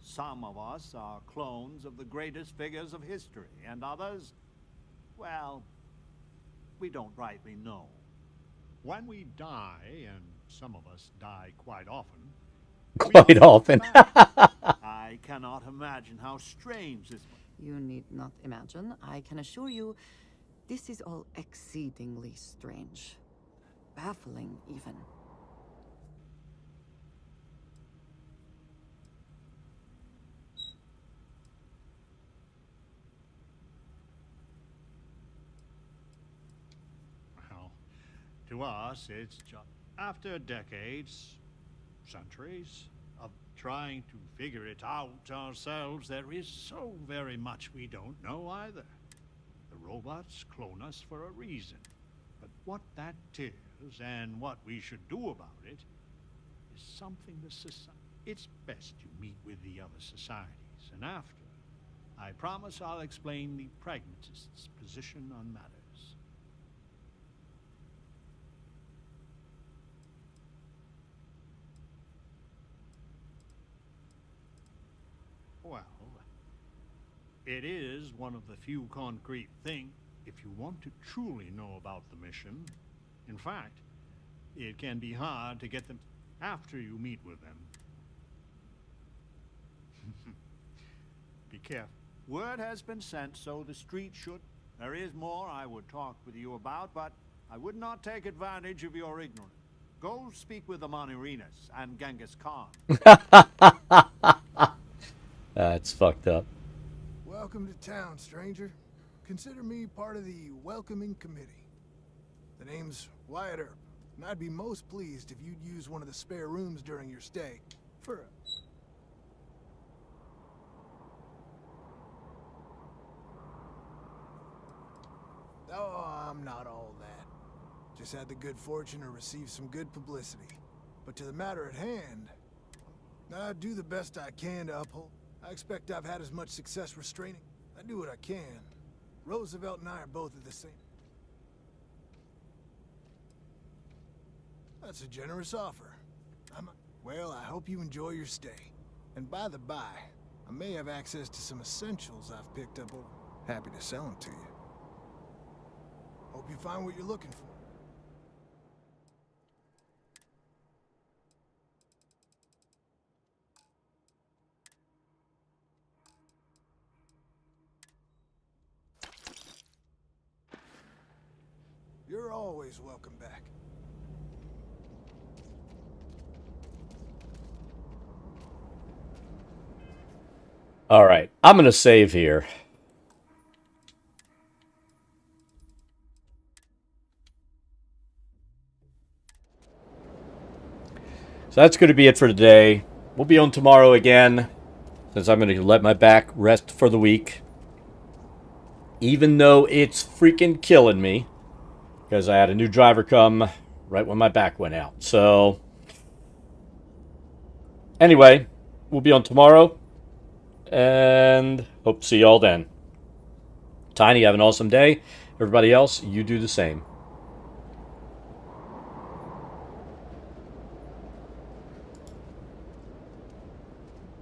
Some of us are clones of the greatest figures of history, and others, well, we don't rightly know. When we die, and some of us die quite often, Quite often. I cannot imagine how strange this. You need not imagine. I can assure you, this is all exceedingly strange. Baffling, even. Well, to us, it's just after decades, centuries of trying to figure it out ourselves, there is so very much we don't know either. The robots clone us for a reason. But what that is and what we should do about it is something the society. It's best you meet with the other societies, and after, I promise I'll explain the pragmatists' position on matters. Well, it is one of the few concrete things if you want to truly know about the mission. In fact, it can be hard to get them after you meet with them. Be careful. Word has been sent, so the street should. There is more I would talk with you about, but I would not take advantage of your ignorance. Go speak with the Monirinas and Genghis Khan. That's fucked up. Welcome to town, stranger. Consider me part of the welcoming committee. The name's Wyatt Earp, and I'd be most pleased if you'd use one of the spare rooms during your stay for a... Oh, I'm not all that. Just had the good fortune to receive some good publicity. But to the matter at hand, I do the best I can to uphold. I expect I've had as much success restraining. I do what I can. Roosevelt and I are both of the same. That's a generous offer. Well, I hope you enjoy your stay. And by the by, I may have access to some essentials I've picked up over. Happy to sell them to you. Hope you find what you're looking for. You're always welcome back. All right, I'm going to save here. So that's going to be it for today. We'll be on tomorrow again, since I'm going to let my back rest for the week. Even though it's freaking killing me, because I had a new driver come right when my back went out. So, anyway, we'll be on tomorrow, and hope to see y'all then. Tiny, have an awesome day. Everybody else, you do the same.